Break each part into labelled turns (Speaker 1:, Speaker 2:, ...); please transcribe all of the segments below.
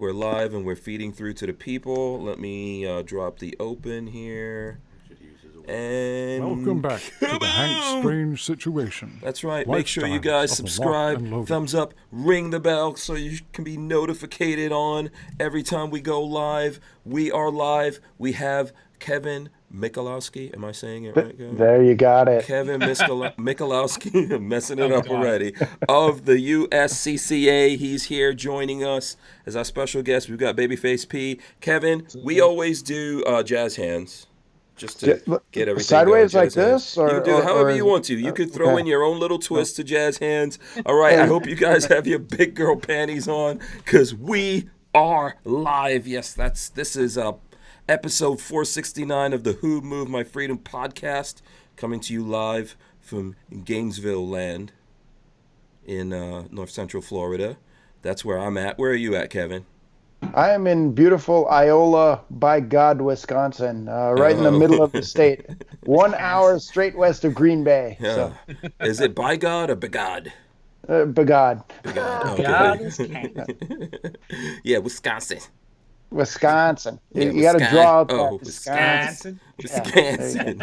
Speaker 1: We're live and we're feeding through to the people. Let me drop the open here. And
Speaker 2: welcome back to the Hank Strange Situation.
Speaker 1: That's right. Make sure you guys subscribe, thumbs up, ring the bell so you can be notified on every time we go live. We are live. We have Kevin Michalowski. Am I saying it right, Kevin?
Speaker 3: There you got it.
Speaker 1: Kevin Michalowski, I'm messing it up already, of the USCCA. He's here joining us as our special guest. We've got Babyface P. Kevin, we always do jazz hands. Just to get everything
Speaker 3: sideways
Speaker 1: going,
Speaker 3: like this, or
Speaker 1: you can do it however you want to. You could throw in your own little twist to jazz hands. All right, I hope you guys have your big girl panties on because we are live. Yes, this is episode 469 of the Who Moved My Freedom podcast, coming to you live from Gainesville land in north central Florida. That's where I'm at. Where are you at, Kevin?
Speaker 3: I am in beautiful Iola, by God, Wisconsin, right in the middle of the state. 1 hour straight west of Green Bay.
Speaker 1: Yeah.
Speaker 3: So.
Speaker 1: Is it by God or begod?
Speaker 3: Begod.
Speaker 1: Okay. Yeah, Wisconsin.
Speaker 3: Yeah, you got to draw out that
Speaker 1: Wisconsin.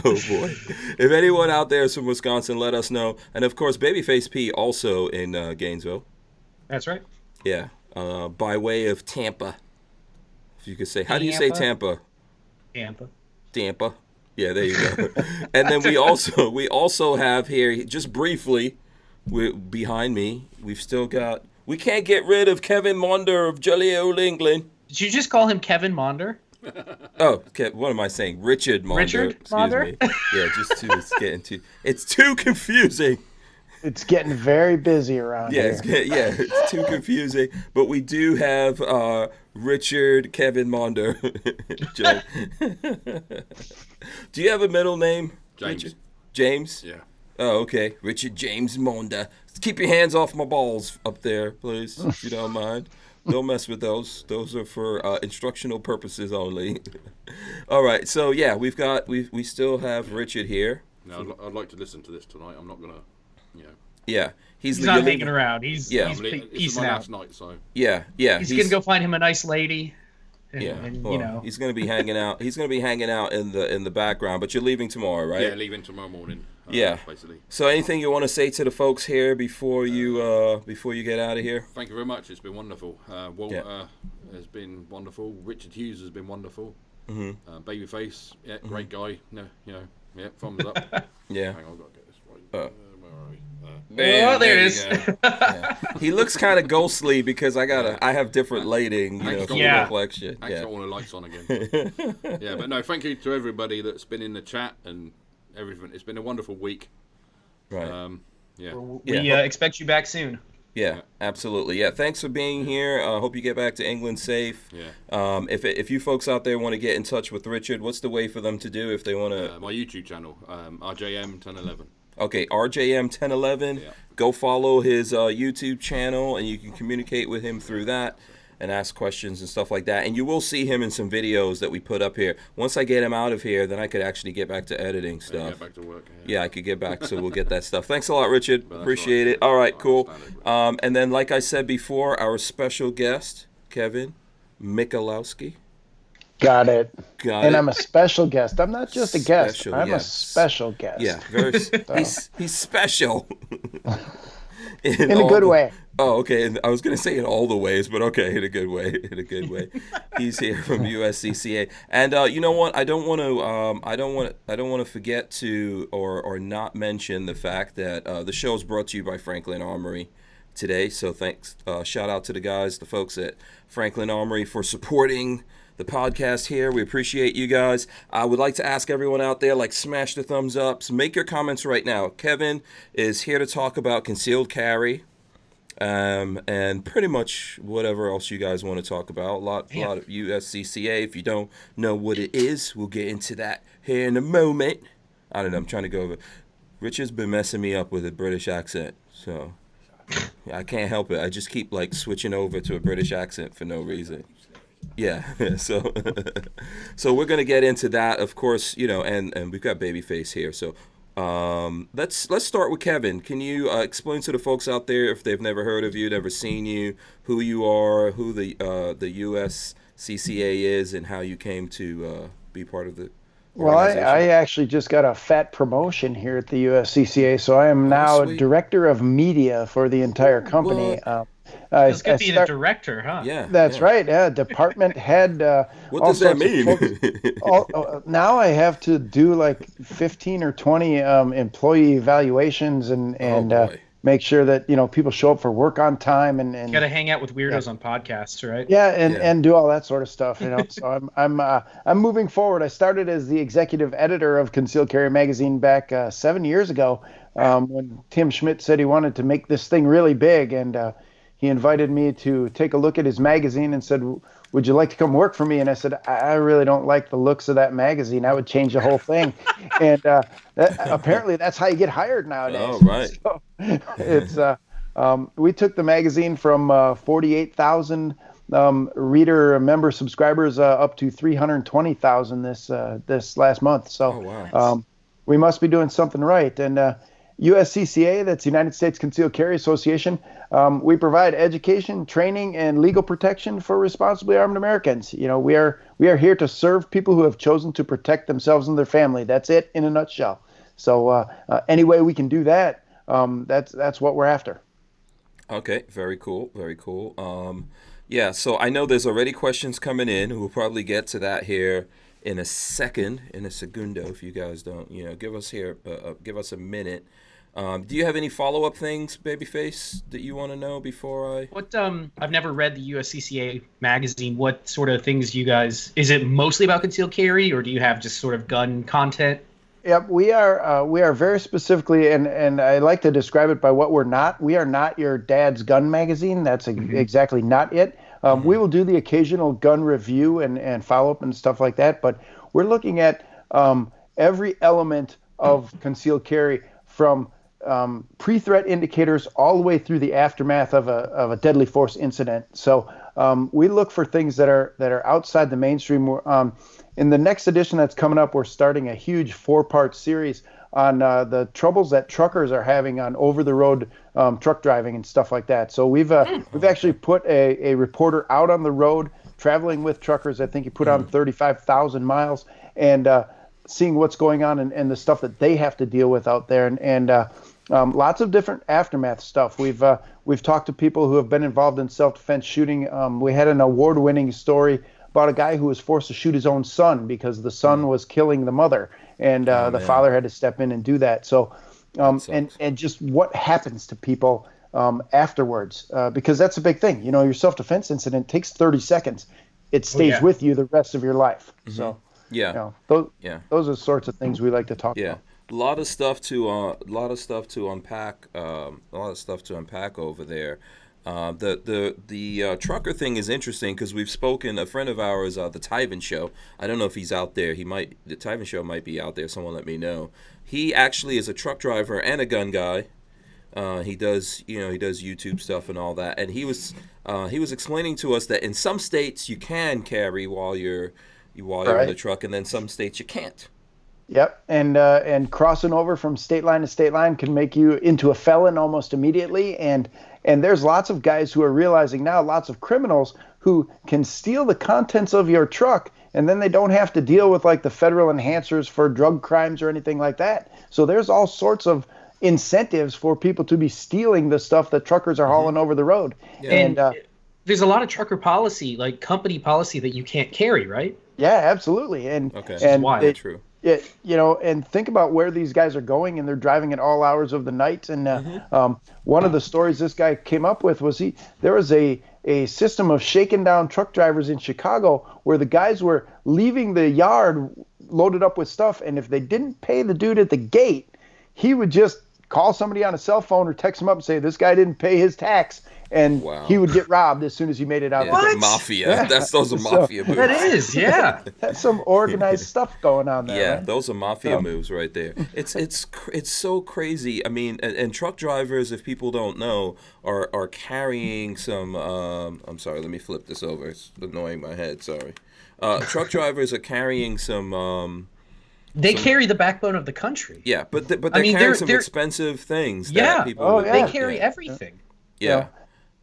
Speaker 1: Oh boy! If anyone out there is from Wisconsin, let us know. And of course, Babyface P also in Gainesville.
Speaker 4: That's right.
Speaker 1: Yeah, by way of Tampa. If you could say, how do you say Tampa? Tampa. Yeah, there you go. And then we also have here, just briefly, behind me, we've still got. We can't get rid of Kevin Monder of Jolly Old England.
Speaker 4: Did you just call him Kevin Monder?
Speaker 1: Oh, what am I saying? Richard Monder.
Speaker 4: Richard Monder?
Speaker 1: Me. Yeah, it's too confusing.
Speaker 3: It's getting very busy around here.
Speaker 1: It's too confusing. But we do have Richard Kevin Monder. Do you have a middle name?
Speaker 5: James.
Speaker 1: Richard? James?
Speaker 5: Yeah.
Speaker 1: Oh, okay. Richard James Monder. Keep your hands off my balls up there, please, if you don't mind. Don't mess with those. Those are for instructional purposes only. All right. So yeah, we still have Richard here.
Speaker 5: No, I'd like to listen to this tonight. I'm not gonna,
Speaker 1: Yeah,
Speaker 4: he's not hanging around. He's
Speaker 5: it's my last night, so.
Speaker 1: Yeah.
Speaker 4: He's gonna go find him a nice lady.
Speaker 1: And, he's gonna be hanging out. He's gonna be hanging out in the background. But you're leaving tomorrow, right?
Speaker 5: Yeah, leaving tomorrow morning. Basically.
Speaker 1: So anything you want to say to the folks here before you get out of here?
Speaker 5: Thank you very much. It's been wonderful. Walter has been wonderful. Richard Hughes has been wonderful.
Speaker 1: Mm-hmm.
Speaker 5: Babyface, great guy. Thumbs up.
Speaker 1: Yeah.
Speaker 5: Hang on, I've got to get this right. Where are we?
Speaker 4: There it is.
Speaker 1: Yeah. He looks kind of ghostly because I have different lighting, reflection.
Speaker 5: I got all the lights on again. Yeah, but no, thank you to everybody that's been in the chat and everything. It's been a wonderful week.
Speaker 1: Right.
Speaker 4: We expect you back soon.
Speaker 1: Yeah, absolutely. Yeah, thanks for being here. Hope you get back to England safe.
Speaker 5: Yeah.
Speaker 1: If you folks out there want to get in touch with Richard, what's the way for them to do if they want to?
Speaker 5: My YouTube channel, RJM1011.
Speaker 1: Okay, RJM1011.
Speaker 5: Yeah.
Speaker 1: Go follow his YouTube channel, and you can communicate with him through that and ask questions and stuff like that. And you will see him in some videos that we put up here. Once I get him out of here, then I could actually get back to editing stuff.
Speaker 5: Get back to work.
Speaker 1: Yeah, I could get back, so we'll get that stuff. Thanks a lot, Richard. Appreciate it. All right, cool. And then, like I said before, our special guest, Kevin Michalowski.
Speaker 3: Got it. I'm a special guest. I'm not just a guest. I'm a special guest.
Speaker 1: Yeah, very. He's special.
Speaker 3: In a good way.
Speaker 1: Oh, okay. And I was going to say in all the ways, but okay, in a good way. He's here from USCCA, and you know what? I don't want to forget to or not mention the fact that the show is brought to you by Franklin Armory today. So thanks. Shout out to the folks at Franklin Armory for supporting the podcast here. We appreciate you guys. I would like to ask everyone out there, smash the thumbs ups. Make your comments right now. Kevin is here to talk about concealed carry, and pretty much whatever else you guys want to talk about. A lot of USCCA. If you don't know what it is, we'll get into that here in a moment. I don't know. I'm trying to go over. Richard's been messing me up with a British accent, so I can't help it. I just keep switching over to a British accent for no reason. Yeah, so we're gonna get into that, of course, and we've got Babyface here. So Let's start with Kevin. Can you explain to the folks out there, if they've never heard of you, never seen you, who you are, who the USCCA is, and how you came to be part of the
Speaker 3: Well,
Speaker 1: organization?
Speaker 3: I actually just got a fat promotion here at the USCCA, so I am now
Speaker 1: sweet.
Speaker 3: Director of Media for the entire company.
Speaker 4: It's good being a director, huh?
Speaker 1: Yeah,
Speaker 3: That's right. Yeah, department head.
Speaker 1: What does that mean?
Speaker 3: Now I have to do like 15 or 20 employee evaluations and make sure that people show up for work on time and
Speaker 4: You got to hang out with weirdos on podcasts, right?
Speaker 3: yeah, and do all that sort of stuff. So I'm moving forward. I started as the executive editor of Concealed Carry Magazine back 7 years ago when Tim Schmidt said he wanted to make this thing really big, and he invited me to take a look at his magazine and said, "Would you like to come work for me?" And I said, "I really don't like the looks of that magazine. I would change the whole thing." And apparently that's how you get hired nowadays.
Speaker 1: Oh, right.
Speaker 3: So it's we took the magazine from 48,000 reader member subscribers up to 320,000 this last month. So we must be doing something right. And USCCA, that's United States Concealed Carry Association, we provide education, training, and legal protection for responsibly armed Americans. We are here to serve people who have chosen to protect themselves and their family. That's it in a nutshell. So any way we can do that, that's what we're after.
Speaker 1: Okay, very cool, very cool. Yeah, so I know there's already questions coming in. We'll probably get to that here in a segundo, if you guys don't, give us a minute. Do you have any follow-up things, Babyface, that you want to know before I?
Speaker 4: I've never read the USCCA magazine. What sort of things you guys? Is it mostly about concealed carry, or do you have just sort of gun content?
Speaker 3: Yep, we are very specifically, and I like to describe it by what we're not. We are not your dad's gun magazine. That's exactly not it. We will do the occasional gun review and follow-up and stuff like that, but we're looking at every element of concealed carry from pre-threat indicators all the way through the aftermath of a deadly force incident. So we look for things that are outside the mainstream. In the next edition that's coming up, we're starting a huge 4-part series on the troubles that truckers are having on over-the-road truck driving and stuff like that. So we've actually put a reporter out on the road traveling with truckers. I think he put on 35,000 miles and seeing what's going on and the stuff that they have to deal with out there, and lots of different aftermath stuff. We've talked to people who have been involved in self-defense shooting. We had an award-winning story about a guy who was forced to shoot his own son because the son was killing the mother, and the father had to step in and do that. So, and just what happens to people afterwards, because that's a big thing. Your self-defense incident takes 30 seconds. It stays with you the rest of your life. So, those are the sorts of things we like to talk about.
Speaker 1: A lot of stuff to unpack. A lot of stuff to unpack over there. The trucker thing is interesting because we've spoken. A friend of ours, the Tyven Show. I don't know if he's out there. The Tyven Show might be out there. Someone let me know. He actually is a truck driver and a gun guy. He does YouTube stuff and all that. And he was explaining to us that in some states you can carry while you're in the truck, and then some states you can't.
Speaker 3: Yep, and crossing over from state line to state line can make you into a felon almost immediately, and there's lots of guys who are realizing now, lots of criminals who can steal the contents of your truck, and then they don't have to deal with like the federal enhancers for drug crimes or anything like that. So there's all sorts of incentives for people to be stealing the stuff that truckers are hauling over the road.
Speaker 4: Yeah. And there's a lot of trucker policy, like company policy, that you can't carry, right?
Speaker 3: Yeah, absolutely. And
Speaker 1: wild. True.
Speaker 3: And think about where these guys are going, and they're driving at all hours of the night. And one of the stories this guy came up with was there was a system of shaken down truck drivers in Chicago where the guys were leaving the yard loaded up with stuff, and if they didn't pay the dude at the gate, he would just call somebody on a cell phone or text him up and say, this guy didn't pay his tax. And he would get robbed as soon as he made it out.
Speaker 1: The mafia. Those are mafia moves.
Speaker 4: That is, yeah.
Speaker 3: That's some organized stuff going on there.
Speaker 1: Yeah,
Speaker 3: right?
Speaker 1: Those are mafia moves right there. It's so crazy. I mean, and truck drivers, if people don't know, are carrying some. I'm sorry. Let me flip this over. It's annoying my head. Sorry. Truck drivers are carrying some
Speaker 4: They carry the backbone of the country.
Speaker 1: Yeah, but they're carrying some expensive things.
Speaker 4: Yeah,
Speaker 1: that people
Speaker 4: they carry everything.
Speaker 1: Yeah.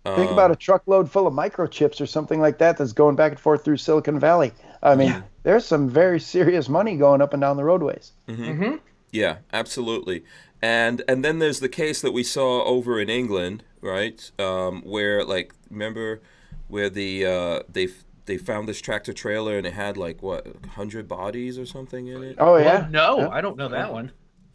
Speaker 3: Think about a truckload full of microchips or something like that that's going back and forth through Silicon Valley. I mean, there's some very serious money going up and down the roadways.
Speaker 1: Mm-hmm. Yeah, absolutely. And then there's the case that we saw over in England, right? Where, like, remember where they found this tractor trailer and it had, like, what, 100 bodies or something in it?
Speaker 3: Oh, yeah.
Speaker 4: No, I don't know that one.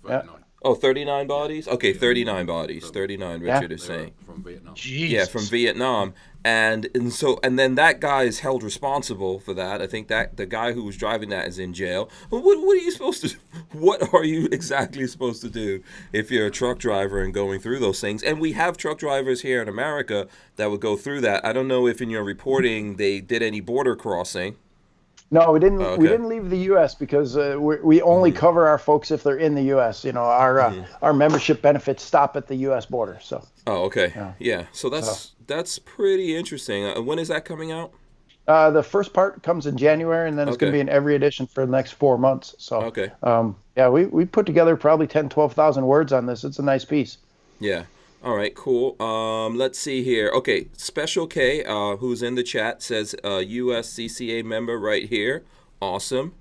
Speaker 3: Yeah.
Speaker 1: Oh, 39 bodies? Okay, 39 bodies. 39, Richard is saying.
Speaker 5: From Vietnam.
Speaker 4: Jesus.
Speaker 1: Yeah, from Vietnam. And then that guy is held responsible for that. I think that the guy who was driving that is in jail. What are you supposed to do? What are you exactly supposed to do if you're a truck driver and going through those things? And we have truck drivers here in America that would go through that. I don't know if in your reporting they did any border crossing.
Speaker 3: No, we didn't.
Speaker 1: Okay.
Speaker 3: We didn't leave the U.S. because we only cover our folks if they're in the U.S. You know, our membership benefits stop at the U.S. border. So.
Speaker 1: Oh, okay. Yeah. So that's pretty interesting. When is that coming out?
Speaker 3: The first part comes in January, and then it's going to be in every edition for the next 4 months. So. Okay. We put together probably 12,000 words on this. It's a nice piece.
Speaker 1: Yeah. All right, cool. Let's see here. Okay, Special K, who's in the chat, says USCCA member right here. Awesome.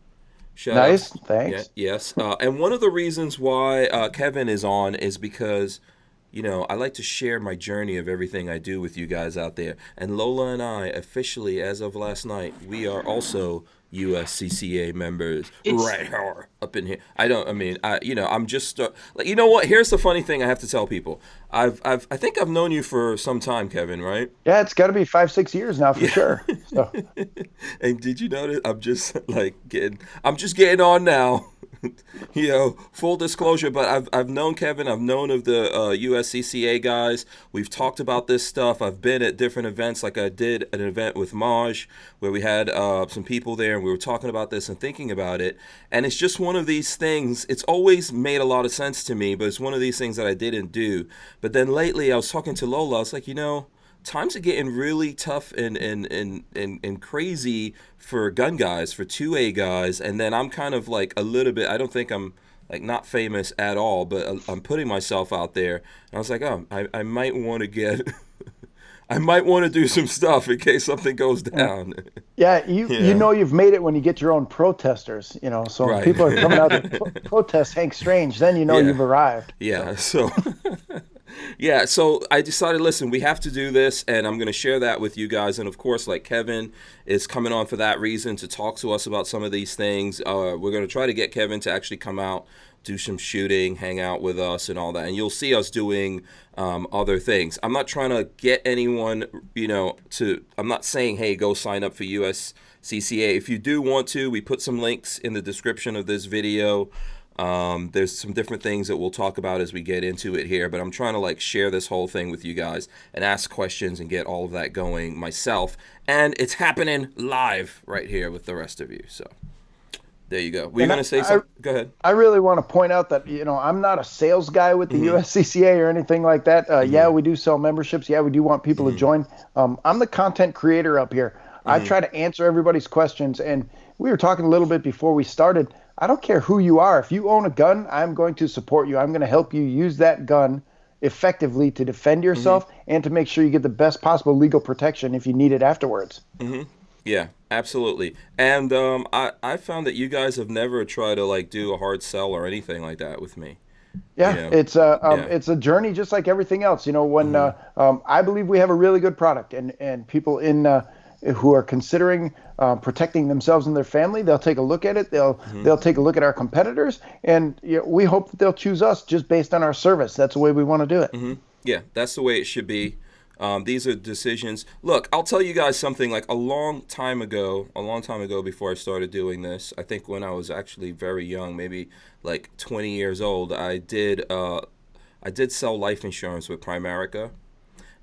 Speaker 3: Nice, thanks.
Speaker 1: Yeah, yes. And one of the reasons why Kevin is on is because, you know, I like to share my journey of everything I do with you guys out there. And Lola and I, officially, as of last night, we are also USCCA members right here up in here. I'm just like, you know what? Here's the funny thing I have to tell people. I think I've known you for some time, Kevin, right?
Speaker 3: Yeah, it's got to be 5-6 years now for sure. So.
Speaker 1: And did you notice? I'm just getting on now. You know, full disclosure, but I've known Kevin. I've known of the USCCA guys. We've talked about this stuff. I've been at different events, like I did an event with Maj, where we had some people there, and we were talking about this and thinking about it. And it's just one of these things. It's always made a lot of sense to me, but it's one of these things that I didn't do. But then lately, I was talking to Lola. I was like, you know, times are getting really tough and crazy for gun guys, for 2A guys, and then I'm kind of like a little bit, I don't think I'm like not famous at all, but I'm putting myself out there. And I was like, oh, I might want to get, I might want to do some stuff in case something goes down.
Speaker 3: Yeah, you know you've made it when you get your own protesters, you know, so when people are coming out to protest Hank Strange, then you know you've arrived.
Speaker 1: Yeah, so... Yeah, so I decided, listen, we have to do this, and I'm going to share that with you guys. And, of course, like Kevin is coming on for that reason to talk to us about some of these things. We're going to try to get Kevin to actually come out, do some shooting, hang out with us and all that. And you'll see us doing other things. I'm not trying to get anyone, you know, I'm not saying, hey, go sign up for USCCA. If you do want to, we put some links in the description of this video. There's some different things that we'll talk about as we get into it here, but I'm trying to like share this whole thing with you guys and ask questions and get all of that going myself. And it's happening live right here with the rest of you. So there you go. Were you going to say something? Go ahead.
Speaker 3: I really want to point out that, you know, I'm not a sales guy with the USCCA or anything like that. Yeah, we do sell memberships. Yeah, we do want people to join. I'm the content creator up here. I try to answer everybody's questions. And we were talking a little bit before we started. I don't care who you are. If you own a gun, I'm going to support you. I'm going to help you use that gun effectively to defend yourself and to make sure you get the best possible legal protection if you need it afterwards.
Speaker 1: Yeah, absolutely. And I found that you guys have never tried to like do a hard sell or anything like that with me.
Speaker 3: Yeah, you know? It's a journey just like everything else. You know, when I believe we have a really good product, and people who are considering protecting themselves and their family, they'll take a look at it. They'll take a look at our competitors, and you know, we hope that they'll choose us just based on our service. That's the way we want to do it.
Speaker 1: Yeah, that's the way it should be. These are decisions. Look, I'll tell you guys something. Like a long time ago before I started doing this, I think when I was actually very young, maybe like 20 years old, I did sell life insurance with Primerica.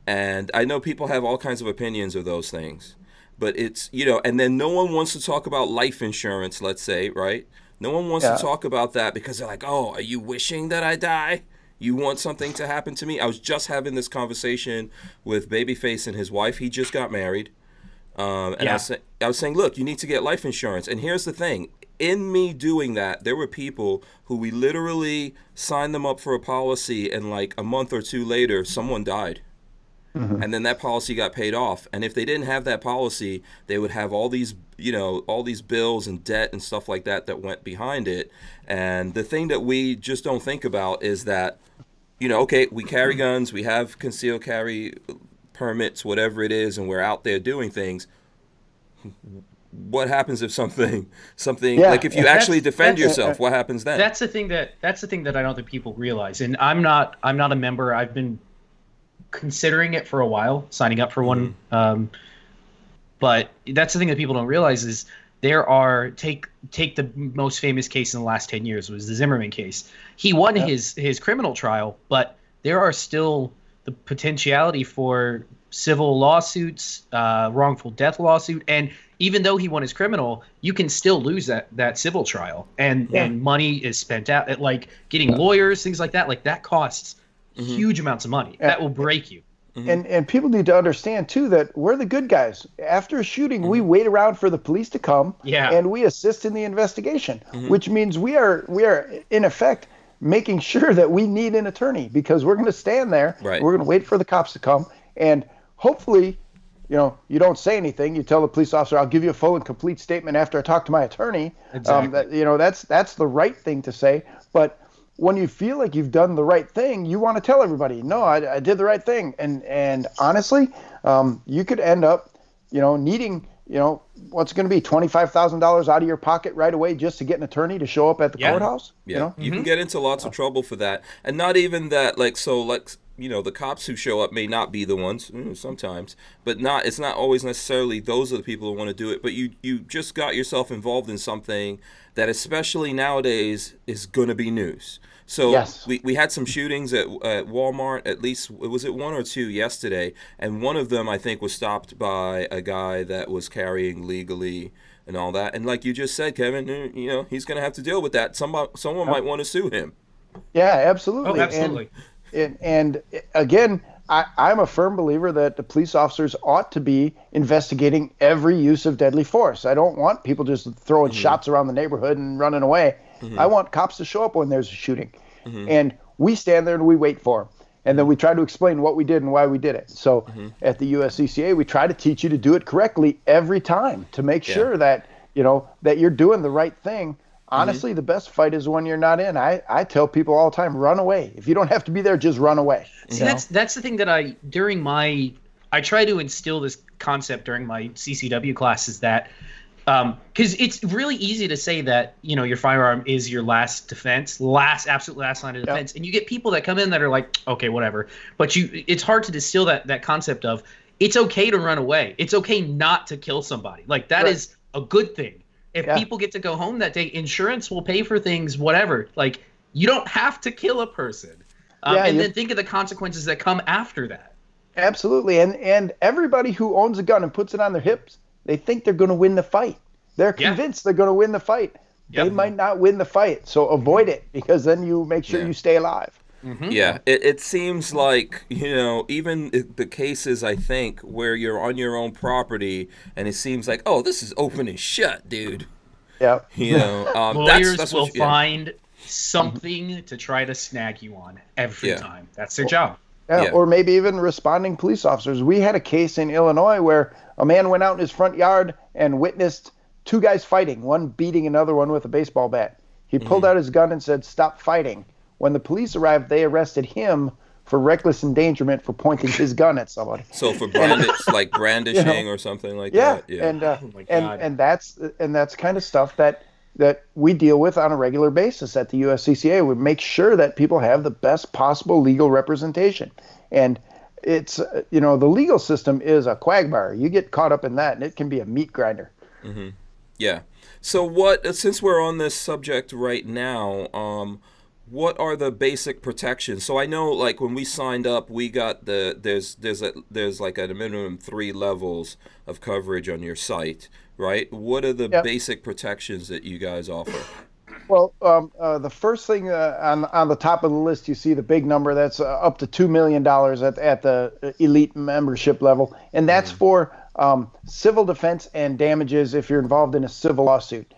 Speaker 1: And I know people have all kinds of opinions of those things. But it's, you know, and then no one wants to talk about life insurance, let's say, right? No one wants to talk about that because they're like, oh, are you wishing that I die? You want something to happen to me? I was just having this conversation with Babyface and his wife. He just got married. I was saying, look, you need to get life insurance. And here's the thing. in me doing that, there were people who we literally signed them up for a policy, and like a month or two later, someone died. And then that policy got paid off. And if they didn't have that policy, they would have all these, all these bills and debt and stuff like that that went behind it. And the thing that we just don't think about is that, okay, we carry guns, we have concealed carry permits, whatever it is, and we're out there doing things. What happens if something like if you actually defend yourself, what happens then?
Speaker 4: That's the thing that I don't think people realize. And I'm not a member. I've been considering it for a while, signing up for one. But that's the thing that people don't realize is there are take the most famous case in the last 10 years was the Zimmerman case. He won his criminal trial, but there are still the potentiality for civil lawsuits, wrongful death lawsuit, and even though he won his criminal, you can still lose that civil trial, and money is spent out at like getting lawyers, things like that. Like that costs huge amounts of money. That will break you.
Speaker 3: And people need to understand too that we're the good guys. After a shooting, we wait around for the police to come, and we assist in the investigation, which means we are in effect making sure that we need an attorney, because we're going to stand there, we're going to wait for the cops to come, and hopefully, you don't say anything. You tell the police officer, "I'll give you a full and complete statement after I talk to my attorney." Exactly. That's the right thing to say. But when you feel like you've done the right thing, you want to tell everybody, "No, I did the right thing." And honestly, you could end up, needing, what's going to be $25,000 out of your pocket right away just to get an attorney to show up at the courthouse.
Speaker 1: Yeah, you can get into lots of trouble for that, and not even that. The cops who show up may not be the ones sometimes, but it's not always necessarily those are the people who want to do it. But you just got yourself involved in something that, especially nowadays, is going to be news. So we had some shootings at Walmart. At least was it one or two yesterday, and one of them I think was stopped by a guy that was carrying legally and all that. And like you just said, Kevin, he's going to have to deal with that. Someone might want to sue him.
Speaker 3: Yeah, absolutely.
Speaker 4: Oh, absolutely.
Speaker 3: And again, I'm a firm believer that the police officers ought to be investigating every use of deadly force. I don't want people just throwing shots around the neighborhood and running away. I want cops to show up when there's a shooting. And we stand there and we wait for them. And then we try to explain what we did and why we did it. So at the USCCA, we try to teach you to do it correctly every time to make sure that, that you're doing the right thing. Honestly, the best fight is when you're not in. I tell people all the time, run away. If you don't have to be there, just run away.
Speaker 4: See, that's the thing that I try to instill this concept during my CCW classes that because it's really easy to say that your firearm is your last defense, absolute last line of defense, and you get people that come in that are like, okay, whatever. But it's hard to distill that concept of it's okay to run away. It's okay not to kill somebody. Like that is a good thing. If people get to go home that day, insurance will pay for things, whatever. Like, you don't have to kill a person. Then think of the consequences that come after that.
Speaker 3: Absolutely. And everybody who owns a gun and puts it on their hips, they think they're going to win the fight. They're convinced they're going to win the fight. They might not win the fight. So avoid it, because then you make sure you stay alive.
Speaker 1: Yeah, it seems like, even the cases, I think, where you're on your own property and it seems like, oh, this is open and shut, dude.
Speaker 3: Yeah.
Speaker 4: Lawyers will find something to try to snag you on every time. That's their job.
Speaker 3: Yeah, or maybe even responding police officers. We had a case in Illinois where a man went out in his front yard and witnessed two guys fighting, one beating another one with a baseball bat. He pulled out his gun and said, "Stop fighting." When the police arrived, they arrested him for reckless endangerment for pointing his gun at somebody.
Speaker 1: So for brandishing or something like that. Yeah.
Speaker 3: And that's kind of stuff that we deal with on a regular basis at the USCCA. We make sure that people have the best possible legal representation. And it's the legal system is a quagmire. You get caught up in that, and it can be a meat grinder.
Speaker 1: Yeah. So since we're on this subject right now, what are the basic protections? So I know, like, when we signed up, we got there's like at a minimum 3 levels of coverage on your site, right? What are the basic protections that you guys offer?
Speaker 3: Well, the first thing on the top of the list, you see the big number that's up to $2 million at the elite membership level, and that's for civil defense and damages if you're involved in a civil lawsuit.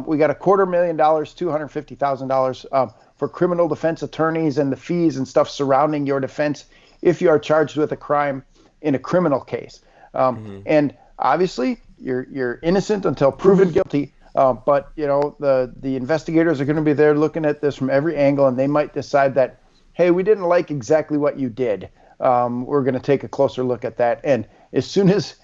Speaker 3: We got $250,000, $250,000 for criminal defense attorneys and the fees and stuff surrounding your defense if you are charged with a crime in a criminal case. And obviously, you're innocent until proven guilty. But the investigators are going to be there looking at this from every angle, and they might decide that, hey, we didn't like exactly what you did. We're going to take a closer look at that. And as soon as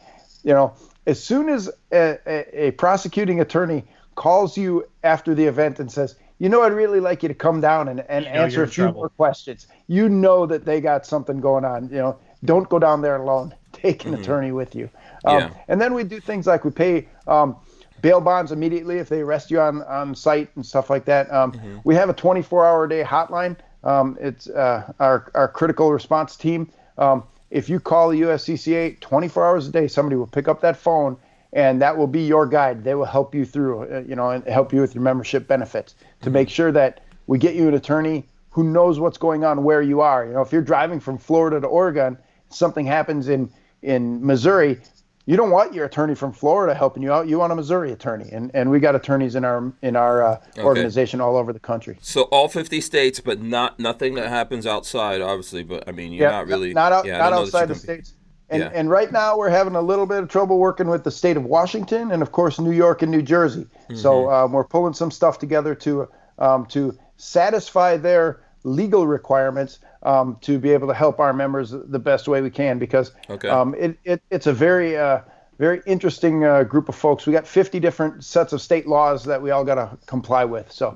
Speaker 3: a prosecuting attorney calls you after the event and says, I'd really like you to come down and answer a few more questions, that they got something going on. Don't go down there alone. Take an attorney with you. And then we do things like we pay bail bonds immediately if they arrest you on site and stuff like that. We have a 24-hour-a-day hotline. It's our critical response team. If you call the USCCA 24 hours a day, somebody will pick up that phone, and that will be your guide. They will help you through, and help you with your membership benefits to make sure that we get you an attorney who knows what's going on where you are. If you're driving from Florida to Oregon, something happens in Missouri, you don't want your attorney from Florida helping you out. You want a Missouri attorney, and we got attorneys in our organization all over the country.
Speaker 1: So all 50 states, but nothing that happens outside, obviously. But I mean, you're not really
Speaker 3: not outside the states. And right now we're having a little bit of trouble working with the state of Washington and of course New York and New Jersey. So we're pulling some stuff together to satisfy their legal requirements to be able to help our members the best way we can, because it's a very interesting group of folks. We got 50 different sets of state laws that we all got to comply with. So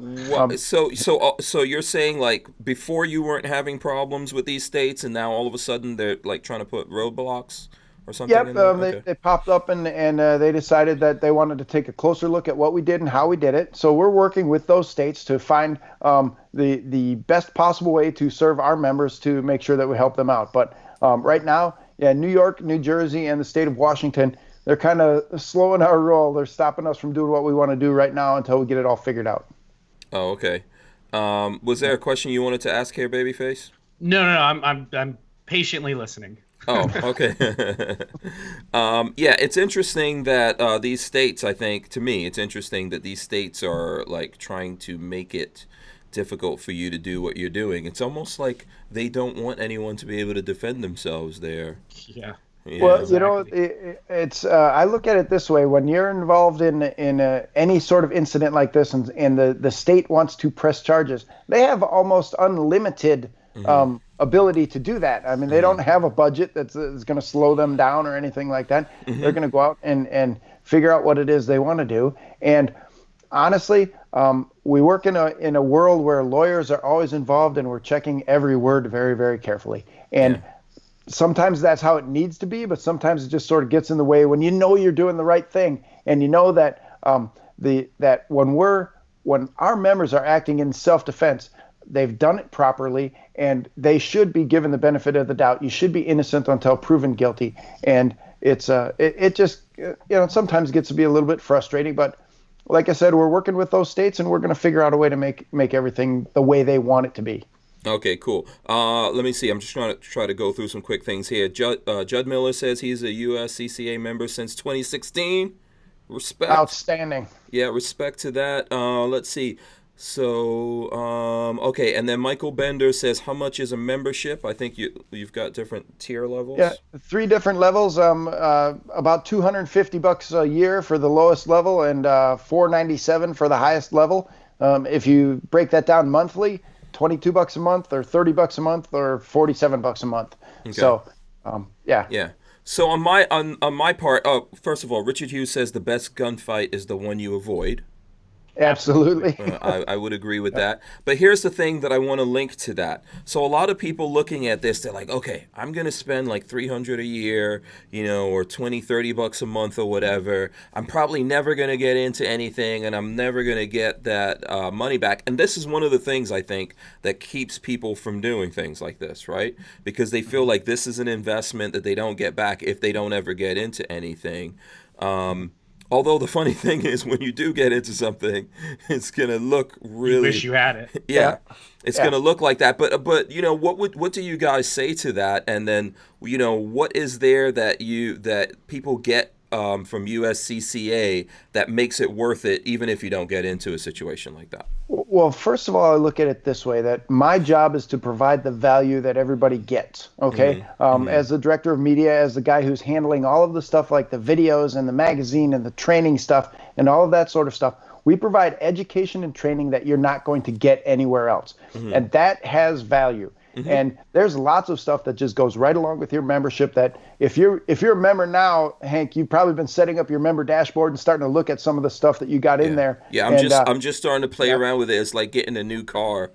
Speaker 1: so you're saying, like, before you weren't having problems with these states, and now all of a sudden they're like trying to put roadblocks or something?
Speaker 3: Yep, they popped up and they decided that they wanted to take a closer look at what we did and how we did it. So we're working with those states to find the best possible way to serve our members to make sure that we help them out. But right now, New York, New Jersey, and the state of Washington, they're kind of slowing our roll. They're stopping us from doing what we want to do right now until we get it all figured out.
Speaker 1: Oh, okay. Was there a question you wanted to ask here, Babyface?
Speaker 4: No. I'm patiently listening.
Speaker 1: Oh, okay. It's interesting that these states, I think, to me, it's interesting that these states are like trying to make it difficult for you to do what you're doing. It's almost like they don't want anyone to be able to defend themselves there.
Speaker 4: Yeah.
Speaker 3: Well, it's I look at it this way: when you're involved in any sort of incident like this, and the state wants to press charges, they have almost unlimited ability to do that. I mean, they don't have a budget that's going to slow them down or anything like that. They're going to go out and figure out what it is they want to do. And honestly, we work in a world where lawyers are always involved, and we're checking every word very, very carefully. And sometimes that's how it needs to be, but sometimes it just sort of gets in the way when you're doing the right thing, and that that when our members are acting in self-defense, they've done it properly, and they should be given the benefit of the doubt. You should be innocent until proven guilty, and it just sometimes gets to be a little bit frustrating. But like I said, we're working with those states, and we're going to figure out a way to make everything the way they want it to be.
Speaker 1: Okay, cool. Let me see. I'm just trying to go through some quick things here. Judd Miller says he's a USCCA member since 2016. Respect.
Speaker 3: Outstanding.
Speaker 1: Yeah, respect to that. Let's see. So, okay, and then Michael Bender says, how much is a membership? I think you've got different tier levels.
Speaker 3: Yeah, 3 different levels. About $250 a year for the lowest level, and $497 for the highest level. If you break that down monthly, $22 a month, or $30 a month, or $47 a month. Okay. So,
Speaker 1: yeah. So on my part, first of all, Richard Hughes says the best gunfight is the one you avoid.
Speaker 3: Absolutely.
Speaker 1: I would agree with that. But here's the thing that I want to link to that. So a lot of people looking at this, they're like, okay, I'm going to spend like $300 a year, or $20-$30 a month or whatever. I'm probably never going to get into anything, and I'm never going to get that money back. And this is one of the things, I think, that keeps people from doing things like this, right? Because they feel like this is an investment that they don't get back if they don't ever get into anything. Although the funny thing is, when you do get into something, it's gonna look really.
Speaker 4: You wish you had it.
Speaker 1: Yeah, it's gonna look like that. But what do you guys say to that? And then what is there that people get from USCCA that makes it worth it, even if you don't get into a situation like that?
Speaker 3: Well, first of all, I look at it this way, that my job is to provide the value that everybody gets, okay? As the director of media, as the guy who's handling all of the stuff like the videos and the magazine and the training stuff and all of that sort of stuff, we provide education and training that you're not going to get anywhere else. And that has value. And there's lots of stuff that just goes right along with your membership that if you're a member now, Hank, you've probably been setting up your member dashboard and starting to look at some of the stuff that you got in there.
Speaker 1: Yeah, I'm just starting to play around with it. It's like getting a new car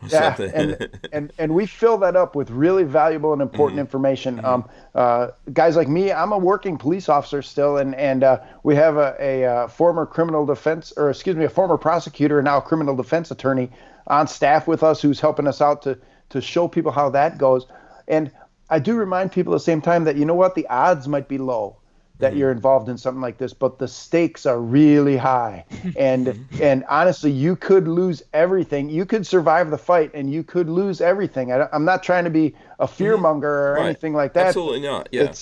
Speaker 1: or something.
Speaker 3: and we fill that up with really valuable and important information. Guys like me, I'm a working police officer still, and we have a former a former prosecutor and now a criminal defense attorney on staff with us who's helping us out to show people how that goes. And I do remind people at the same time that, you know what, the odds might be low that you're involved in something like this, but the stakes are really high. And honestly, you could lose everything. You could survive the fight and you could lose everything. I'm not trying to be a fearmonger or anything like that.
Speaker 1: Absolutely not. Yeah.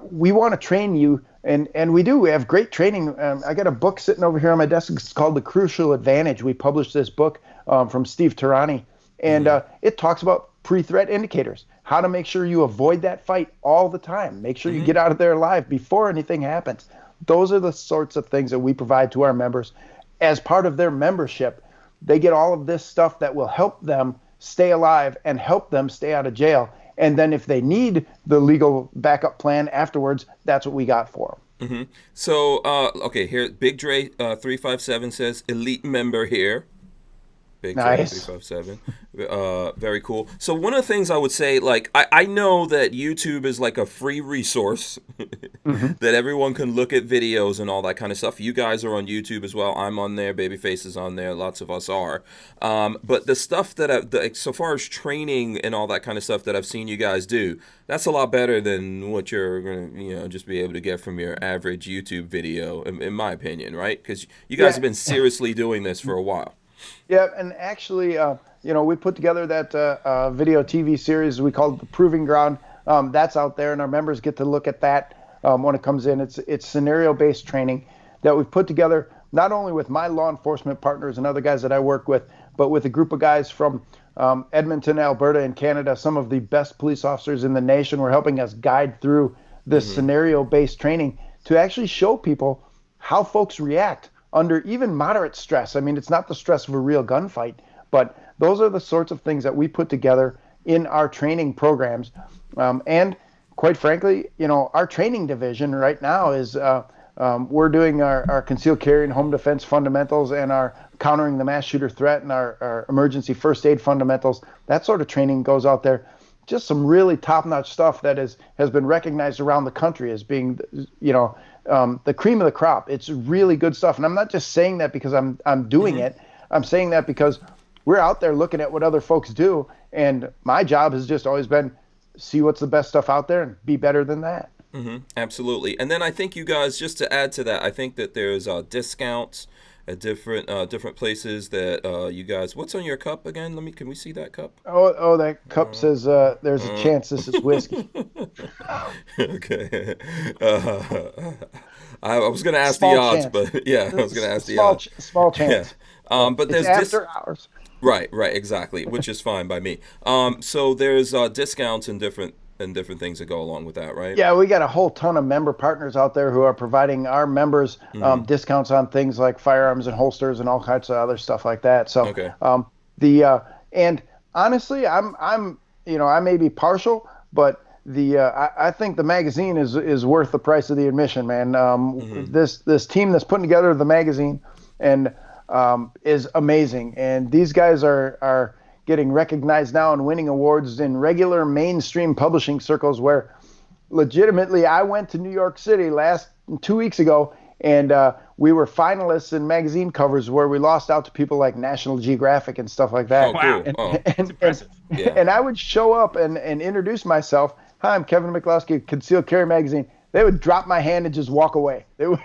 Speaker 3: We want to train you, and we do. We have great training. I got a book sitting over here on my desk. It's called The Crucial Advantage. We published this book from Steve Tarani, and it talks about pre-threat indicators, how to make sure you avoid that fight all the time. Make sure you get out of there alive before anything happens. Those are the sorts of things that we provide to our members. As part of their membership, they get all of this stuff that will help them stay alive and help them stay out of jail. And then if they need the legal backup plan afterwards, that's what we got for them.
Speaker 1: So, okay, here, Big Dre 357 says, elite member here. Big
Speaker 3: Nice.
Speaker 1: 357. Very cool. So one of the things I would say, like, I know that YouTube is like a free resource that everyone can look at videos and all that kind of stuff. You guys are on YouTube as well. I'm on there. Babyface is on there. Lots of us are. But the stuff that so far as training and all that kind of stuff that I've seen you guys do, that's a lot better than what you're going to, just be able to get from your average YouTube video, in my opinion, right? Because you guys have been seriously doing this for a while.
Speaker 3: Yeah, and actually, we put together that video TV series we called The Proving Ground. That's out there, and our members get to look at that when it comes in. It's scenario-based training that we've put together not only with my law enforcement partners and other guys that I work with, but with a group of guys from Edmonton, Alberta, and Canada. Some of the best police officers in the nation were helping us guide through this scenario-based training to actually show people how folks react under even moderate stress. I mean, it's not the stress of a real gunfight, but those are the sorts of things that we put together in our training programs. And quite frankly, our training division right now is we're doing our concealed carry and home defense fundamentals and our countering the mass shooter threat and our emergency first aid fundamentals. That sort of training goes out there. Just some really top-notch stuff that has been recognized around the country as being, the cream of the crop. It's really good stuff. And I'm not just saying that because I'm doing it. I'm saying that because we're out there looking at what other folks do. And my job has just always been see what's the best stuff out there and be better than that.
Speaker 1: Absolutely. And then I think you guys, just to add to that, I think that there's discounts at different places that you guys. What's on your cup again? Can we see that cup?
Speaker 3: Oh, that cup says there's a chance this is whiskey.
Speaker 1: Okay. I was going to ask
Speaker 3: Small
Speaker 1: the odds,
Speaker 3: chance.
Speaker 1: but yeah, I was going to ask the odds.
Speaker 3: Small chance.
Speaker 1: Yeah. But there's
Speaker 3: it's after hours.
Speaker 1: Right, exactly, which is fine by me. So there's discounts and different things that go along with that, right?
Speaker 3: Yeah, we got a whole ton of member partners out there who are providing our members discounts on things like firearms and holsters and all kinds of other stuff like that. So, and honestly, I'm I may be partial, but I think the magazine is worth the price of the admission, man. This team that's putting together the magazine and is amazing, and these guys are getting recognized now and winning awards in regular mainstream publishing circles, where legitimately I went to New York City 2 weeks ago, and we were finalists in magazine covers where we lost out to people like National Geographic and stuff like that.
Speaker 1: Oh, cool.
Speaker 3: And, impressive. And I would show up and introduce myself. Hi, I'm Kevin Michalowski, Concealed Carry Magazine. They would drop my hand and just walk away. They would,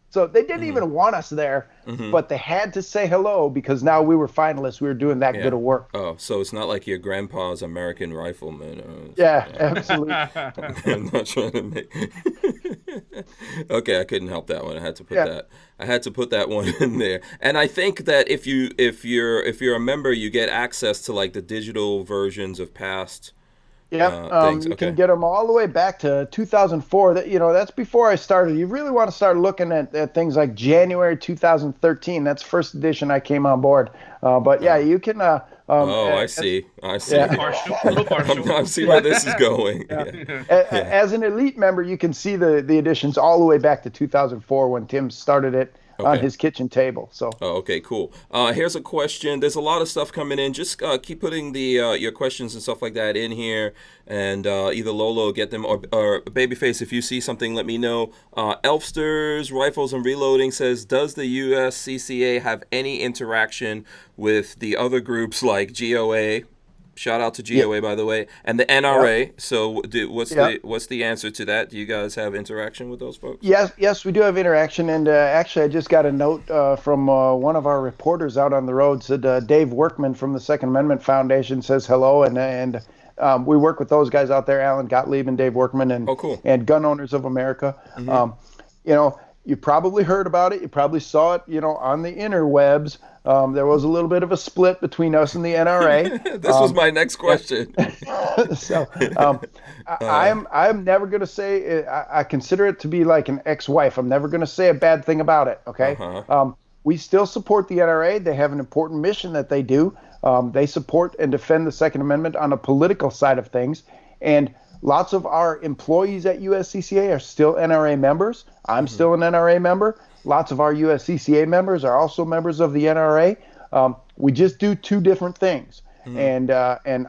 Speaker 3: So they didn't even want us there, but they had to say hello because now we were finalists. We were doing that good of work.
Speaker 1: Oh, so it's not like your grandpa's American rifleman.
Speaker 3: Yeah, absolutely.
Speaker 1: I'm not trying to make. Okay, I couldn't help that one. I had to put that. I had to put that one in there. And I think that if you're a member, you get access to like the digital versions of past.
Speaker 3: Yeah, you can get them all the way back to 2004. That's before I started. You really want to start looking at things like January 2013. That's first edition I came on board. But yeah, you can.
Speaker 1: I see.
Speaker 4: Yeah. Partial.
Speaker 1: I see where this is going.
Speaker 3: As an elite member, you can see the editions all the way back to 2004 when Tim started it. On his kitchen table. So.
Speaker 1: Oh, okay, cool. Here's a question. There's a lot of stuff coming in. Just keep putting your questions and stuff like that in here, and either Lola will get them or Babyface. If you see something, let me know. Elfsters Rifles and Reloading says, does the USCCA have any interaction with the other groups like GOA? Shout out to GOA, by the way, and the NRA. Yep. So what's the answer to that? Do you guys have interaction with those folks?
Speaker 3: Yes, we do have interaction. And actually, I just got a note from one of our reporters out on the road. Said Dave Workman from the Second Amendment Foundation says hello. And we work with those guys out there, Alan Gottlieb and Dave Workman, and and Gun Owners of America. You probably heard about it. You probably saw it, on the interwebs. There was a little bit of a split between us and the NRA.
Speaker 1: This was my next question.
Speaker 3: So I'm never going to say I consider it to be like an ex-wife. I'm never going to say a bad thing about it. Okay. We still support the NRA. They have an important mission that they do. They support and defend the Second Amendment on a political side of things, and lots of our employees at USCCA are still NRA members. I'm still an NRA member. Lots of our USCCA members are also members of the NRA. We just do two different things. And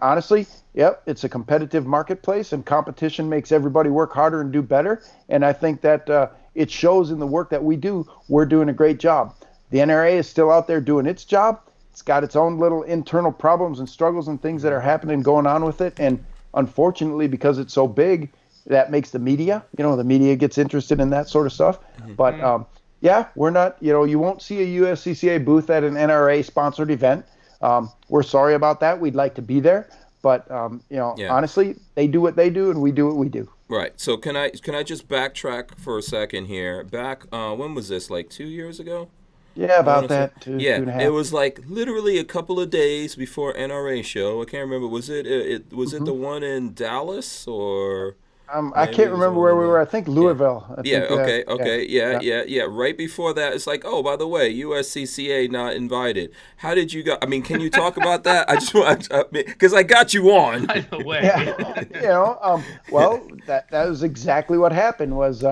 Speaker 3: honestly, it's a competitive marketplace, and competition makes everybody work harder and do better. And I think that it shows in the work that we do. We're doing a great job. The NRA is still out there doing its job. It's got its own little internal problems and struggles and things that are happening going on with it. And unfortunately, because it's so big, that makes the media, the media gets interested in that sort of stuff. But we're not, you won't see a USCCA booth at an NRA sponsored event. We're sorry about that. We'd like to be there. But, honestly, they do what they do and we do what we do.
Speaker 1: Right. So can I just backtrack for a second here? Back, when was this? Like 2 years ago?
Speaker 3: Yeah, about that. Two and a half.
Speaker 1: It was like literally a couple of days before NRA Show. I can't remember. Was it it the one in Dallas or?
Speaker 3: I can't remember where we were. I think Louisville.
Speaker 1: Yeah. Right before that, it's like, oh, by the way, USCCA not invited. How did you go? I mean, can you talk about that? I just want, because I got you on.
Speaker 4: By the way,
Speaker 3: well, that was exactly what happened. Was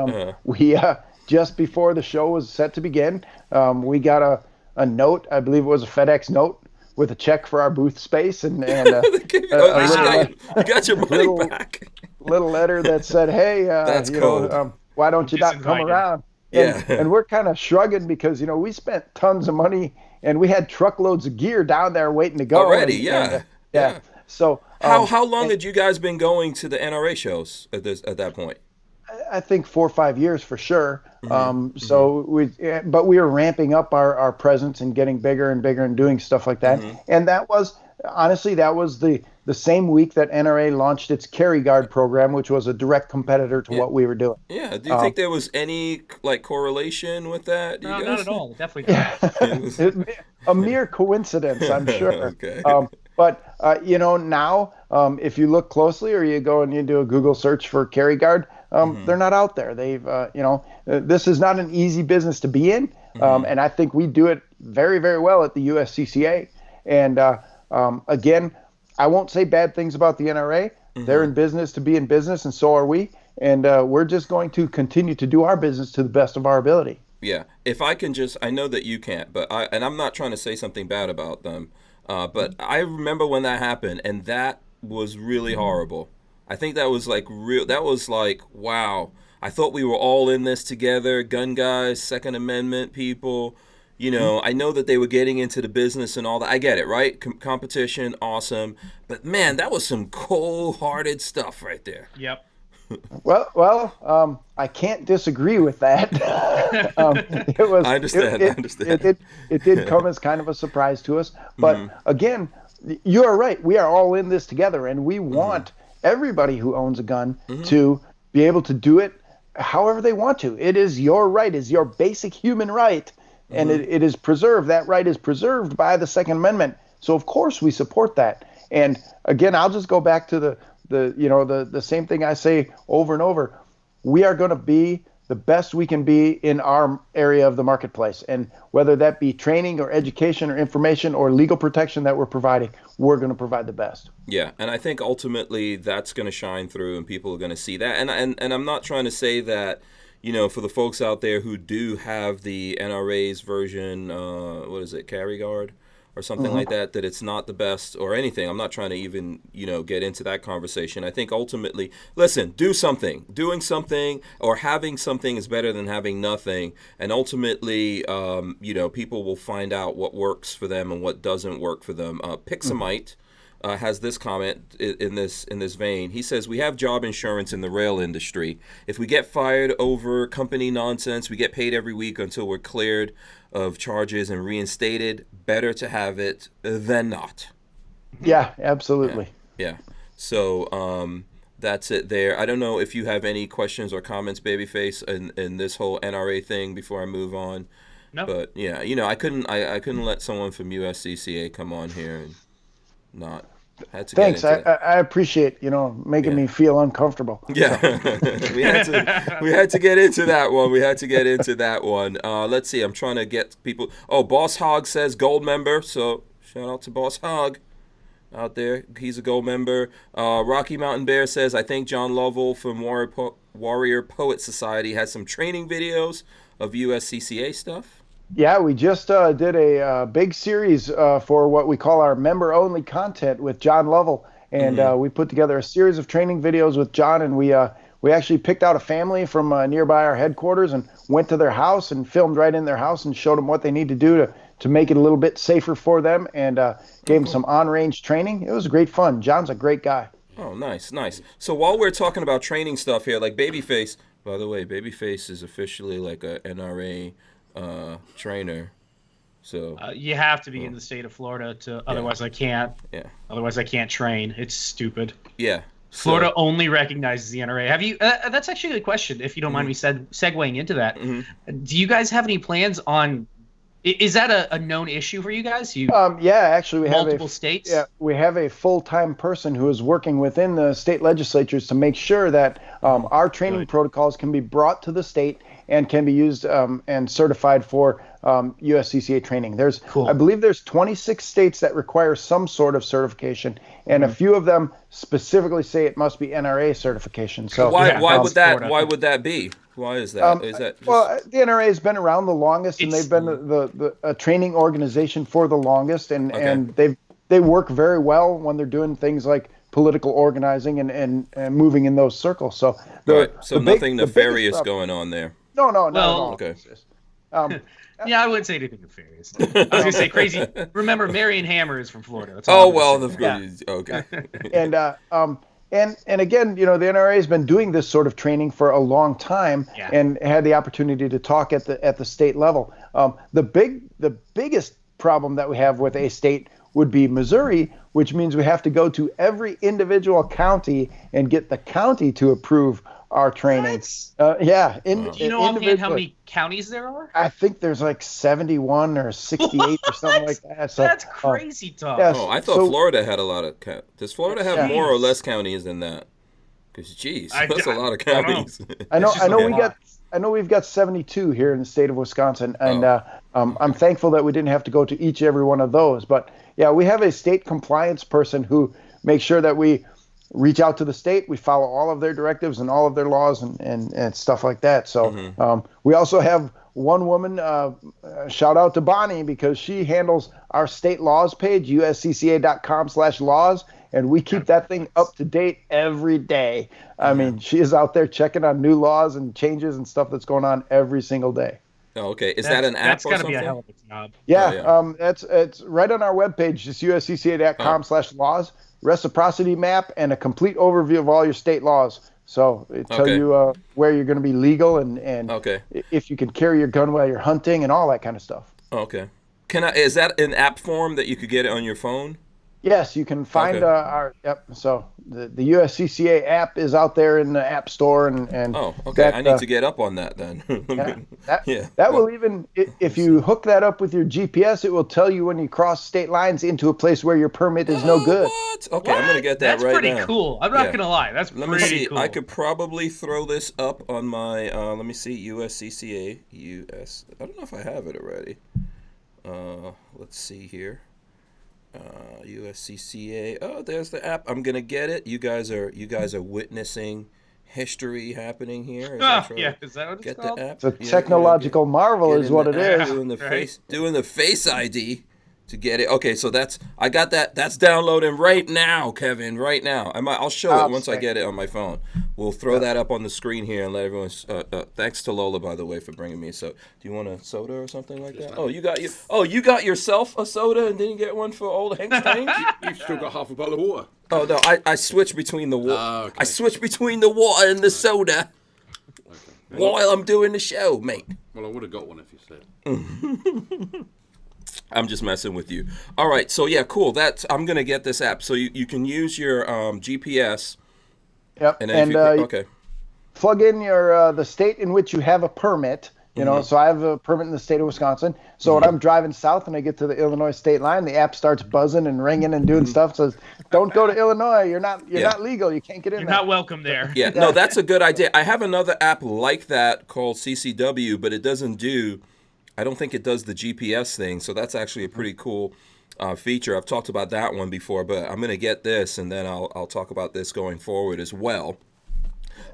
Speaker 3: we just before the show was set to begin, we got a note. I believe it was a FedEx note with a check for our booth space and
Speaker 1: you got your money back.
Speaker 3: Little letter that said, "Hey, why don't you not come around?" And we're kind of shrugging because we spent tons of money and we had truckloads of gear down there waiting to go
Speaker 1: already.
Speaker 3: So
Speaker 1: how long had you guys been going to the NRA shows at that point?
Speaker 3: I think 4 or 5 years for sure. So but we were ramping up our presence and getting bigger and bigger and doing stuff like that. And that was honestly the same week that NRA launched its Carry Guard program, which was a direct competitor to what we were doing.
Speaker 1: Yeah. Do you think there was any correlation with that?
Speaker 4: No, not at all. Definitely not.
Speaker 3: A mere coincidence, I'm sure.
Speaker 1: Okay.
Speaker 3: But now, if you look closely or you go and you do a Google search for Carry Guard, they're not out there. They've, this is not an easy business to be in. And I think we do it very, very well at the USCCA. And again, I won't say bad things about the NRA. They're in business to be in business, and so are we. And we're just going to continue to do our business to the best of our ability.
Speaker 1: Yeah. If I can I know that you can't, but I'm not trying to say something bad about them. But I remember when that happened, and that was really horrible. I think that was wow. I thought we were all in this together, gun guys, Second Amendment people. I know that they were getting into the business and all that. I get it, right? Competition, awesome. But man, that was some cold-hearted stuff right there.
Speaker 4: Yep.
Speaker 3: Well, I can't disagree with that. It was.
Speaker 1: I understand. I understand.
Speaker 3: It did come as kind of a surprise to us, but again, you are right. We are all in this together, and we want everybody who owns a gun to be able to do it however they want to. It is your right. It's your basic human right, and it is preserved. That right is preserved by the Second Amendment. So of course we support that. And again, I'll just go back to the same thing I say over and over. We are going to be the best we can be in our area of the marketplace. And whether that be training or education or information or legal protection that we're providing, we're going to provide the best.
Speaker 1: Yeah, and I think ultimately that's going to shine through and people are going to see that. And I'm not trying to say that, for the folks out there who do have the NRA's version, what is it, Carry Guard? Or something like that it's not the best or anything. I'm not trying to even, get into that conversation. I think ultimately, listen, do something. Doing something or having something is better than having nothing. And ultimately, people will find out what works for them and what doesn't work for them. Pixamite has this comment in this vein. He says, we have job insurance in the rail industry. If we get fired over company nonsense, we get paid every week until we're cleared of charges and reinstated. Better to have it than not.
Speaker 3: Yeah, absolutely.
Speaker 1: Yeah. So that's it there. I don't know if you have any questions or comments, Babyface, in this whole NRA thing before I move on.
Speaker 4: No.
Speaker 1: But yeah, I couldn't let someone from USCCA come on here and not.
Speaker 3: Thanks. I appreciate making me feel uncomfortable.
Speaker 1: Yeah, we had to get into that one. Let's see. I'm trying to get people. Oh, Boss Hog says gold member. So shout out to Boss Hog out there. He's a gold member. Rocky Mountain Bear says, I think John Lovell from Warrior Poet Society has some training videos of USCCA stuff.
Speaker 3: Yeah, we just did a big series for what we call our member-only content with John Lovell, and we put together a series of training videos with John, and we actually picked out a family from nearby our headquarters and went to their house and filmed right in their house and showed them what they need to do to make it a little bit safer for them, and gave them some on-range training. It was great fun. John's a great guy.
Speaker 1: Oh, nice. So while we're talking about training stuff here, like Babyface, by the way, Babyface is officially like a NRA trainer, so
Speaker 4: you have to be in the state of Florida to. Otherwise, I can't. Yeah. Otherwise, I can't train. It's stupid.
Speaker 1: Yeah.
Speaker 4: Florida only recognizes the NRA. Have you? That's actually a good question. If you don't mind me segueing into that, do you guys have any plans on? Is that a known issue for you guys?
Speaker 3: Actually, we have
Speaker 4: multiple states.
Speaker 3: Yeah, we have a full-time person who is working within the state legislatures to make sure that our training protocols can be brought to the state and can be used and certified for USCCA training. I believe there's 26 states that require some sort of certification, and a few of them specifically say it must be NRA certification. So
Speaker 1: why would that be? Why is that?
Speaker 3: Well, the NRA has been around the longest, and they've been the training organization for the longest, and they work very well when they're doing things like political organizing and moving in those circles. So
Speaker 1: nothing nefarious going on there.
Speaker 3: No, not at all.
Speaker 1: Okay.
Speaker 4: Yeah, I wouldn't say anything nefarious. I was going to say crazy. Remember, Marion Hammer is from Florida. That's
Speaker 1: okay.
Speaker 3: And again, the NRA has been doing this sort of training for a long time and had the opportunity to talk at the state level. The biggest problem that we have with a state would be Missouri, which means we have to go to every individual county and get the county to approve our training.
Speaker 4: Do you know offhand how many counties there are?
Speaker 3: I think there's like 71 or 68 or something like that. So,
Speaker 4: that's crazy talk.
Speaker 1: I thought Florida had a lot of Does Florida have more or less counties than that? Because that's a lot of counties.
Speaker 3: I know we've got 72 here in the state of Wisconsin, and I'm thankful that we didn't have to go to each and every one of those. But yeah, we have a state compliance person who makes sure that we reach out to the state. We follow all of their directives and all of their laws and stuff like that. So we also have one woman, shout out to Bonnie, because she handles our state laws page, uscca.com/laws, and we keep that thing up to date every day. I mean, she is out there checking on new laws and changes and stuff that's going on every single day.
Speaker 1: Oh, okay. Is that an app or something? That's got to be a hell of a job.
Speaker 3: Yeah, it's right on our webpage, just uscca.com/laws. Reciprocity map and a complete overview of all your state laws So it tell
Speaker 1: Okay.
Speaker 3: you where you're going to be legal and
Speaker 1: Okay.
Speaker 3: if you can carry your gun while you're hunting and all that kind of stuff.
Speaker 1: Okay. Is that an app form that you could get it on your phone?
Speaker 3: Yes, you can find
Speaker 1: Okay.
Speaker 3: our yep. So the USCCA app is out there in the App Store and
Speaker 1: Oh, okay.
Speaker 3: that,
Speaker 1: I need to get up on that then.
Speaker 3: that
Speaker 1: Well,
Speaker 3: will even if you hook that up with your GPS, it will tell you when you cross state lines into a place where your permit is no good.
Speaker 1: What? Okay, I'm gonna get that
Speaker 4: That's
Speaker 1: right
Speaker 4: pretty
Speaker 1: now.
Speaker 4: cool. I'm not
Speaker 1: Yeah.
Speaker 4: gonna lie. That's
Speaker 1: Let me
Speaker 4: pretty
Speaker 1: see.
Speaker 4: cool.
Speaker 1: I could probably throw this up on my. Let me see. USCCA US. I don't know if I have it already. Let's see here. USCCA. Oh, there's the app. I'm gonna get it. You guys are witnessing history happening here. Is that right?
Speaker 4: Yeah, is that what it's
Speaker 1: Get
Speaker 4: called?
Speaker 1: the app.
Speaker 3: It's a
Speaker 1: Yeah,
Speaker 3: technological marvel,
Speaker 1: get
Speaker 3: is
Speaker 1: in
Speaker 3: what
Speaker 1: the
Speaker 3: it
Speaker 1: app,
Speaker 3: is.
Speaker 1: Doing the face ID to get it. Okay, so I got that. That's downloading right now, Kevin. Right now. I'll show it once I get it on my phone. We'll throw that up on the screen here and let everyone. Thanks to Lola, by the way, for bringing me. So, do you want a soda or something like that? Oh, you got yourself a soda and didn't get one for old Hank Stein?
Speaker 5: You've still got half a bottle of water.
Speaker 1: Oh no, I switched between the water.
Speaker 5: Okay.
Speaker 1: I switched between the water and the soda
Speaker 5: Okay.
Speaker 1: while I'm doing the show, mate.
Speaker 5: Well, I would have got one if you said.
Speaker 1: I'm just messing with you. All right, so yeah, cool. I'm gonna get this app, so you can use your GPS.
Speaker 3: Yep.
Speaker 1: And then okay.
Speaker 3: Plug in your the state in which you have a permit. You know, so I have a permit in the state of Wisconsin. So when I'm driving south and I get to the Illinois state line, the app starts buzzing and ringing and doing stuff. It says, "Don't go to Illinois. You're not legal. You can't get in
Speaker 4: You're
Speaker 3: there."
Speaker 4: not welcome there.
Speaker 1: Yeah, no, that's a good idea. I have another app like that called CCW, but it doesn't do. I don't think it does the GPS thing. So that's actually a pretty cool feature. I've talked about that one before, but I'm gonna get this, and then I'll talk about this going forward as well.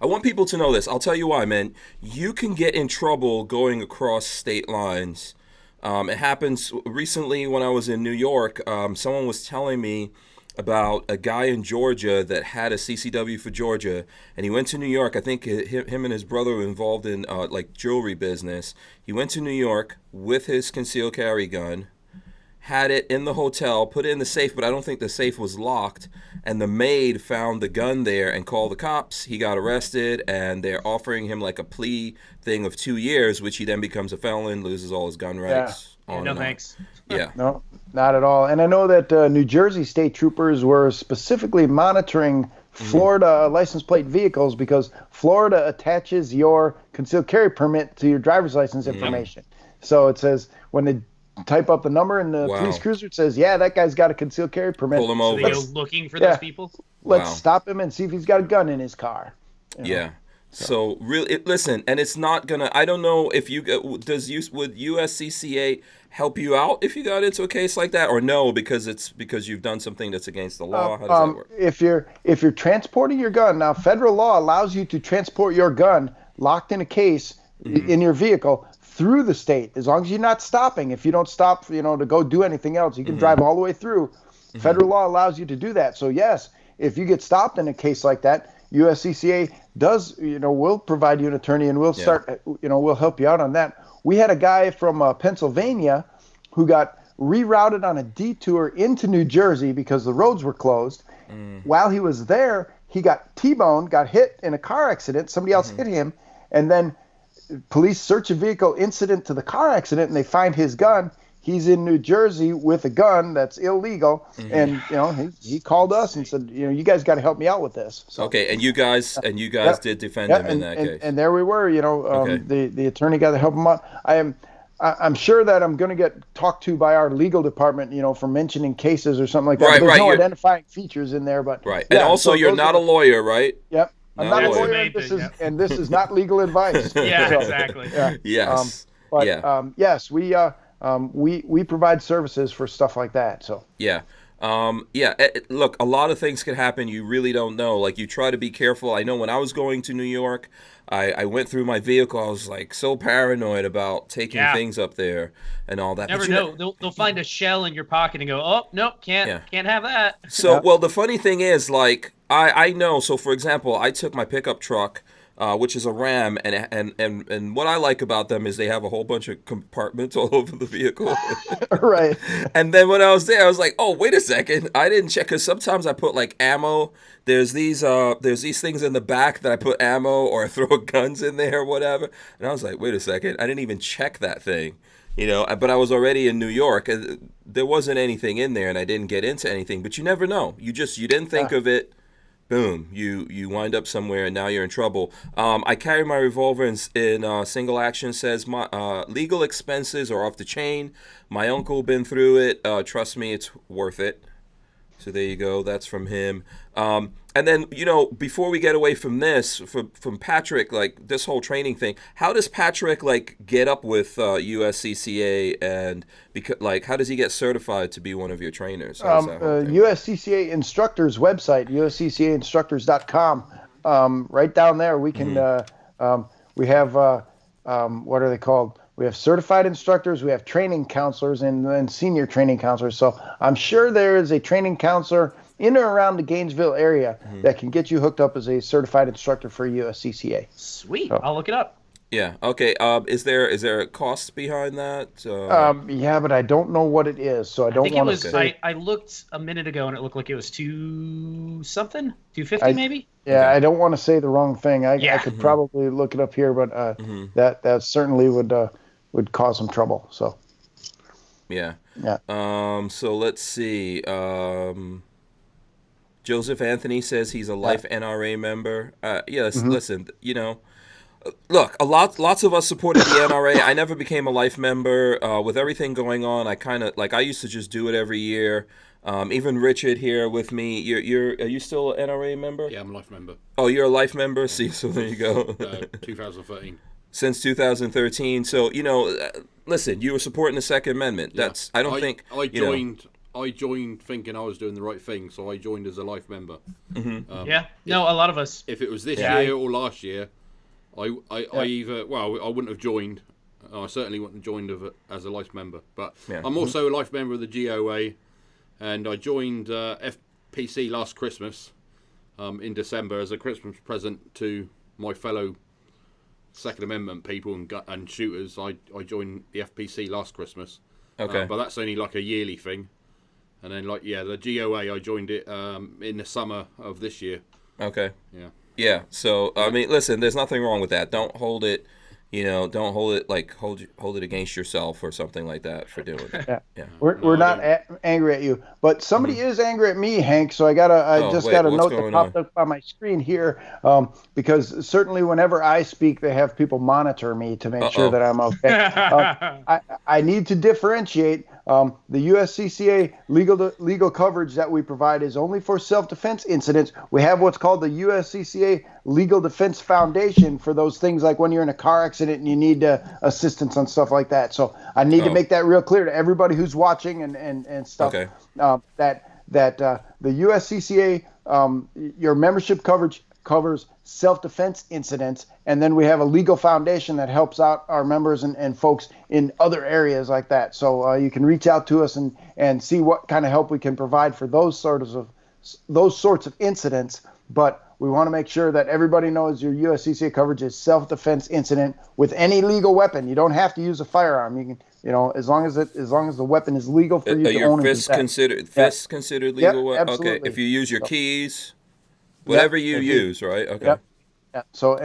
Speaker 1: I want people to know this. I'll tell you why, man. You can get in trouble going across state lines. It happens recently when I was in New York. Someone was telling me about a guy in Georgia that had a CCW for Georgia, and he went to New York. I think him and his brother were involved in like jewelry business. He went to New York with his concealed carry gun, had it in the hotel, put it in the safe, but I don't think the safe was locked. And the maid found the gun there and called the cops. He got arrested, and they're offering him like a plea thing of 2 years, which he then becomes a felon, loses all his gun rights.
Speaker 4: No thanks.
Speaker 1: Yeah.
Speaker 3: No, not at all. And I know that New Jersey state troopers were specifically monitoring Florida license plate vehicles because Florida attaches your concealed carry permit to your driver's license information. So it says when they type up the number in the police cruiser, it says, yeah, that guy's got a concealed carry permit.
Speaker 1: Pull him
Speaker 4: So
Speaker 1: over.
Speaker 4: they go looking for those people?
Speaker 3: Let's stop him and see if he's got a gun in his car. You know?
Speaker 1: Yeah. So really, listen, and it's not gonna. I don't know if you would USCCA help you out if you got into a case like that, or no, because you've done something that's against the law. How does that work?
Speaker 3: If you're transporting your gun, now federal law allows you to transport your gun locked in a case in your vehicle through the state, as long as you're not stopping. If you don't stop, to go do anything else, you can drive all the way through. Federal law allows you to do that. So yes, if you get stopped in a case like that, USCCA does, will provide you an attorney, and we'll start, we'll help you out on that. We had a guy from Pennsylvania who got rerouted on a detour into New Jersey because the roads were closed. While he was there, he got T-boned, got hit in a car accident. Somebody else hit him, and then police search a vehicle incident to the car accident, and they find his gun. He's in New Jersey with a gun that's illegal, and he called us and said, you guys got to help me out with this. So,
Speaker 1: Okay, and you guys did defend him in that case.
Speaker 3: And there we were. The attorney got to help him out. I'm sure that I'm going to get talked to by our legal department, for mentioning cases or something like that. There's no identifying features in there, but
Speaker 1: and also you're not a lawyer, right?
Speaker 3: Yep. I'm not a lawyer, and this is not legal advice.
Speaker 4: Yeah, exactly.
Speaker 3: Yeah.
Speaker 1: Yes.
Speaker 3: Yes, we provide services for stuff like that. So
Speaker 1: yeah. Look, a lot of things can happen. You really don't know. Like, you try to be careful. I know when I was going to New York, I went through my vehicle. I was like so paranoid about taking things up there and all that.
Speaker 4: Never know. They'll find a shell in your pocket and go, oh, nope, can't have that.
Speaker 1: So, well, the funny thing is, like, I know. So, for example, I took my pickup truck which is a Ram, and what I like about them is they have a whole bunch of compartments all over the vehicle.
Speaker 3: Right.
Speaker 1: And then when I was there, I was like, oh, wait a second, I didn't check, because sometimes I put like ammo. There's these things in the back that I put ammo, or I throw guns in there or whatever. And I was like, wait a second, I didn't even check that thing. But I was already in New York. There wasn't anything in there, and I didn't get into anything. But you never know. You didn't think of it. Boom, you wind up somewhere, and now you're in trouble. I carry my revolver in single action. Says my legal expenses are off the chain. My uncle been through it. Trust me, it's worth it. So there you go. That's from him. And then, before we get away from this, from Patrick, like this whole training thing, how does Patrick get up with USCCA, and how does he get certified to be one of your trainers?
Speaker 3: USCCA Instructors website, USCCAinstructors.com. Right down there, we can we have what are they called? We have certified instructors, we have training counselors, and senior training counselors. So I'm sure there is a training counselor in or around the Gainesville area that can get you hooked up as a certified instructor for USCCA.
Speaker 4: Sweet. So, I'll look it up.
Speaker 1: Yeah. Okay. Is there a cost behind that?
Speaker 3: Yeah, but I don't know what it is, so I don't want to say.
Speaker 4: I looked a minute ago, and it looked like it was $250 maybe.
Speaker 3: Yeah, okay. I don't want to say the wrong thing. I could probably look it up here, but that certainly would cause some trouble. So.
Speaker 1: Yeah.
Speaker 3: Yeah.
Speaker 1: So let's see. Joseph Anthony says he's a life NRA member. Listen, look, lots of us supported the NRA. I never became a life member. With everything going on, I kind of I used to just do it every year. Even Richard here with me. Are you still an NRA member?
Speaker 5: Yeah, I'm a life member.
Speaker 1: Oh, you're a life member? See, so there you go.
Speaker 5: 2013.
Speaker 1: Since 2013. So, listen, you were supporting the Second Amendment. That's I joined thinking I was doing the right thing, so I joined as a life member. Mm-hmm.
Speaker 4: A lot of us.
Speaker 5: If it was this year or last year, I wouldn't have joined. I certainly wouldn't have joined as a life member. But I'm also a life member of the GOA, and I joined FPC last Christmas in December as a Christmas present to my fellow Second Amendment people and shooters. I joined the FPC last Christmas.
Speaker 1: Okay.
Speaker 5: But that's only like a yearly thing. And then the GOA, I joined it in the summer of this year.
Speaker 1: Okay.
Speaker 5: Yeah.
Speaker 1: Yeah. So I mean, listen, there's nothing wrong with that. Don't hold it. Don't hold it hold it against yourself or something like that for doing it.
Speaker 3: Yeah. We're not angry at you, but somebody is angry at me, Hank. So I got a note that popped up on my screen here, because certainly whenever I speak, they have people monitor me to make sure that I'm okay. I need to differentiate. The USCCA legal coverage that we provide is only for self-defense incidents. We have what's called the USCCA Legal Defense Foundation for those things like when you're in a car accident and you need assistance on stuff like that. So I need to make that real clear to everybody who's watching and stuff.
Speaker 1: Okay.
Speaker 3: That the USCCA your membership coverage covers self-defense incidents, and then we have a legal foundation that helps out our members and folks in other areas like that. So you can reach out to us and see what kind of help we can provide for those sorts of incidents. But we want to make sure that everybody knows your USCCA coverage is self-defense incident with any legal weapon. You don't have to use a firearm. You can, as long as the weapon is legal for you to own and
Speaker 1: fists considered legal weapon?
Speaker 3: Absolutely.
Speaker 1: Okay. If you use your keys, whatever you use, right? Okay.
Speaker 3: Yep. Yeah. So,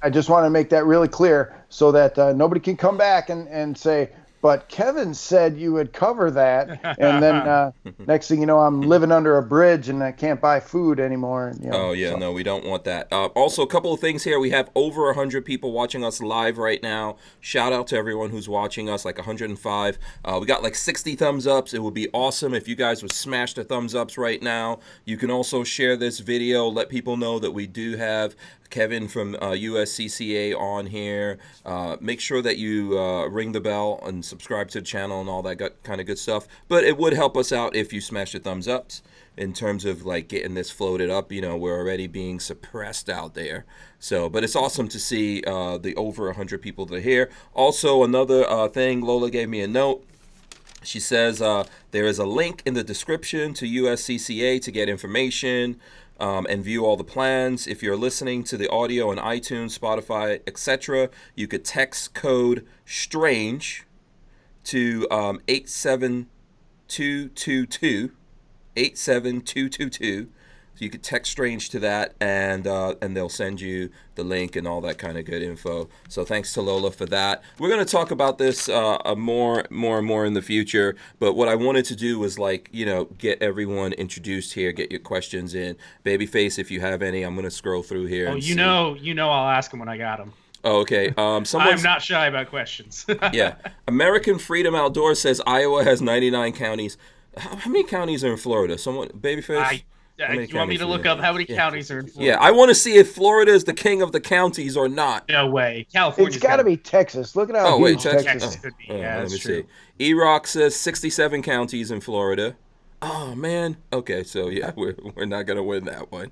Speaker 3: I just want to make that really clear so that nobody can come back and say, but Kevin said you would cover that. And then next thing you know, I'm living under a bridge and I can't buy food anymore.
Speaker 1: No, we don't want that. Also, a couple of things here. We have over 100 people watching us live right now. Shout out to everyone who's watching us, like 105. We got like 60 thumbs ups. It would be awesome if you guys would smash the thumbs ups right now. You can also share this video. Let people know that we do have Kevin from USCCA on here. Make sure that you ring the bell and subscribe to the channel and all that kind of good stuff. But it would help us out if you smash the thumbs ups in terms of getting this floated up. We're already being suppressed out there. So, but it's awesome to see the over 100 people that are here. Also, another thing, Lola gave me a note. She says there is a link in the description to USCCA to get information. and view all the plans. If you're listening to the audio on iTunes, Spotify, etc., you could text code STRANGE to 87222, 87222. So you could text STRANGE to that, and they'll send you the link and all that kind of good info. So thanks to Lola for that. We're going to talk about this more and more in the future. But what I wanted to do was get everyone introduced here, get your questions in. Babyface, if you have any, I'm going to scroll through here.
Speaker 4: Oh, you know, I'll ask them when I got them.
Speaker 1: Oh, okay. I'm
Speaker 4: not shy about questions.
Speaker 1: Yeah. American Freedom Outdoors says Iowa has 99 counties. How many counties are in Florida? Babyface?
Speaker 4: You want me to look up how many counties are in Florida?
Speaker 1: Yeah, I want to see if Florida is the king of the counties or not.
Speaker 4: No way. California's
Speaker 3: It's got to be Texas. Look at how huge Texas
Speaker 4: could be. Yeah,
Speaker 1: let me
Speaker 4: true.
Speaker 1: see. E-Rock says 67 counties in Florida. Oh, man. Okay, so yeah, we're not going to win that one.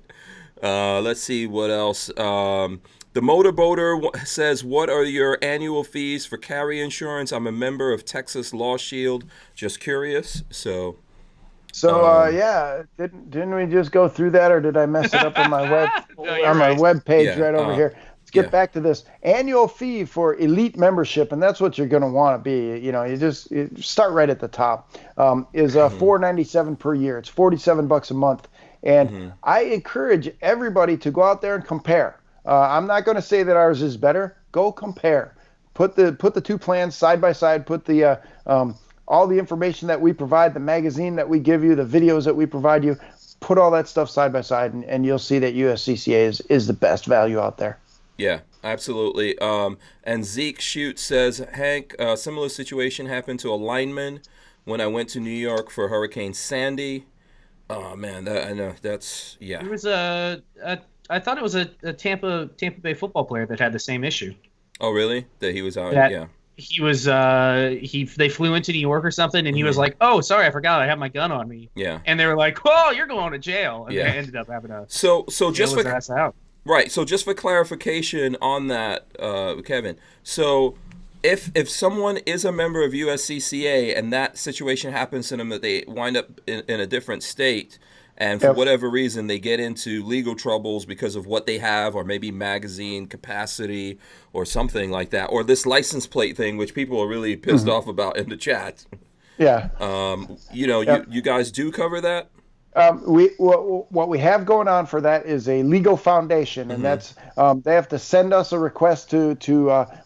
Speaker 1: Let's see what else. The Motorboater says, what are your annual fees for carry insurance? I'm a member of Texas Law Shield. Just curious. So
Speaker 3: yeah, didn't we just go through that, or did I mess it up on my web page right over here? Let's get back to this annual fee for elite membership, and that's what you're going to want to be. You start right at the top. Is $497 per year. It's $47 a month, and I encourage everybody to go out there and compare. I'm not going to say that ours is better. Go compare. Put the two plans side by side. Put the all the information that we provide, the magazine that we give you, the videos that we provide you, put all that stuff side by side, and you'll see that USCCA is the best value out there.
Speaker 1: Yeah, absolutely. And Zeke Shoot says, Hank, a similar situation happened to a lineman when I went to New York for Hurricane Sandy. Oh, man, I know. That's, yeah.
Speaker 4: It was I thought it was a Tampa Bay football player that had the same issue.
Speaker 1: Oh, really? That he was out? Yeah.
Speaker 4: He was they flew into New York or something, and he was like, "Oh, sorry, I forgot I have my gun on me."
Speaker 1: Yeah.
Speaker 4: And they were like, "Oh, you're going to jail." And they ended up having a
Speaker 1: so just for
Speaker 4: ass out.
Speaker 1: Right. So just for clarification on that, Kevin. So if someone is a member of USCCA and that situation happens to them that they wind up in a different state, and for whatever reason they get into legal troubles because of what they have, or maybe magazine capacity or something like that, or this license plate thing, which people are really pissed off about in the chat.
Speaker 3: Yeah.
Speaker 1: You guys do cover that?
Speaker 3: What we have going on for that is a legal foundation, and that's they have to send us a request to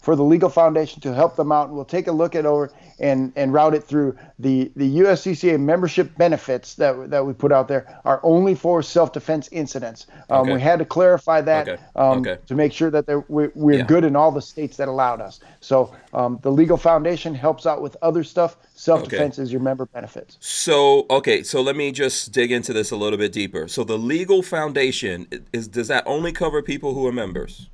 Speaker 3: for the legal foundation to help them out, and we'll take a look at over and route it through the USCCA membership benefits that we put out there are only for self-defense incidents. We had to clarify that to make sure that we're good in all the states that allowed us. So the legal foundation helps out with other stuff. Self-defense is your member benefits.
Speaker 1: So let me just dig into this a little bit deeper. So the legal foundation, does that only cover people who are members?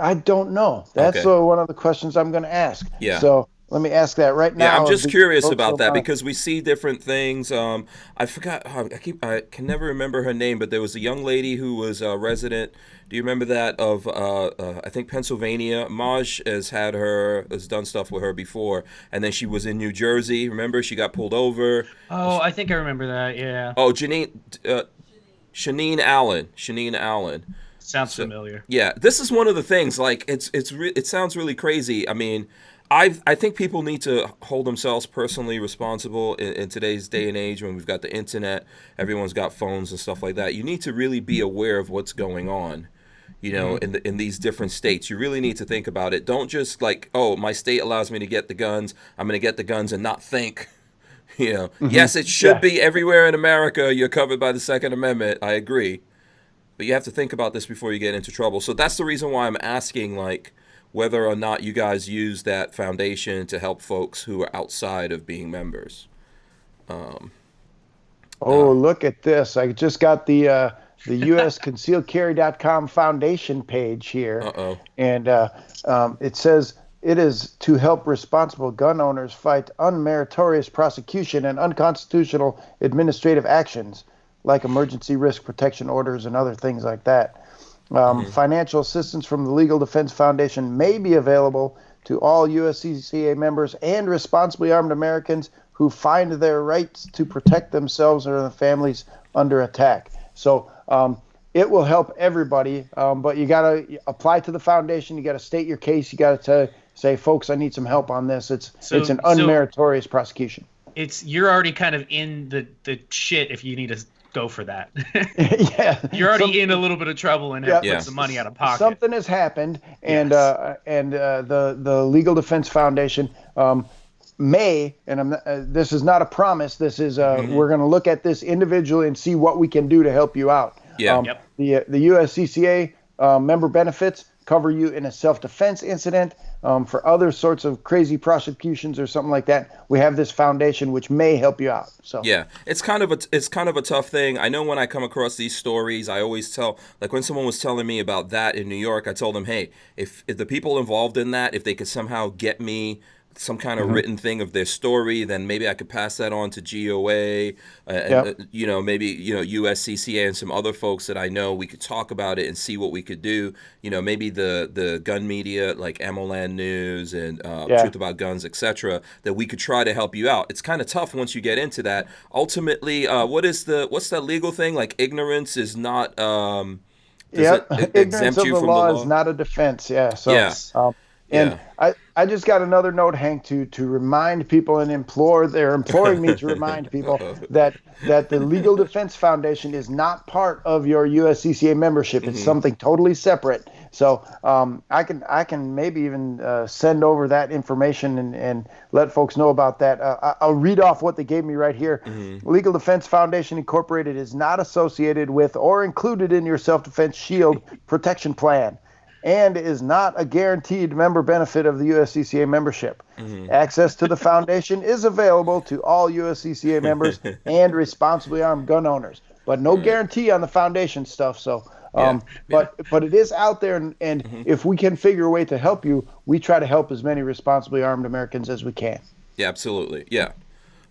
Speaker 3: I don't know. That's one of the questions I'm going to ask.
Speaker 1: Yeah.
Speaker 3: So let me ask that right now.
Speaker 1: Yeah, I'm just curious about that because we see different things. I forgot. I can never remember her name, but there was a young lady who was a resident. Do you remember that of I think Pennsylvania? Maj has done stuff with her before, and then she was in New Jersey. Remember, she got pulled over.
Speaker 4: Oh, I think I remember that. Yeah.
Speaker 1: Oh, Shaneen Allen.
Speaker 4: Sounds familiar.
Speaker 1: Yeah, this is one of the things. Like it sounds really crazy. I mean, I think people need to hold themselves personally responsible in today's day and age when we've got the internet, everyone's got phones and stuff like that. You need to really be aware of what's going on, in these different states. You really need to think about it. Don't just like, oh, my state allows me to get the guns, I'm going to get the guns and not think. Yes, it should be everywhere in America. You're covered by the Second Amendment. I agree. But you have to think about this before you get into trouble. So that's the reason why I'm asking, like, whether or not you guys use that foundation to help folks who are outside of being members.
Speaker 3: Look at this. I just got the USConcealedcarry.com foundation page here. And it says, it is to help responsible gun owners fight unmeritorious prosecution and unconstitutional administrative actions like emergency risk protection orders and other things like that. Financial assistance from the Legal Defense Foundation may be available to all USCCA members and responsibly armed Americans who find their rights to protect themselves or their families under attack. So it will help everybody. But you got to apply to the foundation. You got to state your case. You got to say, folks, I need some help on this. It's an unmeritorious prosecution.
Speaker 4: You're already kind of in the shit if you need to go for that.
Speaker 3: Yeah,
Speaker 4: you're already in a little bit of trouble and have to put some money out of pocket.
Speaker 3: Something has happened, and the Legal Defense Foundation may, and this is not a promise. This is we're going to look at this individually and see what we can do to help you out.
Speaker 1: Yeah.
Speaker 3: The USCCA member benefits cover you in a self-defense incident. For other sorts of crazy prosecutions or something like that, we have this foundation which may help you out. So
Speaker 1: yeah, it's kind of a tough thing. I know when I come across these stories, I always tell, like when someone was telling me about that in New York, I told them, hey, if the people involved in that, if they could somehow get me some kind of written thing of their story, then maybe I could pass that on to GOA, maybe USCCA and some other folks that I know. We could talk about it and see what we could do. Maybe the gun media like MLN News and Truth About Guns, etc. That we could try to help you out. It's kind of tough once you get into that. Ultimately, what's that legal thing? Like ignorance is not.
Speaker 3: Ignorance of the law is not a defense. Yeah. So. Yeah. And I just got another note, Hank, to remind people and they're imploring me to remind people that the Legal Defense Foundation is not part of your USCCA membership. It's something totally separate. So I can maybe even send over that information and let folks know about that. I'll read off what they gave me right here. Legal Defense Foundation Incorporated is not associated with or included in your self-defense shield protection plan, and is not a guaranteed member benefit of the USCCA membership. Access to the foundation is available to all USCCA members and responsibly armed gun owners, but no guarantee on the foundation stuff. So, but it is out there, and if we can figure a way to help you, we try to help as many responsibly armed Americans as we can.
Speaker 1: Yeah, absolutely. Yeah.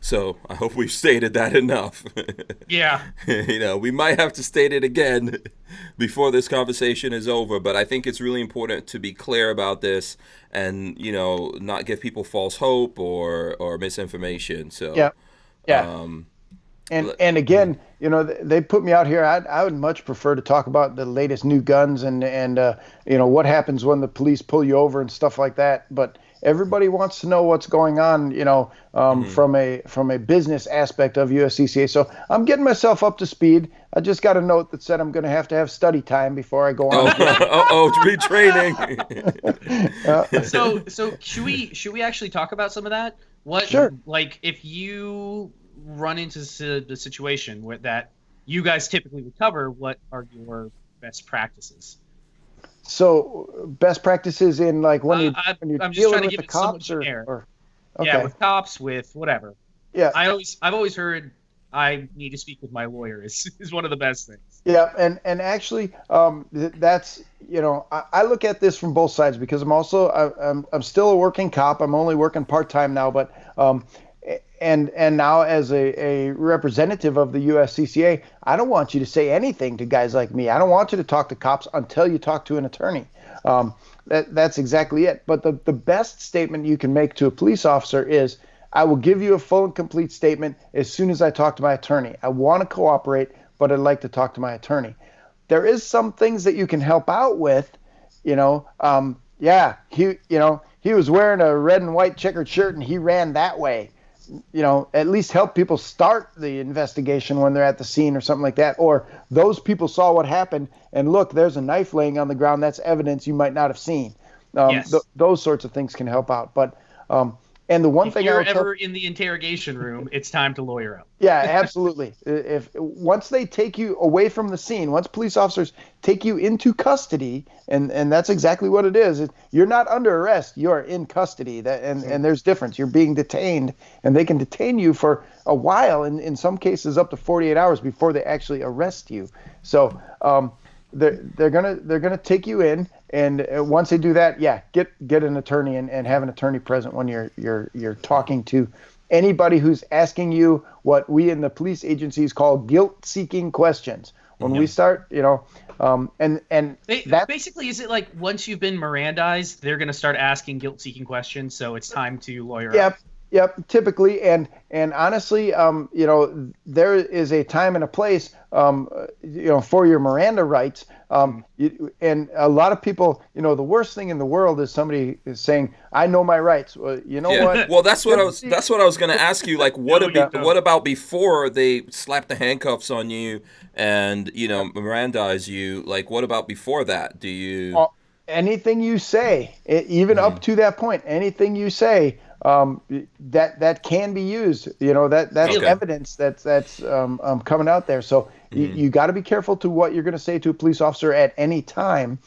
Speaker 1: So I hope we've stated that enough.
Speaker 4: Yeah.
Speaker 1: We might have to state it again before this conversation is over, but I think it's really important to be clear about this and, not give people false hope or misinformation. So
Speaker 3: yeah. And again, they put me out here. I would much prefer to talk about the latest new guns and what happens when the police pull you over and stuff like that. But everybody wants to know what's going on, from a business aspect of USCCA. So I'm getting myself up to speed. I just got a note that said I'm going to have study time before I go on.
Speaker 1: Retraining.
Speaker 4: So should we actually talk about some of that?
Speaker 3: Sure.
Speaker 4: Like if you run into the situation where that you guys typically would cover, what are your best practices?
Speaker 3: So best practices in like when you're dealing with the cops or okay.
Speaker 4: Yeah, with cops, with whatever.
Speaker 3: Yeah.
Speaker 4: I've always heard I need to speak with my lawyer is one of the best things.
Speaker 3: Yeah, and actually that's I look at this from both sides because I'm still a working cop. I'm only working part-time now, but and now as a representative of the USCCA, I don't want you to say anything to guys like me. I don't want you to talk to cops until you talk to an attorney. That's exactly it. But the best statement you can make to a police officer is, I will give you a full and complete statement as soon as I talk to my attorney. I want to cooperate, but I'd like to talk to my attorney. There is some things that you can help out with, he was wearing a red and white checkered shirt and he ran that way. At least help people start the investigation when they're at the scene or something like that. Or those people saw what happened and look, there's a knife laying on the ground. That's evidence you might not have seen.
Speaker 4: Yes.
Speaker 3: Those sorts of things can help out. But and the one thing
Speaker 4: if you're ever in the interrogation room, it's time to lawyer up.
Speaker 3: Yeah, absolutely. Once they take you away from the scene, once police officers take you into custody, and that's exactly what it is. You're not under arrest. You're in custody. And there's difference. You're being detained, and they can detain you for a while, and in some cases up to 48 hours before they actually arrest you. So they're gonna take you in. And once they do that, get an attorney and have an attorney present when you're talking to anybody who's asking you what we in the police agencies call guilt-seeking questions. When we start,
Speaker 4: basically, is it like once you've been Mirandized, they're going to start asking guilt-seeking questions, so it's time to lawyer up?
Speaker 3: Yep, typically, and honestly, there is a time and a place, for your Miranda rights. And a lot of people, the worst thing in the world is somebody is saying, "I know my rights." Well, you know what?
Speaker 1: Well, that's what I was going to ask you. Like, what about before they slap the handcuffs on you and Mirandize you? Like, what about before that? Do you?
Speaker 3: Anything you say, even up to that point, anything you say. That can be used. That's evidence that's coming out there. So you got to be careful to what you're going to say to a police officer at any time,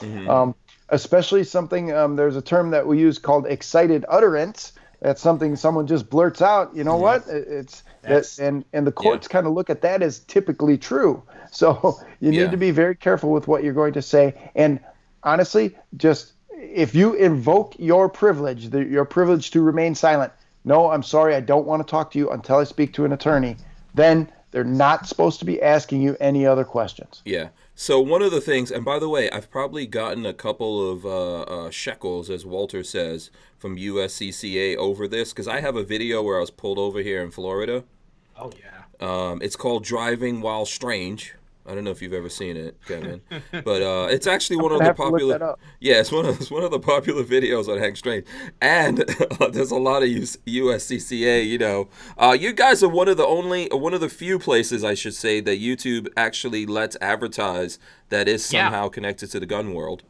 Speaker 3: especially something. There's a term that we use called excited utterance. That's something someone just blurts out. You know what? And the courts kind of look at that as typically true. So you need to be very careful with what you're going to say. And honestly, just if you invoke your privilege, your privilege to remain silent, no, I'm sorry, I don't want to talk to you until I speak to an attorney, then they're not supposed to be asking you any other questions.
Speaker 1: Yeah. So one of the things, and by the way, I've probably gotten a couple of shekels, as Walter says, from USCCA over this, because I have a video where I was pulled over here in Florida.
Speaker 4: Oh, yeah.
Speaker 1: It's called Driving While Strange. I don't know if you've ever seen it, Kevin, but it's actually one of the popular. Yeah, it's one of the popular videos on Hank Strange, and there's a lot of USCCA. You guys are one of the few places, I should say, that YouTube actually lets advertise that is somehow connected to the gun world.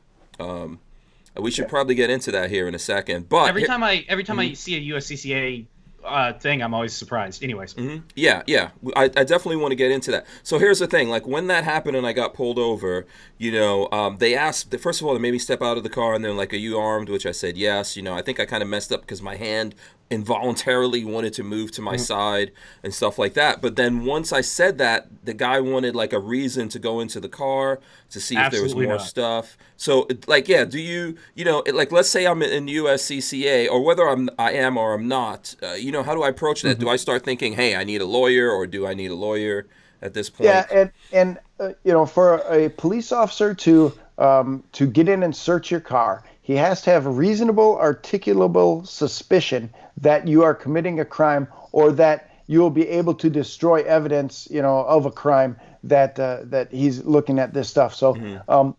Speaker 1: We should probably get into that here in a second. But
Speaker 4: every time I see a USCCA thing, I'm always surprised. Anyways.
Speaker 1: Yeah. I definitely want to get into that. So here's the thing. Like, when that happened and I got pulled over, they asked, first of all, they made me step out of the car, and then like, "Are you armed?" Which I said yes. I think I kind of messed up because my hand involuntarily wanted to move to my side and stuff like that. But then once I said that, the guy wanted like a reason to go into the car to see if there was more stuff. So do you, let's say I'm in USCCA, or whether I am or I'm not, how do I approach that? Do I start thinking, hey, I need a lawyer, or do I need a lawyer at this point?
Speaker 3: Yeah. And for a police officer to get in and search your car, he has to have a reasonable, articulable suspicion that you are committing a crime, or that you will be able to destroy evidence, of a crime that he's looking at this stuff. So,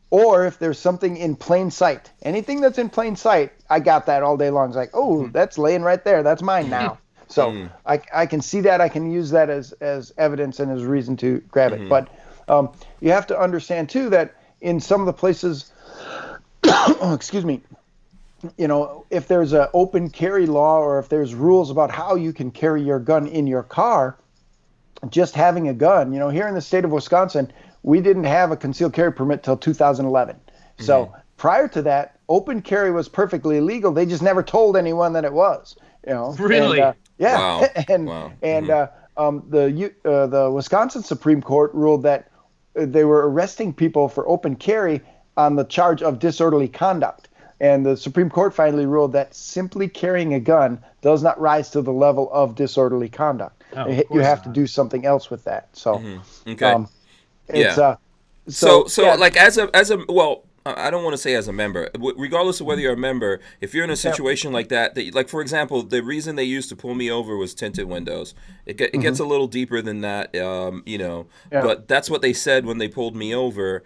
Speaker 3: or if there's something in plain sight, anything that's in plain sight, I got that all day long. It's like, oh, that's laying right there. That's mine now. So I can see that. I can use that as evidence and as reason to grab it. But you have to understand too that in some of the places, excuse me, if there's an open carry law, or if there's rules about how you can carry your gun in your car, just having a gun, here in the state of Wisconsin, we didn't have a concealed carry permit till 2011. So prior to that, open carry was perfectly legal. They just never told anyone that it was.
Speaker 4: Really?
Speaker 3: And, yeah.
Speaker 1: Wow.
Speaker 3: The Wisconsin Supreme Court ruled that they were arresting people for open carry on the charge of disorderly conduct. And the Supreme Court finally ruled that simply carrying a gun does not rise to the level of disorderly conduct. You have to do something else with that. So,
Speaker 1: okay. Like as a well, I don't want to say as a member, regardless of whether you're a member, if you're in a situation like that, like for example, the reason they used to pull me over was tinted windows. It gets a little deeper than that, but that's what they said when they pulled me over.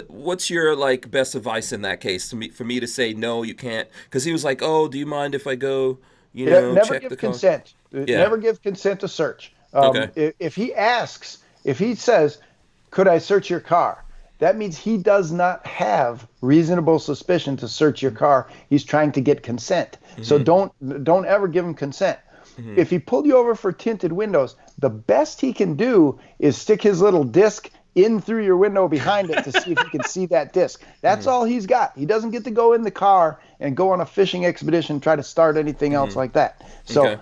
Speaker 1: What's your best advice in that case for me to say no, you can't? Because he was like, oh, do you mind if I go?
Speaker 3: Never
Speaker 1: check
Speaker 3: give
Speaker 1: the car?
Speaker 3: consent. Never give consent to search. If he says, could I search your car? That means he does not have reasonable suspicion to search your car. He's trying to get consent. So don't ever give him consent. If he pulled you over for tinted windows, the best he can do is stick his little disc in through your window behind it to see if he can see that disc. That's all he's got. He doesn't get to go in the car and go on a fishing expedition and try to start anything else like that. So,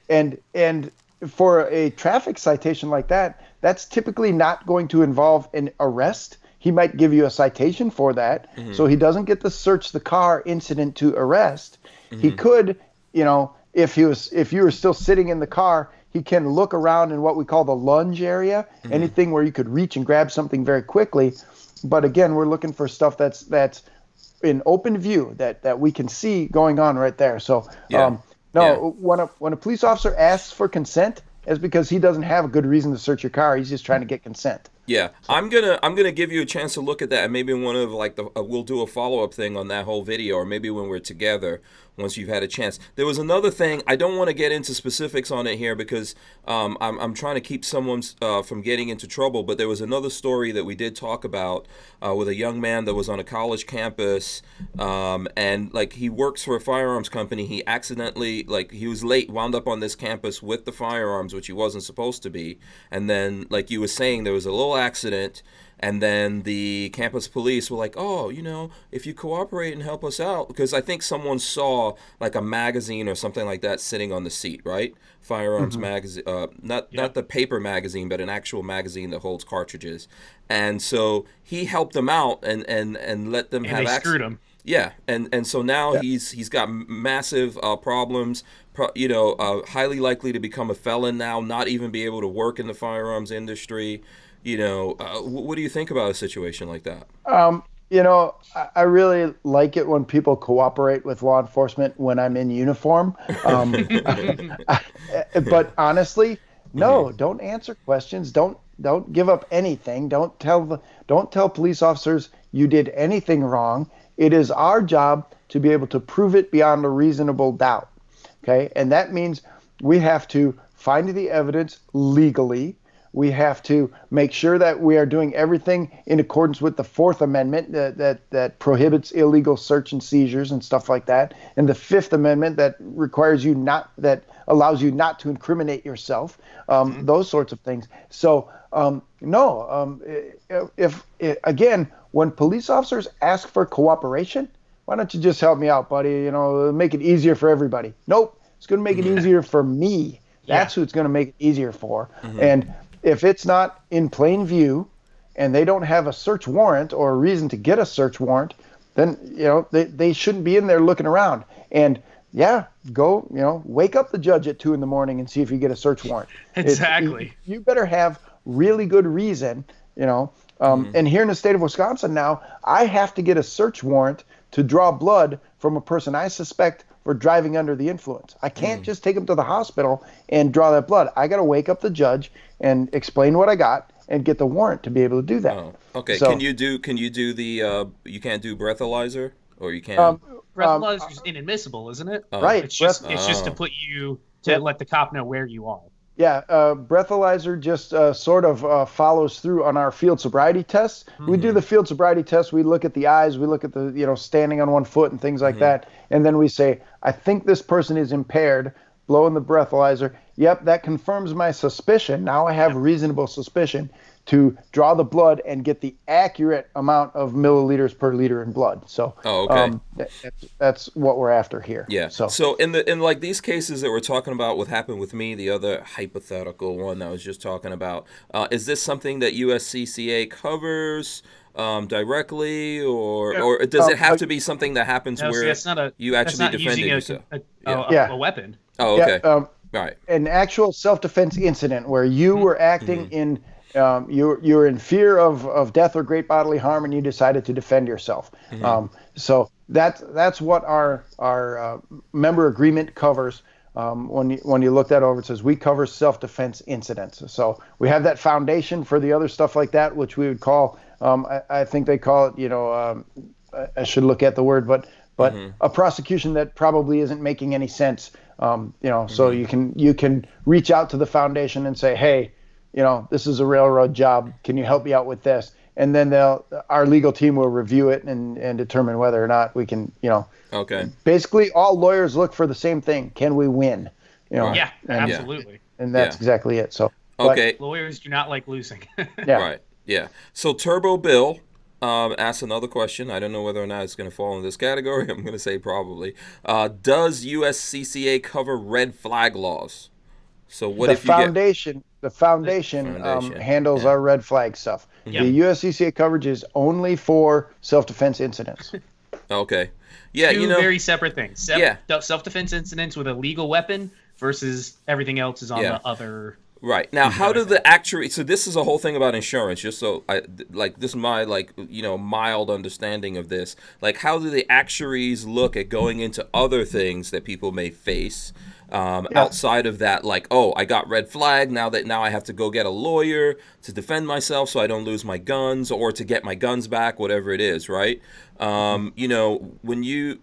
Speaker 3: and for a traffic citation like that, that's typically not going to involve an arrest. He might give you a citation for that. So he doesn't get to search the car incident to arrest. He could, if you were still sitting in the car, he can look around in what we call the lunge area, anything where you could reach and grab something very quickly. But again, we're looking for stuff that's in open view that we can see going on right there. So when a police officer asks for consent, it's because he doesn't have a good reason to search your car. He's just trying to get consent.
Speaker 1: Yeah, I'm gonna give you a chance to look at that, and maybe one of we'll do a follow-up thing on that whole video, or maybe when we're together, once you've had a chance. There was another thing. I don't want to get into specifics on it here because I'm trying to keep someone from getting into trouble. But there was another story that we did talk about with a young man that was on a college campus, and like he works for a firearms company. He accidentally, like he was late, wound up on this campus with the firearms, which he wasn't supposed to be, and then like you were saying, there was a little accident, and then the campus police were like, oh, if you cooperate and help us out, because I think someone saw like a magazine or something like that sitting on the seat, right? Firearms magazine, not the paper magazine, but an actual magazine that holds cartridges. And so he helped them out and let them have access. And they screwed him. Yeah, and so now he's got massive problems, highly likely to become a felon now, not even be able to work in the firearms industry. What do you think about a situation like that?
Speaker 3: I really like it when people cooperate with law enforcement when I'm in uniform. But honestly, no, don't answer questions. Don't give up anything. Don't tell police officers you did anything wrong. It is our job to be able to prove it beyond a reasonable doubt. Okay, and that means we have to find the evidence legally. We have to make sure that we are doing everything in accordance with the Fourth Amendment that prohibits illegal search and seizures and stuff like that, and the Fifth Amendment that allows you not to incriminate yourself, those sorts of things. So again, when police officers ask for cooperation, why don't you just help me out, buddy? Make it easier for everybody. Nope, it's going to make it easier for me. That's who it's going to make it easier for, and if it's not in plain view and they don't have a search warrant or a reason to get a search warrant, then, they shouldn't be in there looking around. And go, wake up the judge at 2 a.m. and see if you get a search warrant.
Speaker 4: Exactly.
Speaker 3: You better have really good reason, and here in the state of Wisconsin now, I have to get a search warrant to draw blood from a person I suspect for driving under the influence. I can't just take them to the hospital and draw that blood. I got to wake up the judge and explain what I got and get the warrant to be able to do that.
Speaker 1: Oh, okay. So, can you do the you can't do breathalyzer, or you can't?
Speaker 4: Breathalyzer is inadmissible, isn't it?
Speaker 3: Right.
Speaker 4: It's just to put you to let the cop know where you are.
Speaker 3: Yeah, breathalyzer just sort of follows through on our field sobriety tests. We do the field sobriety test. We look at the eyes. We look at the standing on one foot and things like that. And then we say, I think this person is impaired. Blow in the breathalyzer. Yep, that confirms my suspicion. Now I have reasonable suspicion to draw the blood and get the accurate amount of milliliters per liter in blood. So that's what we're after here.
Speaker 1: Yeah. So in like these cases that we're talking about, what happened with me, the other hypothetical one that I was just talking about, is this something that USCCA covers directly, or does it have to be something that happens where you actually defend yourself?
Speaker 4: A weapon.
Speaker 1: Oh, okay. Right.
Speaker 3: An actual self-defense incident where you were acting in you're in fear of death or great bodily harm, and you decided to defend yourself. So that's what our member agreement covers. When you look that over, it says we cover self-defense incidents. So we have that foundation for the other stuff like that, which we would call, I think they call it, I should look at the word, but a prosecution that probably isn't making any sense. So you can reach out to the foundation and say, hey, this is a railroad job. Can you help me out with this? And then our legal team will review it and determine whether or not we can,
Speaker 1: Okay.
Speaker 3: Basically, all lawyers look for the same thing. Can we win?
Speaker 4: Yeah, absolutely.
Speaker 3: And that's exactly it. So,
Speaker 1: okay.
Speaker 4: Lawyers do not like losing.
Speaker 1: Right. Yeah. So Turbo Bill asked another question. I don't know whether or not it's going to fall in this category. I'm going to say probably. Does USCCA cover red flag laws? So what if the foundation handles our red flag stuff. Yeah. The USCCA coverage is only for self-defense incidents. Okay. Yeah,
Speaker 4: Two very separate things. Self-defense incidents with a legal weapon versus everything else is on the other
Speaker 1: Right. Now, how do the actuaries, so this is a whole thing about insurance, just so this is my, mild understanding of this. Like, how do the actuaries look at going into other things that people may face outside of that? Like, oh, I got red flag. Now I have to go get a lawyer to defend myself so I don't lose my guns, or to get my guns back, whatever it is, right? When you...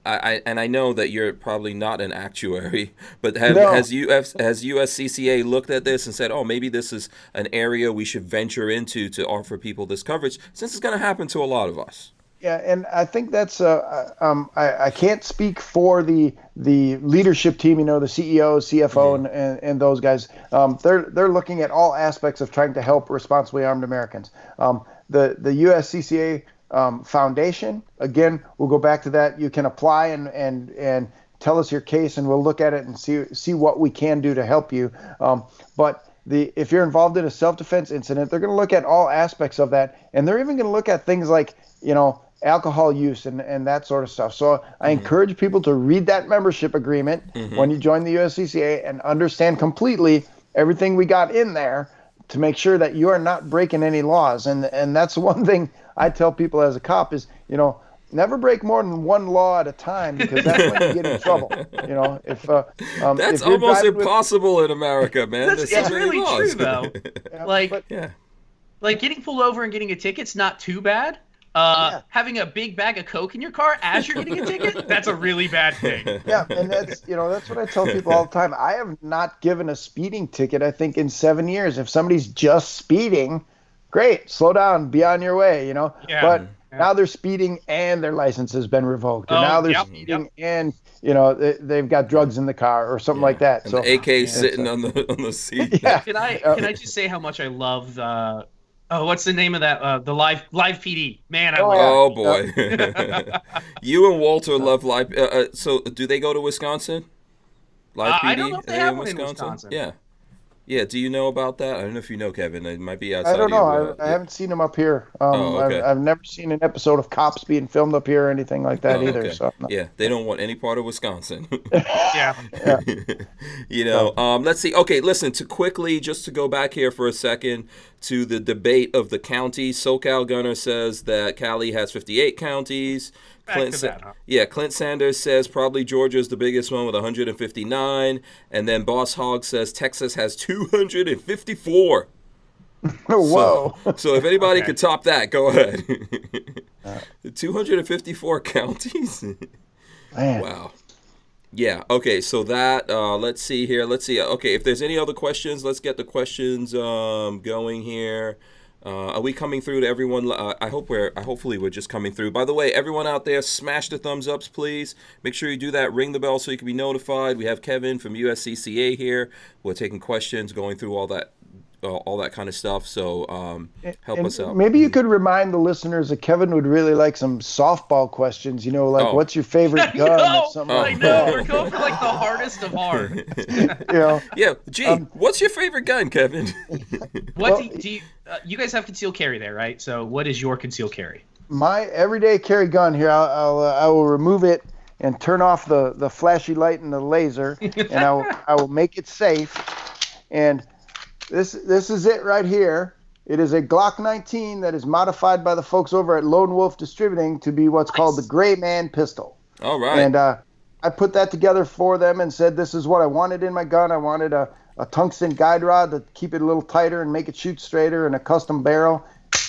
Speaker 1: I know that you're probably not an actuary, but has USCCA looked at this and said, oh, maybe this is an area we should venture into to offer people this coverage, since it's going to happen to a lot of us?
Speaker 3: Yeah, and I think that's I can't speak for the leadership team, the CEO, CFO, and those guys. They're looking at all aspects of trying to help responsibly armed Americans. The USCCA Foundation, again, we'll go back to that. You can apply and tell us your case, and we'll look at it and see what we can do to help you. But if you're involved in a self-defense incident, they're going to look at all aspects of that, and they're even going to look at things like alcohol use and that sort of stuff. So I encourage people to read that membership agreement when you join the USCCA and understand completely everything we got in there to make sure that you are not breaking any laws. And that's one thing I tell people as a cop is, never break more than one law at a time, because that's when you get in trouble.
Speaker 1: That's almost impossible in America, man.
Speaker 4: It's really true, though. Like getting pulled over and getting a ticket's not too bad. Having a big bag of Coke in your car as you're getting a ticket, that's a really bad thing.
Speaker 3: Yeah, and that's what I tell people all the time. I have not given a speeding ticket, I think, in 7 years. If somebody's just speeding, great, slow down, be on your way,
Speaker 4: Yeah.
Speaker 3: But now they're speeding and their license has been revoked. And now they're speeding and, they've got drugs in the car or something like that.
Speaker 1: And
Speaker 3: so
Speaker 1: the AK sitting on the seat.
Speaker 3: Yeah.
Speaker 4: Can I just say how much I love the... Oh, what's the name of that? The live PD. Man, I love it.
Speaker 1: Oh, boy. You and Walter love live. So do they go to Wisconsin? Live PD?
Speaker 4: I don't know if they have one in Wisconsin.
Speaker 1: Yeah. Yeah, do you know about that? I don't know if you know, Kevin. It might be outside.
Speaker 3: I don't know. I haven't seen them up here.
Speaker 1: Okay.
Speaker 3: I've never seen an episode of Cops being filmed up here or anything like that either.
Speaker 1: Okay.
Speaker 3: So
Speaker 1: yeah, they don't want any part of Wisconsin.
Speaker 4: Yeah.
Speaker 1: Let's see. Okay, listen, just to go back here for a second to the debate of the counties. SoCal Gunner says that Cali has 58 counties. Clint Sanders says probably Georgia is the biggest one with 159, and then Boss Hog says Texas has 254.
Speaker 3: Whoa!
Speaker 1: So if anybody could top that, go ahead. 254 counties.
Speaker 3: Man.
Speaker 1: Wow. Yeah. Okay. So that. Let's see here. Okay. If there's any other questions, let's get the questions going here. Are we coming through to everyone? Hopefully we're just coming through. By the way, everyone out there, smash the thumbs ups, please. Make sure you do that. Ring the bell so you can be notified. We have Kevin from USCCA here. We're taking questions, going through all that kind of stuff. So help us out.
Speaker 3: Maybe you could remind the listeners that Kevin would really like some softball questions. What's your favorite gun? Or something like that.
Speaker 4: We're going for the hardest of hard.
Speaker 1: Yeah. Gee, what's your favorite gun, Kevin?
Speaker 4: You guys have concealed carry there, right? So what is your concealed carry?
Speaker 3: My everyday carry gun here. I will remove it and turn off the flashy light and the laser, and I will make it safe. And this is it right here. It is a Glock 19 that is modified by the folks over at Lone Wolf Distributing to be what's called the Gray Man pistol.
Speaker 1: All right.
Speaker 3: And I put that together for them and said this is what I wanted in my gun. I wanted a tungsten guide rod to keep it a little tighter and make it shoot straighter, and a custom barrel,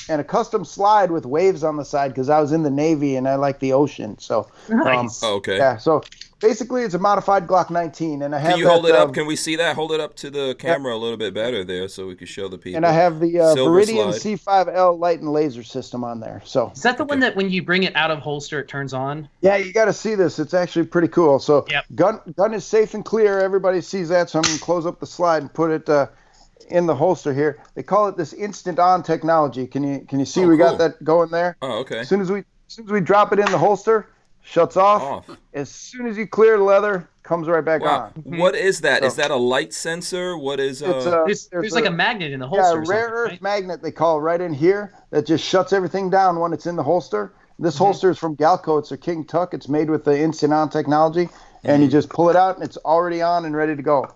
Speaker 3: and a custom slide with waves on the side because I was in the Navy and I like the ocean. So
Speaker 4: nice.
Speaker 1: Okay.
Speaker 3: Yeah. So basically, it's a modified Glock 19, and I have.
Speaker 1: Can you hold it up? Can we see that? Hold it up to the camera a little bit better there, so we can show the people.
Speaker 3: And I have the Viridian C5L light and laser system on there. So
Speaker 4: is that the one that when you bring it out of holster, it turns on?
Speaker 3: Yeah, you got to see this. It's actually pretty cool. So gun is safe and clear. Everybody sees that. So I'm going to close up the slide and put it in the holster here. They call it this instant on technology. Can you see we got that going there?
Speaker 1: Oh, okay.
Speaker 3: As soon as we drop it in the holster, shuts off. As soon as you clear the leather, comes right back on.
Speaker 1: What is that? Is that a light sensor? What is
Speaker 4: there's like a magnet in the holster.
Speaker 3: Yeah, a rare earth magnet they call right in here that just shuts everything down when it's in the holster. This holster is from Galco. It's a King Tuck. It's made with the instant on technology, and you just pull it out and it's already on and ready to go.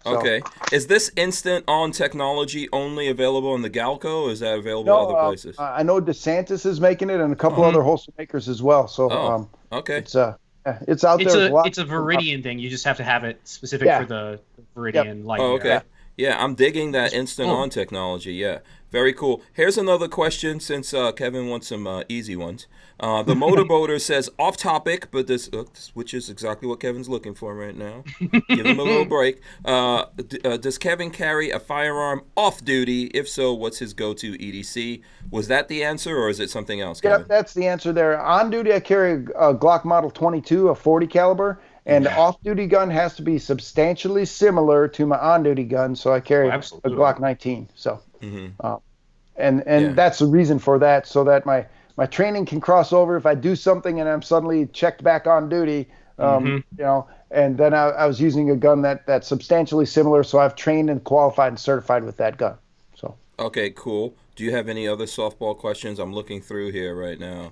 Speaker 3: So.
Speaker 1: Okay. Is this instant on technology only available in the Galco, or is that available other places?
Speaker 3: I know DeSantis is making it, and a couple other holster makers as well. So
Speaker 1: okay.
Speaker 3: It's out there.
Speaker 4: It's a Viridian thing. You just have to have it specific for the Viridian light.
Speaker 1: Oh, okay. Yeah, I'm digging that instant on technology. Yeah, very cool. Here's another question, since Kevin wants some easy ones. The motorboater says off topic, but this which is exactly what Kevin's looking for right now. Give him a little break. Does Kevin carry a firearm off duty? If so, what's his go-to EDC? Was that the answer, or is it something else, Kevin?
Speaker 3: Yeah, that's the answer there. On duty, I carry a Glock Model 22, a 40 caliber. And off-duty gun has to be substantially similar to my on-duty gun, so I carry a Glock 19. So, and that's the reason for that, so that my training can cross over if I do something and I'm suddenly checked back on duty. You know, and then I was using a gun that's substantially similar, so I've trained and qualified and certified with that gun. So.
Speaker 1: Okay, cool. Do you have any other softball questions? I'm looking through here right now.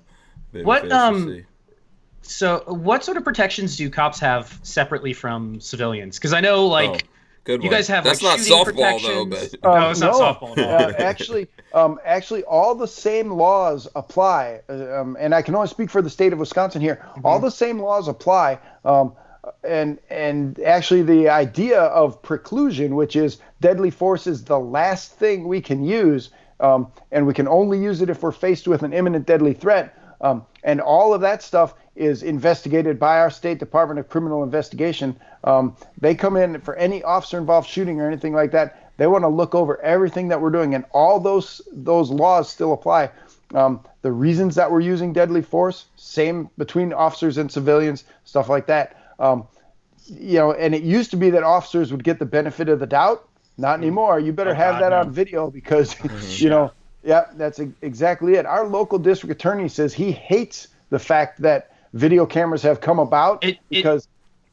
Speaker 4: So, what sort of protections do cops have separately from civilians? Because I know, you guys have
Speaker 1: that's
Speaker 4: like
Speaker 1: not
Speaker 4: shooting
Speaker 1: softball though.
Speaker 4: protections.
Speaker 1: But
Speaker 4: no, it's not softball at all.
Speaker 3: Actually, all the same laws apply, and I can only speak for the state of Wisconsin here. All the same laws apply, and actually, the idea of preclusion, which is deadly force, is the last thing we can use, and we can only use it if we're faced with an imminent deadly threat. And all of that stuff is investigated by our State Department of Criminal Investigation. They come in for any officer-involved shooting or anything like that. They want to look over everything that we're doing, and all those laws still apply. The reasons that we're using deadly force, same between officers and civilians, stuff like that. You know, and it used to be that officers would get the benefit of the doubt. Not anymore. You better have that on video because, you know, that's exactly it. Our local district attorney says he hates the fact that video cameras have come about because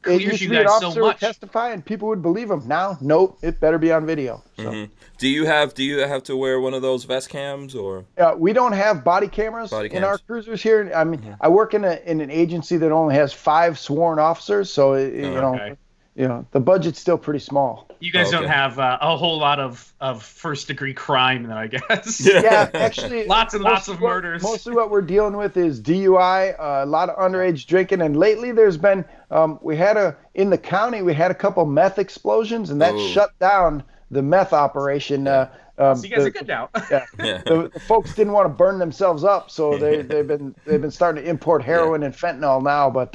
Speaker 3: it used to be an officer would testify and people would believe him. Now, nope, it better be on video. So.
Speaker 1: Do you have to wear one of those vest cams or?
Speaker 3: We don't have body cameras in our cruisers here. I mean, I work in an agency that only has 5 sworn officers, so you know, the budget's still pretty small.
Speaker 4: You guys don't have a whole lot of first-degree crime, then, I guess.
Speaker 3: Yeah, actually,
Speaker 4: lots and lots of murders.
Speaker 3: Mostly what we're dealing with is DUI, a lot of underage drinking, and lately there's been in the county we had a couple meth explosions, and that shut down the meth operation.
Speaker 4: So you guys are good now.
Speaker 3: The folks didn't want to burn themselves up, so they've been starting to import heroin and fentanyl now, but.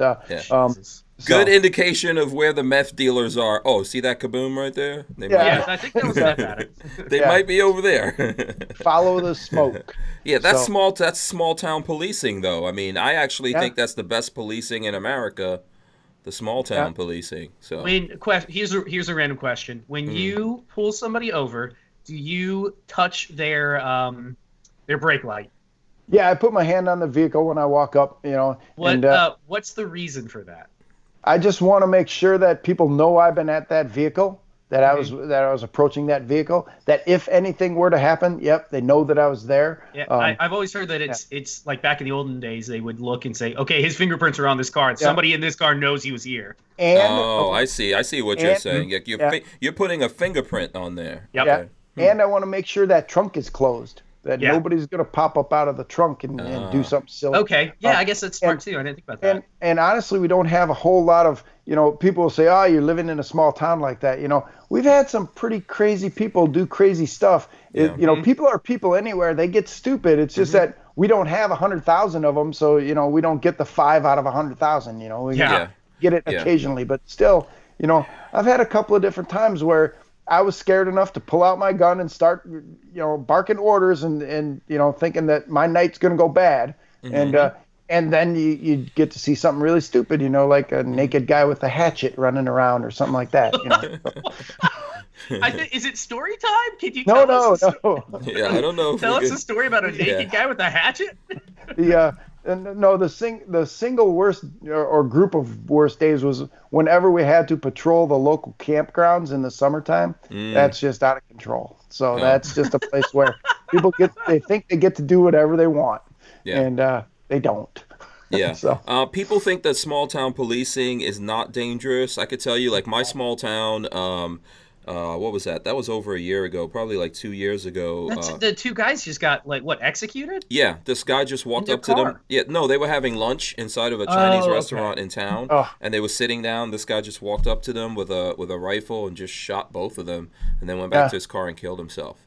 Speaker 1: Good indication of where the meth dealers are. Oh, see that kaboom right there?
Speaker 4: I think that was meth addicts.
Speaker 1: They might be over there.
Speaker 3: Follow the smoke.
Speaker 1: Yeah, that's small town policing, though. I mean, I actually think that's the best policing in America, the small town policing. So
Speaker 4: here's a random question: when you pull somebody over, do you touch their brake light?
Speaker 3: Yeah, I put my hand on the vehicle when I walk up. You know,
Speaker 4: what's the reason for that?
Speaker 3: I just want to make sure that people know I've been at that vehicle, that I was approaching that vehicle, that if anything were to happen, they know that I was there.
Speaker 4: Yeah, I've always heard that it's like back in the olden days, they would look and say, okay, his fingerprints are on this car, and somebody in this car knows he was here.
Speaker 1: I see what you're saying. You're putting a fingerprint on there.
Speaker 4: Yep.
Speaker 3: Yeah. And I want to make sure that trunk is closed. That nobody's going to pop up out of the trunk and do something silly.
Speaker 4: Okay, I guess that's smart too. I didn't think about that.
Speaker 3: And honestly, we don't have a whole lot of, people will say, oh, you're living in a small town like that. We've had some pretty crazy people do crazy stuff. People are people anywhere. They get stupid. It's just that we don't have 100,000 of them, so, we don't get the 5 out of 100,000. We get it occasionally. But still, I've had a couple of different times where I was scared enough to pull out my gun and start, barking orders and thinking that my night's going to go bad. And then you get to see something really stupid, like a naked guy with a hatchet running around or something like that.
Speaker 4: Is it story time? Can you tell us?
Speaker 3: No.
Speaker 1: Yeah, I don't know.
Speaker 4: Tell us a story about a naked guy with a hatchet?
Speaker 3: The single worst or group of worst days was whenever we had to patrol the local campgrounds in the summertime. That's just out of control. So that's just a place where people they think they get to do whatever they want, and they don't.
Speaker 1: Yeah.
Speaker 3: So
Speaker 1: people think that small town policing is not dangerous. I could tell you, like my small town, What was that? That was over a year ago, probably like 2 years ago.
Speaker 4: The two guys just got executed?
Speaker 1: Yeah, this guy just walked up to them. Yeah, no, they were having lunch inside of a Chinese restaurant in town, and they were sitting down. This guy just walked up to them with a rifle and just shot both of them, and then went back to his car and killed himself.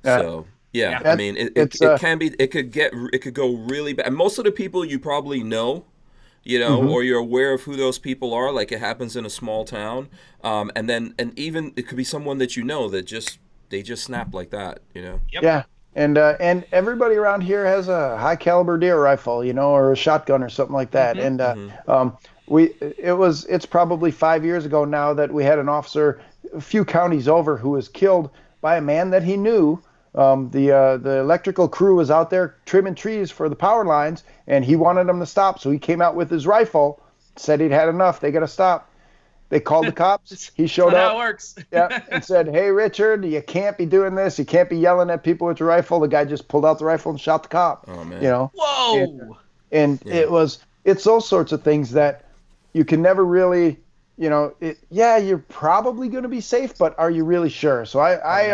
Speaker 1: So yeah, I mean, it could go really bad. And most of the people you probably know, or you're aware of who those people are. Like, it happens in a small town, and even it could be someone that that they just snap like that. Yep.
Speaker 3: Yeah, and everybody around here has a high caliber deer rifle, or a shotgun or something like that. And it's probably 5 years ago now that we had an officer a few counties over who was killed by a man that he knew. The electrical crew was out there trimming trees for the power lines, and he wanted them to stop. So he came out with his rifle, said he'd had enough. They got to stop. They called the cops. He showed up. How it works. And said, "Hey, Richard, you can't be doing this. You can't be yelling at people with your rifle." The guy just pulled out the rifle and shot the cop.
Speaker 1: Oh man.
Speaker 3: Whoa. And it's those sorts of things that you can never really, you're probably going to be safe, but are you really sure? So I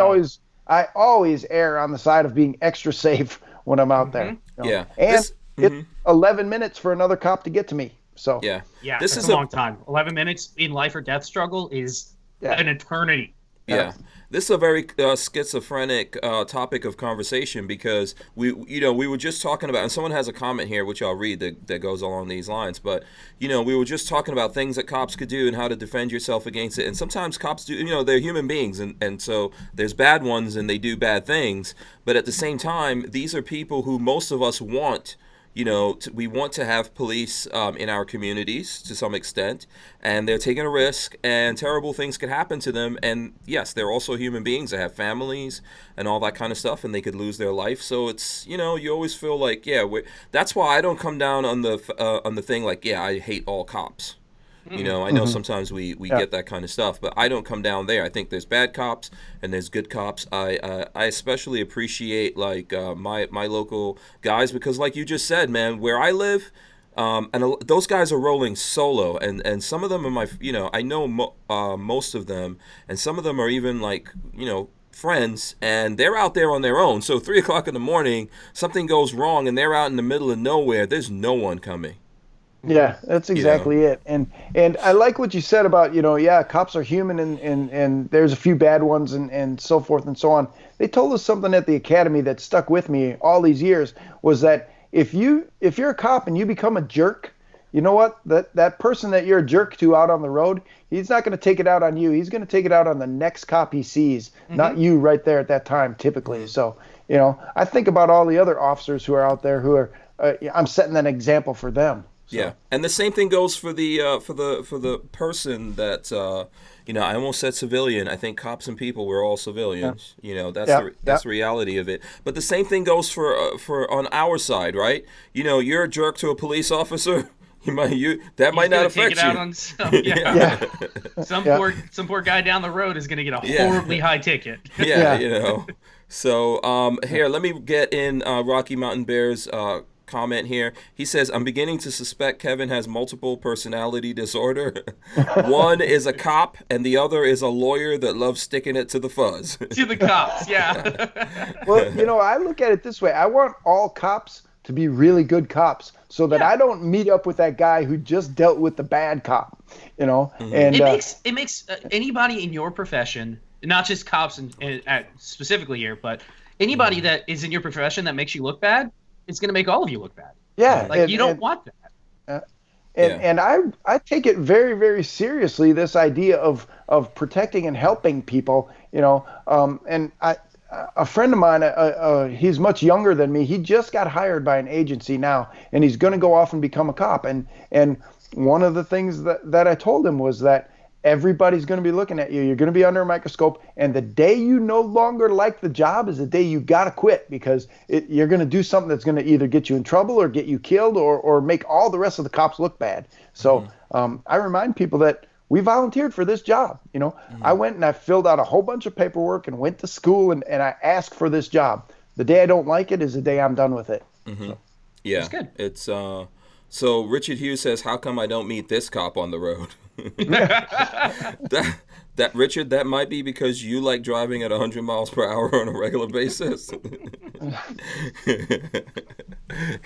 Speaker 3: always err on the side of being extra safe when I'm out there.
Speaker 1: Yeah.
Speaker 3: And it's 11 minutes for another cop to get to me. So
Speaker 4: this is a long time. 11 minutes in life or death struggle is an eternity.
Speaker 1: Yeah. This is a very schizophrenic topic of conversation, because we were just talking about, and someone has a comment here which I'll read that goes along these lines, but we were just talking about things that cops could do and how to defend yourself against it. And sometimes cops do, they're human beings, and so there's bad ones and they do bad things, but at the same time, these are people who most of us want. We want to have police in our communities to some extent, and they're taking a risk, and terrible things could happen to them. And yes, they're also human beings that have families and all that kind of stuff, and they could lose their life. So it's, you always feel like, that's why I don't come down on the thing like, I hate all cops. I know sometimes we get that kind of stuff, but I don't come down there. I think there's bad cops and there's good cops. I especially appreciate my local guys, because like you just said, man, where I live, and those guys are rolling solo, and some of them are I know most of them, and some of them are even friends, and they're out there on their own. So 3 o'clock in the morning, something goes wrong, and they're out in the middle of nowhere. There's no one coming.
Speaker 3: Yeah, that's exactly it. And I like what you said about, cops are human, and there's a few bad ones and so forth and so on. They told us something at the academy that stuck with me all these years, was that if you're a cop and you become a jerk, you know what? That person that you're a jerk to out on the road, he's not going to take it out on you. He's going to take it out on the next cop he sees, not you right there at that time, typically. So, I think about all the other officers who are out there who are, I'm setting an example for them. So.
Speaker 1: Yeah, and the same thing goes for the person that I almost said civilian. I think cops and people, we're all civilians. Yeah. That's the reality of it. But the same thing goes for on our side, right? You're a jerk to a police officer. That might not affect you.
Speaker 4: Some poor guy down the road is going to get a horribly high ticket.
Speaker 1: So here, let me get in Rocky Mountain Bear's comment here. He says, "I'm beginning to suspect Kevin has multiple personality disorder. One is a cop, and the other is a lawyer that loves sticking it to the fuzz."
Speaker 4: To the cops, yeah.
Speaker 3: Well, I look at it this way. I want all cops to be really good cops, so that I don't meet up with that guy who just dealt with the bad cop. And
Speaker 4: it makes anybody in your profession, not just cops and specifically here, but anybody that is in your profession that makes you look bad, it's going to make all of you look bad.
Speaker 3: Yeah.
Speaker 4: You don't want that.
Speaker 3: And I take it very, very seriously, this idea of protecting and helping people, and a friend of mine, he's much younger than me. He just got hired by an agency now, and he's going to go off and become a cop. And one of the things that I told him was that everybody's going to be looking at you. You're going to be under a microscope, and the day you no longer like the job is the day you got to quit, because you're going to do something that's going to either get you in trouble or get you killed or make all the rest of the cops look bad. So I remind people that we volunteered for this job. I went and I filled out a whole bunch of paperwork and went to school and I asked for this job. The day I don't like it is the day I'm done with it.
Speaker 1: So. Yeah,
Speaker 4: that's good.
Speaker 1: It's So Richard Hughes says, "How come I don't meet this cop on the road?" that Richard, that might be because you like driving at 100 miles per hour on a regular basis.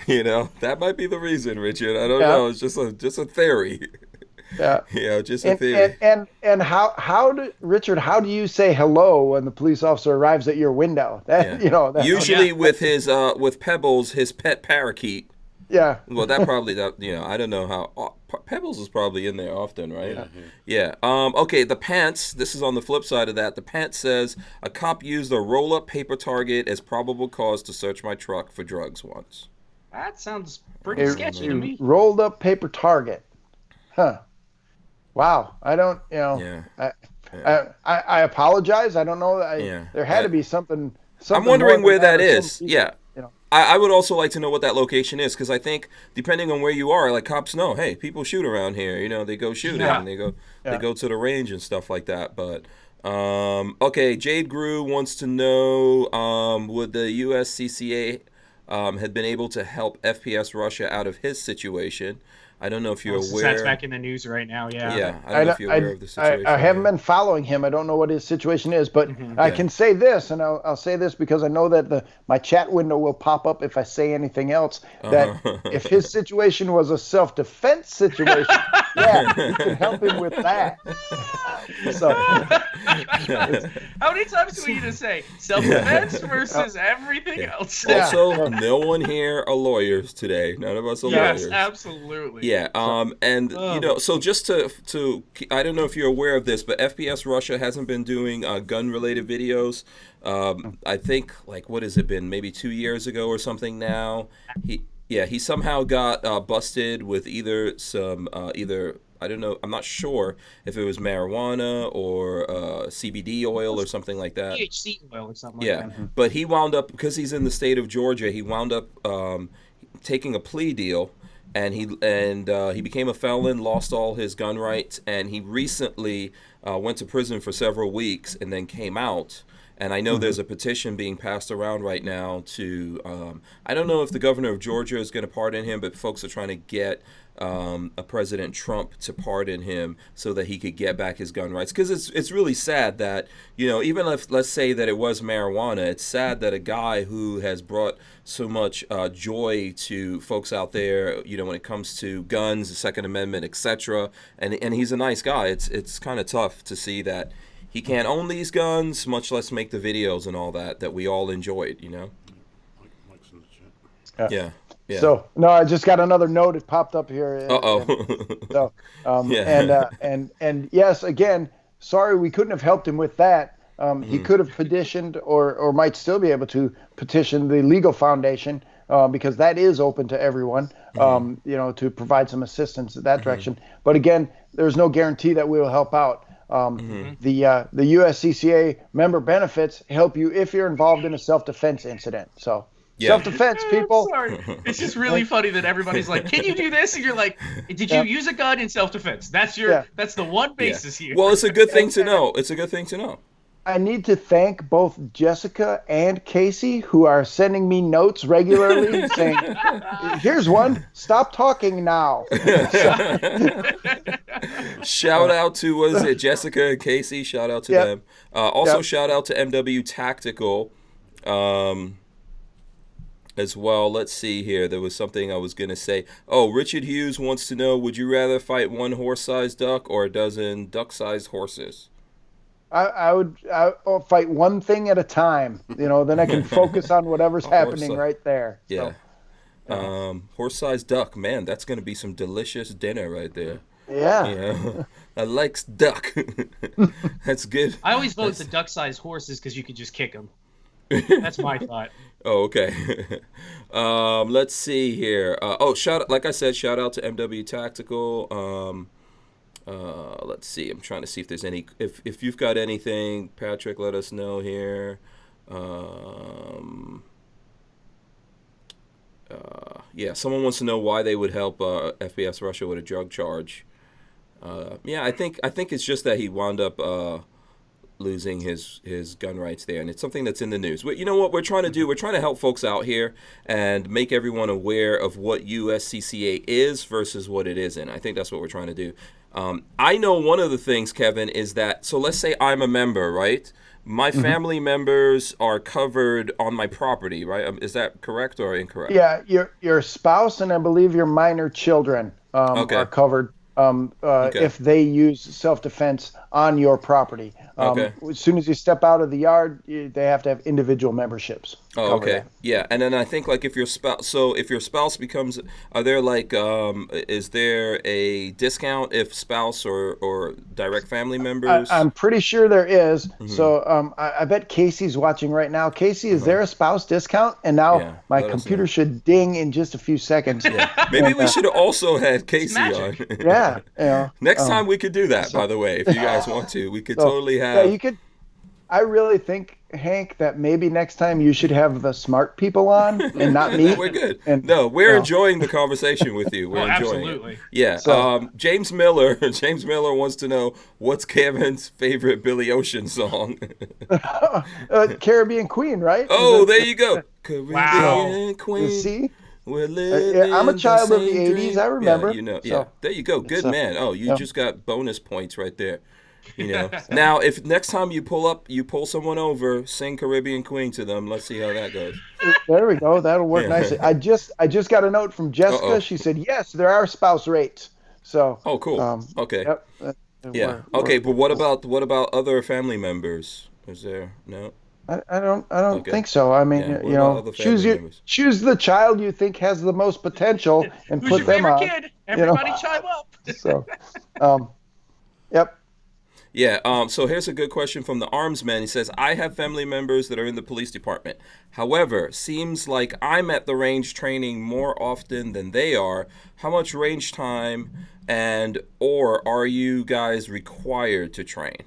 Speaker 1: You know, that might be the reason, Richard. I don't know. It's just a theory.
Speaker 3: Yeah.
Speaker 1: Just a theory.
Speaker 3: And Richard, how do you say hello when the police officer arrives at your window?
Speaker 1: Usually with his with Pebbles, his pet parakeet.
Speaker 3: Yeah.
Speaker 1: Well, I don't know how. Pebbles is probably in there often, right? Yeah. Okay, the pants. This is on the flip side of that. The pants says, a cop used a roll-up paper target as probable cause to search my truck for drugs once.
Speaker 4: That sounds pretty sketchy to me.
Speaker 3: Rolled up paper target. Huh. Wow. I don't, I apologize. I don't know. There had to be something
Speaker 1: I'm wondering where that is. Yeah. I would also like to know what that location is, because I think depending on where you are, like, cops know, hey, people shoot around here. You know, they go shooting and they go to the range and stuff like that. But okay, Jade Grew wants to know, would the USCCA had been able to help FPS Russia out of his situation? I don't know if you're aware.
Speaker 4: That's back in the news right now,
Speaker 1: Yeah, I don't know if you're aware of the situation.
Speaker 3: I haven't been following him. I don't know what his situation is, but I can say this, and I'll say this because I know that my chat window will pop up if I say anything else, that if his situation was a self-defense situation, you can help him with that. So,
Speaker 4: how many times do we need to say self-defense versus everything else?
Speaker 1: Also, no one here are lawyers today. None of us are lawyers.
Speaker 4: Yes, absolutely.
Speaker 1: Yeah, so just to I don't know if you're aware of this, but FPS Russia hasn't been doing gun-related videos. I think, like, what has it been? Maybe 2 years ago or something now. He somehow got busted with either I don't know, I'm not sure if it was marijuana or CBD oil or something like that.
Speaker 4: THC oil or something like that.
Speaker 1: But he wound up, because he's in the state of Georgia, he wound up taking a plea deal. And he became a felon, lost all his gun rights, and he recently went to prison for several weeks and then came out. And I know there's a petition being passed around right now to, I don't know if the governor of Georgia is going to pardon him, but folks are trying to get a President Trump to pardon him so that he could get back his gun rights. Because it's really sad that, even if, let's say that it was marijuana, it's sad that a guy who has brought so much joy to folks out there, when it comes to guns, the Second Amendment, etc., and he's a nice guy. It's kind of tough to see that he can't own these guns, much less make the videos and all that we all enjoyed,
Speaker 5: Mike's in the chat.
Speaker 1: Yeah.
Speaker 3: So no, I just got another note. It popped up here. And yes, again, sorry we couldn't have helped him with that. He could have petitioned, or might still be able to petition the legal foundation, because that is open to everyone. To provide some assistance in that direction. But again, there's no guarantee that we will help out. The USCCA member benefits help you if you're involved in a self-defense incident. So. Yeah. Self-defense, people.
Speaker 4: Sorry. It's just really funny that everybody's like, "Can you do this?" And you're like, "Did you use a gun in self-defense?" That's that's the one basis here.
Speaker 1: Well, it's a good thing to know.
Speaker 3: I need to thank both Jessica and Casey, who are sending me notes regularly saying, "Here's one. Stop talking now."
Speaker 1: Shout out to, what is it, Jessica and Casey? Shout out to them. Also, shout out to MW Tactical. As well. Let's see here. There was something I was going to say. Oh, Richard Hughes wants to know, would you rather fight one horse-sized duck or a dozen duck-sized horses?
Speaker 3: I would fight one thing at a time. Then I can focus on whatever's happening right there.
Speaker 1: Yeah. So. Horse-sized duck. Man, that's going to be some delicious dinner right there.
Speaker 3: Yeah.
Speaker 1: I like duck. That's good.
Speaker 4: I always vote the duck-sized horses because you could just kick them. That's my thought.
Speaker 1: Oh, okay. Let's see here. Like I said, shout out to MW Tactical. Let's see. I'm trying to see if there's any. If you've got anything, Patrick, let us know here. Someone wants to know why they would help FPS Russia with a drug charge. I think it's just that he wound up losing his gun rights there, and it's something that's in the news. You know what we're trying to do? We're trying to help folks out here and make everyone aware of what USCCA is versus what it isn't. I think that's what we're trying to do. I know one of the things, Kevin, is that, so let's say I'm a member, right? My family members are covered on my property, right? Is that correct or incorrect?
Speaker 3: Yeah, your spouse and I believe your minor children are covered if they use self-defense on your property. As soon as you step out of the yard, they have to have individual memberships.
Speaker 1: Oh, okay. Yeah, and then I think like if your spouse becomes, are there like, is there a discount if spouse or direct family members?
Speaker 3: I'm pretty sure there is. So I bet Casey's watching right now. Casey, is there a spouse discount? And now my computer should ding in just a few seconds.
Speaker 1: Yeah. Maybe we should have also had Casey on.
Speaker 3: Yeah.
Speaker 1: Next time we could do that, by the way, if you guys want to. We could totally have.
Speaker 3: Yeah, you could. I really think, Hank, that maybe next time you should have the smart people on and not me.
Speaker 1: We're good. We're enjoying the conversation with you. We're enjoying
Speaker 4: absolutely.
Speaker 1: it. Yeah. So, James Miller wants to know what's Kevin's favorite Billy Ocean song.
Speaker 3: Caribbean Queen, right?
Speaker 1: Oh, there you go. Caribbean Queen.
Speaker 3: You see?
Speaker 1: We're living
Speaker 3: I'm a child of the
Speaker 1: same
Speaker 3: 80s.
Speaker 1: dream.
Speaker 3: I remember.
Speaker 1: Yeah, there you go. Good man. Oh, you just got bonus points right there. Now, if next time you pull someone over, sing Caribbean Queen to them. Let's see how that goes.
Speaker 3: There we go. That'll work nicely. I just got a note from Jessica. Uh-oh. She said, yes, there are spouse rates. So.
Speaker 1: Oh, cool. Okay.
Speaker 3: Yep,
Speaker 1: okay, but what about other family members? Is there no?
Speaker 3: I don't think so. I mean, choose the child you think has the most potential and
Speaker 4: Who's
Speaker 3: put
Speaker 4: your
Speaker 3: them
Speaker 4: favorite
Speaker 3: on.
Speaker 4: kid? Everybody chime up.
Speaker 3: So, yep.
Speaker 1: Yeah, so here's a good question from the Arms man. He says, I have family members that are in the police department. However, seems like I'm at the range training more often than they are. How much range time or are you guys required to train?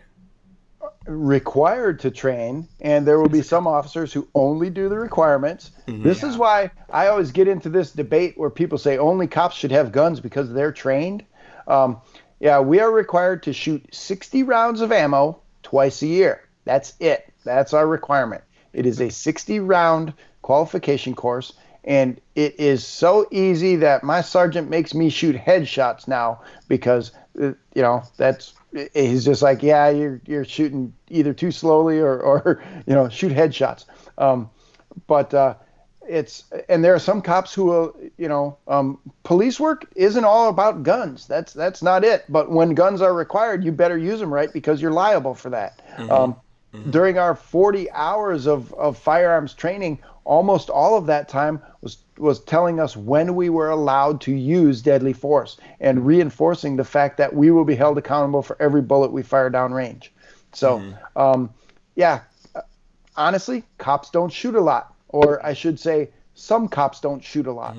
Speaker 3: Required to train, and there will be some officers who only do the requirements. This is why I always get into this debate where people say only cops should have guns because they're trained. We are required to shoot 60 rounds of ammo twice a year. That's it. That's our requirement. It is a 60-round qualification course, and it is so easy that my sergeant makes me shoot headshots now because, he's just like, you're shooting either too slowly or shoot headshots. And there are some cops who will, police work isn't all about guns. That's not it. But when guns are required, you better use them right because you're liable for that. During our 40 hours of firearms training, almost all of that time was telling us when we were allowed to use deadly force and reinforcing the fact that we will be held accountable for every bullet we fire downrange. So, honestly, cops don't shoot a lot. Or I should say, some cops don't shoot a lot.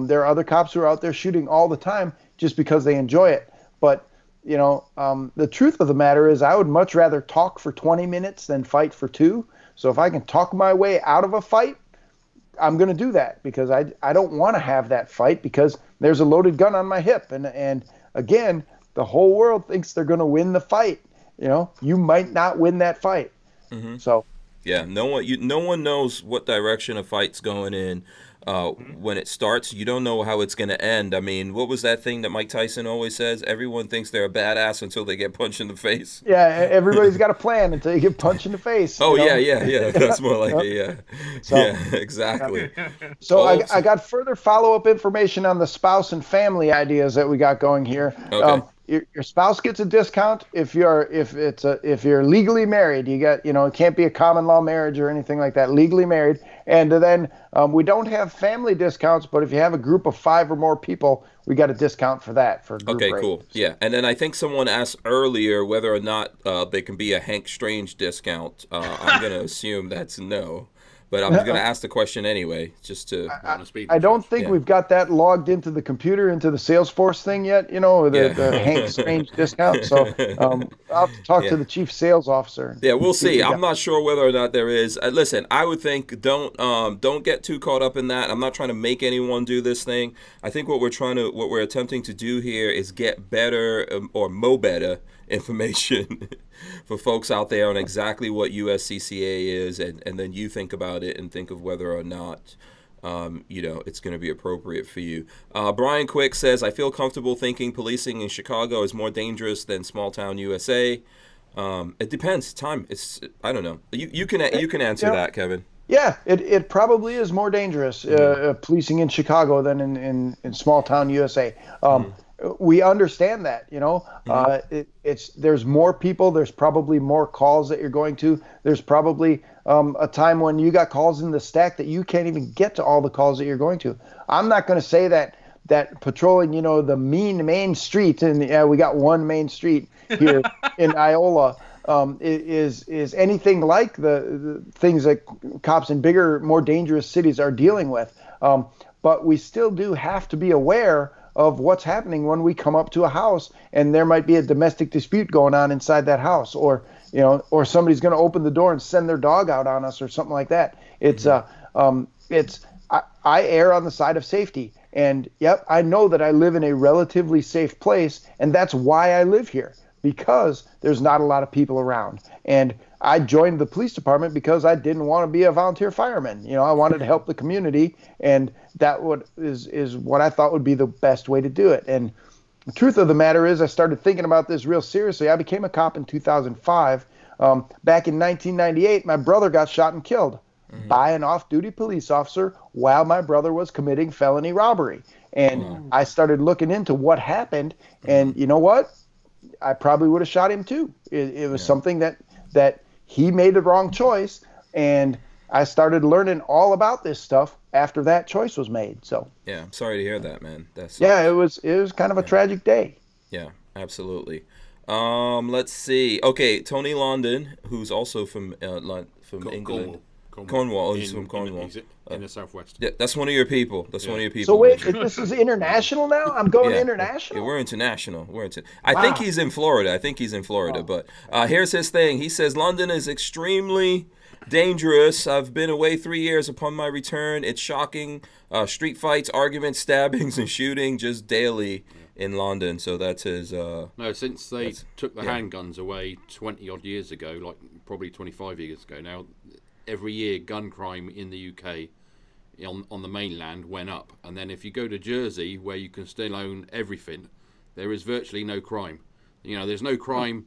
Speaker 3: There are other cops who are out there shooting all the time just because they enjoy it. But, the truth of the matter is I would much rather talk for 20 minutes than fight for 2. So if I can talk my way out of a fight, I'm going to do that because I don't want to have that fight because there's a loaded gun on my hip. And again, the whole world thinks they're going to win the fight. You might not win that fight. So.
Speaker 1: Yeah, no one knows what direction a fight's going in when it starts. You don't know how it's going to end. I mean, what was that thing that Mike Tyson always says? Everyone thinks they're a badass until they get punched in the face.
Speaker 3: Yeah, everybody's got a plan until you get punched in the face.
Speaker 1: Oh, yeah. That's more like it, yeah. So, yeah, exactly.
Speaker 3: So I got further follow-up information on the spouse and family ideas that we got going here.
Speaker 1: Okay.
Speaker 3: Your spouse gets a discount if you're legally married. You get it can't be a common law marriage or anything like that. Legally married, and then we don't have family discounts. But if you have a group of 5 or more people, we got a discount for that for group rate.
Speaker 1: Cool. Yeah, and then I think someone asked earlier whether or not they can be a Hank Strange discount. I'm gonna assume that's no. but I'm going to ask the question anyway, just to.
Speaker 3: I don't think we've got that logged into the computer, into the Salesforce thing yet. The Hank Strange discount. So I'll have to talk to the chief sales officer.
Speaker 1: Yeah, we'll see. I'm not sure whether or not there is. Listen, I would think don't get too caught up in that. I'm not trying to make anyone do this thing. I think what we're attempting to do here is get better or mo better information for folks out there on exactly what USCCA is, and then you think about it and think of whether or not it's going to be appropriate for you. Brian Quick says, I feel comfortable thinking policing in Chicago is more dangerous than small town USA. It depends. I don't know. You can answer that, Kevin.
Speaker 3: Yeah, it probably is more dangerous policing in Chicago than in small town USA. We understand that, there's more people. There's probably more calls that you're going to. There's probably a time when you got calls in the stack that you can't even get to all the calls that you're going to. I'm not going to say that patrolling, the main street, and we got one main street here in Iola, is anything like the things that cops in bigger, more dangerous cities are dealing with. But we still do have to be aware of what's happening when we come up to a house and there might be a domestic dispute going on inside that house, or somebody's going to open the door and send their dog out on us or something like that. I err on the side of safety, and I know that I live in a relatively safe place, and that's why I live here, because there's not a lot of people around. And I joined the police department because I didn't want to be a volunteer fireman. I wanted to help the community, and that is what I thought would be the best way to do it. And the truth of the matter is, I started thinking about this real seriously. I became a cop in 2005. Back in 1998, my brother got shot and killed by an off-duty police officer while my brother was committing felony robbery. And I started looking into what happened, and you know what? I probably would have shot him too. It was something that he made the wrong choice, and I started learning all about this stuff after that choice was made. So
Speaker 1: I'm sorry to hear that, man.
Speaker 3: It was kind of a tragic day.
Speaker 1: Yeah, absolutely. Let's see. Okay, Tony London, who's also from England. Cornwall. He's from Cornwall.
Speaker 5: In the southwest.
Speaker 1: Yeah, that's one of your people. One of your people.
Speaker 3: So wait, this is international now? I'm going international?
Speaker 1: Yeah, we're international. I think he's in Florida. But here's his thing. He says, London is extremely dangerous. I've been away 3 years. Upon my return, it's shocking. Street fights, arguments, stabbings, and shooting just daily in London. So that's his...
Speaker 5: No, since they took the handguns away 20-odd years ago, like probably 25 years ago now, every year gun crime in the UK on the mainland went up. And then if you go to Jersey, where you can still own everything, there is virtually no crime. There's no crime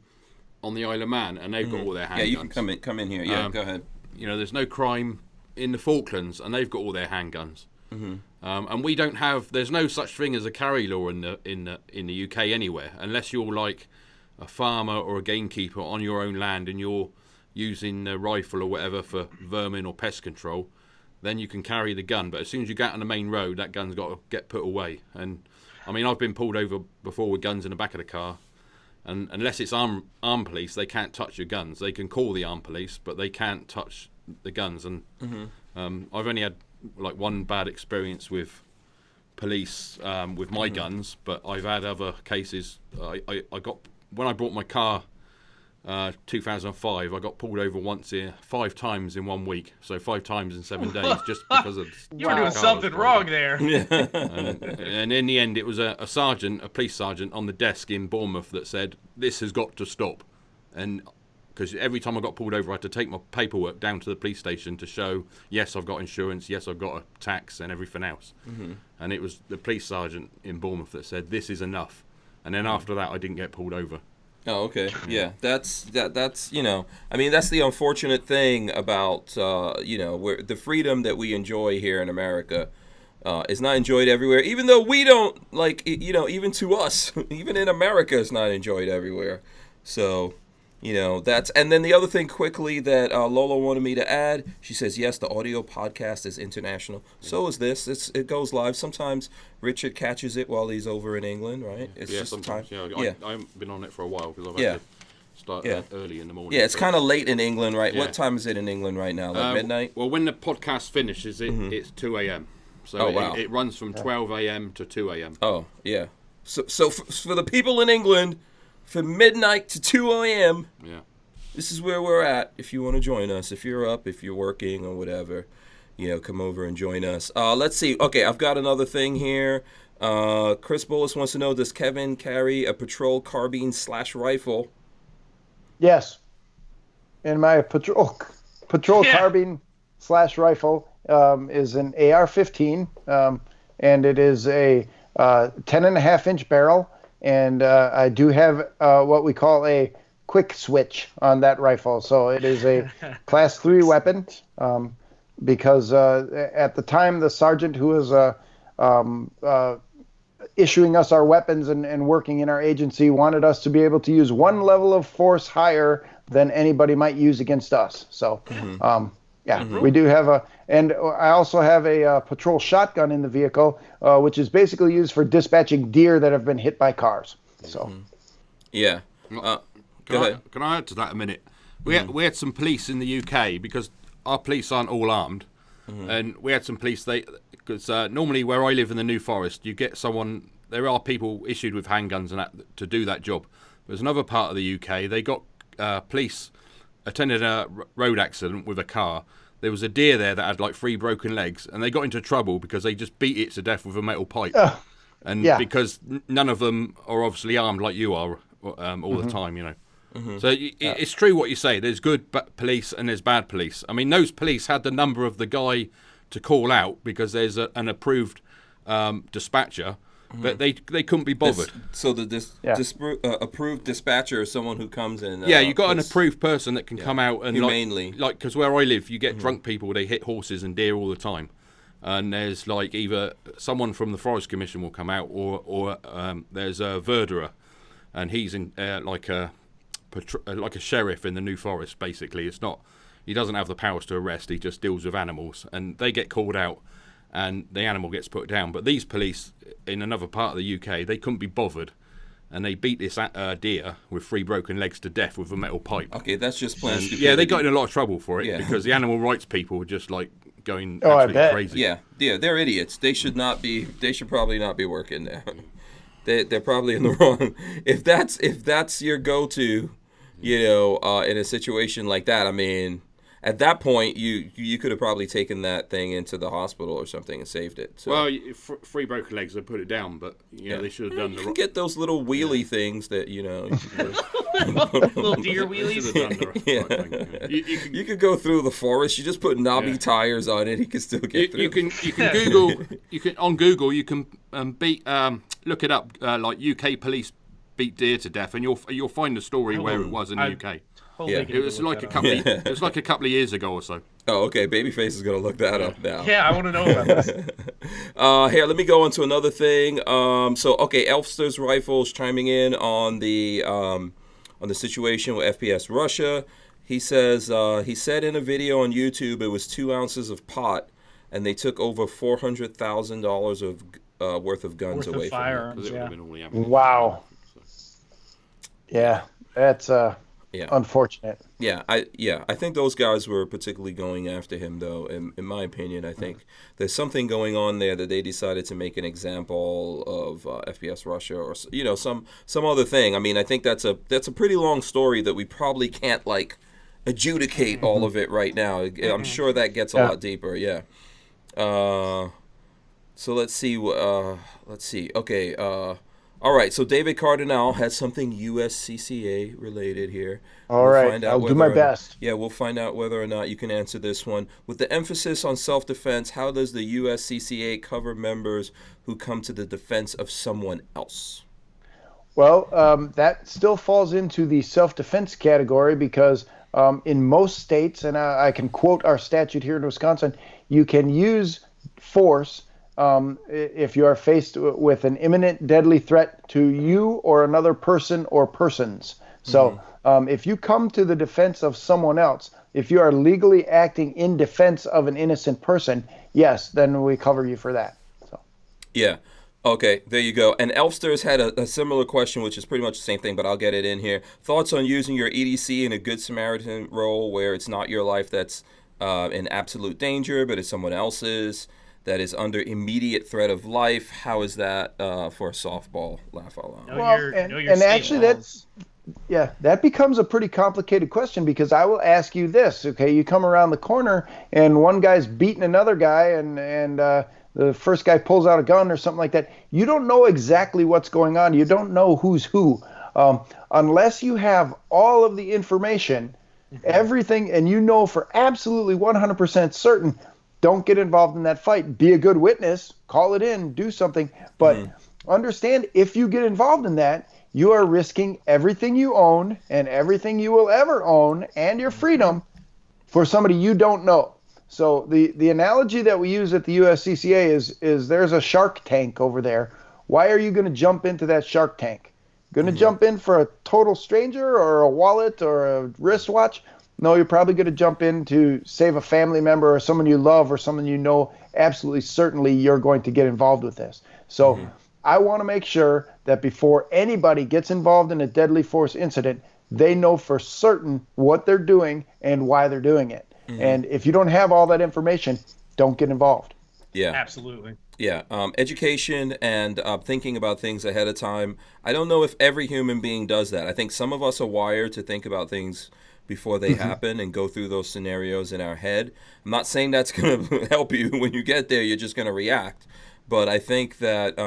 Speaker 5: on the Isle of Man, and they've got all their handguns.
Speaker 1: Yeah, you can come in here. Yeah, go ahead.
Speaker 5: There's no crime in the Falklands, and they've got all their handguns. And we don't have. There's no such thing as a carry law in the UK anywhere, unless you're like a farmer or a gamekeeper on your own land and you're using a rifle or whatever for vermin or pest control. Then you can carry the gun. But as soon as you get on the main road, that gun's got to get put away. And I mean, I've been pulled over before with guns in the back of the car. And unless it's armed police, they can't touch your guns. They can call the armed police, but they can't touch the guns. And I've only had like one bad experience with police with my guns, but I've had other cases. I got, when I bought my car 2005, I got pulled over once 5 times in 1 week, so 5 times in 7 days, just because of
Speaker 4: you were doing something wrong there.
Speaker 5: And in the end, it was a police sergeant on the desk in Bournemouth that said, "This has got to stop." And because every time I got pulled over, I had to take my paperwork down to the police station to show, yes, I've got insurance, yes, I've got a tax and everything else. And it was the police sergeant in Bournemouth that said, "This is enough." And then after that, I didn't get pulled over.
Speaker 1: Oh, okay. Yeah, that's I mean, that's the unfortunate thing about where the freedom that we enjoy here in America is not enjoyed everywhere, even though we don't even to us, even in America, it's not enjoyed everywhere. So that's, and then the other thing quickly that Lola wanted me to add, she says, yes, the audio podcast is international. So is this. It goes live. Sometimes Richard catches it while he's over in England, right? It's just
Speaker 5: sometimes.
Speaker 1: time.
Speaker 5: I haven't been on it for a while because I've had to start early in the morning.
Speaker 1: Yeah, it's kind of late in England, right?
Speaker 5: Yeah.
Speaker 1: What time is it in England right now? Like midnight?
Speaker 5: Well, when the podcast finishes, it's 2 a.m. So it runs from 12 a.m. to 2 a.m.
Speaker 1: Oh, yeah. So for the people in England, from midnight to 2 a.m., this is where we're at. If you want to join us, if you're up, if you're working or whatever, come over and join us. Let's see. Okay, I've got another thing here. Chris Bullis wants to know, does Kevin carry a patrol carbine / rifle?
Speaker 3: Yes. And my patrol carbine / rifle is an AR-15, and it is a 10.5-inch barrel, and I do have what we call a quick switch on that rifle. So it is a Class 3 weapon, because at the time the sergeant who was issuing us our weapons and working in our agency wanted us to be able to use one level of force higher than anybody might use against us. So, we do have and I also have a patrol shotgun in the vehicle, which is basically used for dispatching deer that have been hit by cars. So,
Speaker 1: yeah. Go ahead.
Speaker 5: Can I add to that a minute? We had some police in the UK, because our police aren't all armed, and we had some police. Because normally where I live in the New Forest, you get someone. There are people issued with handguns and that to do that job. There's another part of the UK. They got police attended a road accident with a car. There was a deer there that had like 3 broken legs, and they got into trouble because they just beat it to death with a metal pipe. Because none of them are obviously armed like you are all the time, So it's true what you say. There's good police and there's bad police. I mean, those police had the number of the guy to call out because there's an approved dispatcher, but they couldn't be bothered.
Speaker 1: The approved dispatcher is someone who comes in.
Speaker 5: You got an approved person that can come out and
Speaker 1: humanely.
Speaker 5: Because where I live, you get drunk people. They hit horses and deer all the time, and there's like either someone from the Forest Commission will come out, or there's a verderer, and he's in like a sheriff in the New Forest. Basically, he doesn't have the powers to arrest. He just deals with animals, and they get called out, and the animal gets put down. But these police in another part of the UK, they couldn't be bothered, and they beat this deer with 3 broken legs to death with a metal pipe.
Speaker 1: Okay, that's just plain stupidity.
Speaker 5: Yeah, they got in a lot of trouble for it because the animal rights people were just like going absolutely crazy.
Speaker 1: Yeah, they're idiots. They should probably not be working there. They're probably in the wrong. If that's your go-to, in a situation like that, I mean, at that point, you could have probably taken that thing into the hospital or something and saved it. So.
Speaker 5: Well, 3 broken legs, they put it down, but they should have done
Speaker 1: You can get those little wheelie things that
Speaker 4: little deer wheelies.
Speaker 1: You could go through the forest. You just put knobby tires on it. He can still get through.
Speaker 5: You can Google. On Google you can look it up like UK police beat deer to death, and you'll find the story where it was in the UK. It was like a couple. It was like a couple of years ago or so.
Speaker 1: Oh, okay. Babyface is gonna look that up now.
Speaker 4: Yeah, I want to know about this.
Speaker 1: Here, let me go on to another thing. Elfster's Rifles chiming in on the situation with FPS Russia. He says he said in a video on YouTube it was 2 ounces of pot, and they took over $400,000 of worth of guns away from him.
Speaker 3: Wow. Yeah, that's unfortunate.
Speaker 1: Yeah, I think those guys were particularly going after him, though. In my opinion, I think there's something going on there that they decided to make an example of FPS Russia, or some other thing. I mean, I think that's a pretty long story that we probably can't adjudicate all of it right now. I'm sure that gets a lot deeper. Yeah. So let's see. Okay. All right, so David Cardinal has something USCCA related here.
Speaker 3: All right, I'll do my best.
Speaker 1: We'll find out whether or not you can answer this one. With the emphasis on self-defense, how does the USCCA cover members who come to the defense of someone else?
Speaker 3: Well, that still falls into the self-defense category because in most states, and I can quote our statute here in Wisconsin, you can use force if you are faced with an imminent deadly threat to you or another person or persons. So if you come to the defense of someone else, if you are legally acting in defense of an innocent person, yes, then we cover you for that. So.
Speaker 1: Yeah. Okay, there you go. And Elfster's had a similar question, which is pretty much the same thing, but I'll get it in here. Thoughts on using your EDC in a Good Samaritan role where it's not your life that's in absolute danger, but it's someone else's that is under immediate threat of life? How is that for a softball? Laugh out loud.
Speaker 3: Well, and actually that becomes a pretty complicated question, because I will ask you this, okay? You come around the corner and one guy's beating another guy, and the first guy pulls out a gun or something like that. You don't know exactly what's going on. You don't know who's who. Unless you have all of the information, everything, and you know for absolutely 100% certain, don't get involved in that fight. Be a good witness, call it in, do something. But understand, if you get involved in that, you are risking everything you own and everything you will ever own and your freedom for somebody you don't know. So the analogy that we use at the USCCA is there's a shark tank over there. Why are you going to jump into that shark tank? Going to jump in for a total stranger or a wallet or a wristwatch? No, you're probably going to jump in to save a family member or someone you love or someone you know absolutely certainly you're going to get involved with this. So I want to make sure that before anybody gets involved in a deadly force incident, they know for certain what they're doing and why they're doing it. And if you don't have all that information, don't get involved.
Speaker 1: Yeah,
Speaker 4: absolutely.
Speaker 1: Yeah, education and thinking about things ahead of time. I don't know if every human being does that. I think some of us are wired to think about things before they happen and go through those scenarios in our head. I'm not saying that's going to help you when you get there. You're just going to react. But I think that,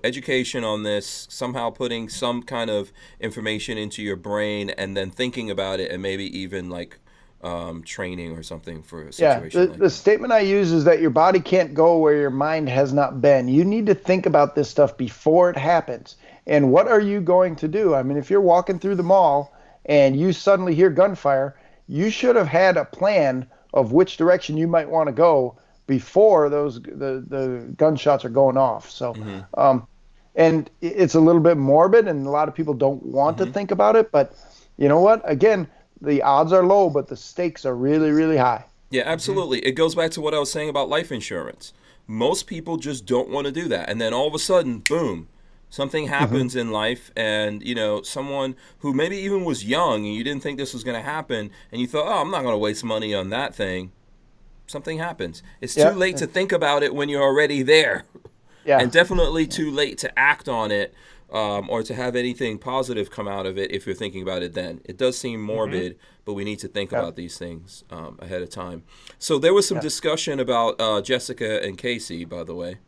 Speaker 1: education on this, somehow putting some kind of information into your brain and then thinking about it, and maybe even like training or something for a situation like
Speaker 3: the statement I use is that your body can't go where your mind has not been. You need to think about this stuff before it happens. And what are you going to do? I mean, if you're walking through the mall and you suddenly hear gunfire, you should have had a plan of which direction you might want to go before the gunshots are going off. So, and it's a little bit morbid, and a lot of people don't want to think about it. But you know what? Again, the odds are low, but the stakes are really, really high.
Speaker 1: Yeah, absolutely. It goes back to what I was saying about life insurance. Most people just don't want to do that. And then all of a sudden, boom, something happens in life, and, someone who maybe even was young and you didn't think this was going to happen, and you thought, oh, I'm not going to waste money on that thing. Something happens. It's too late to think about it when you're already there. Yeah. And definitely too late to act on it. Or to have anything positive come out of it if you're thinking about it then. It does seem morbid, but we need to think about these things ahead of time. So there was some discussion about Jessica and Casey, by the way.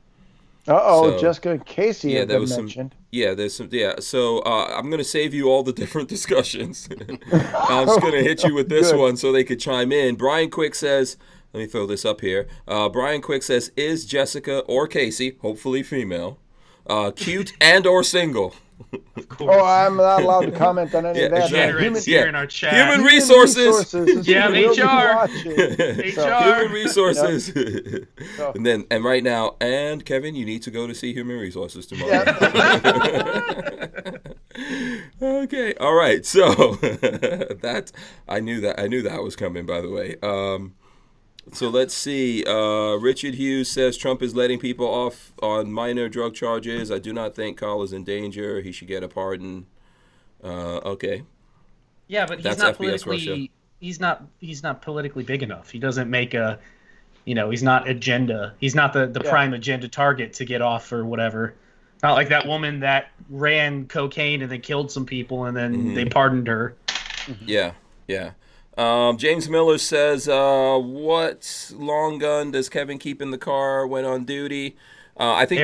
Speaker 3: Jessica and Casey have been mentioned.
Speaker 1: There's some. Yeah, so I'm going to save you all the different discussions. I'm just going to hit you with this one so they could chime in. Brian Quick says, let me throw this up here. Brian Quick says, is Jessica or Casey, hopefully female, cute and or single?
Speaker 3: I'm not allowed to comment on any of that.
Speaker 4: Here in our chat.
Speaker 1: Human resources.
Speaker 4: HR.
Speaker 1: Human resources. And right now, and Kevin, you need to go to see Human Resources tomorrow. Okay. All right. So I knew that was coming, by the way. So let's see. Richard Hughes says Trump is letting people off on minor drug charges. I do not think Carl is in danger. He should get a pardon. Okay.
Speaker 4: Yeah, but he's not politically. He's not politically big enough. He doesn't make a. He's not agenda. He's not the prime agenda target to get off or whatever. Not like that woman that ran cocaine and then killed some people and then they pardoned her.
Speaker 1: Yeah. James Miller says, what long gun does Kevin keep in the car when on duty? I think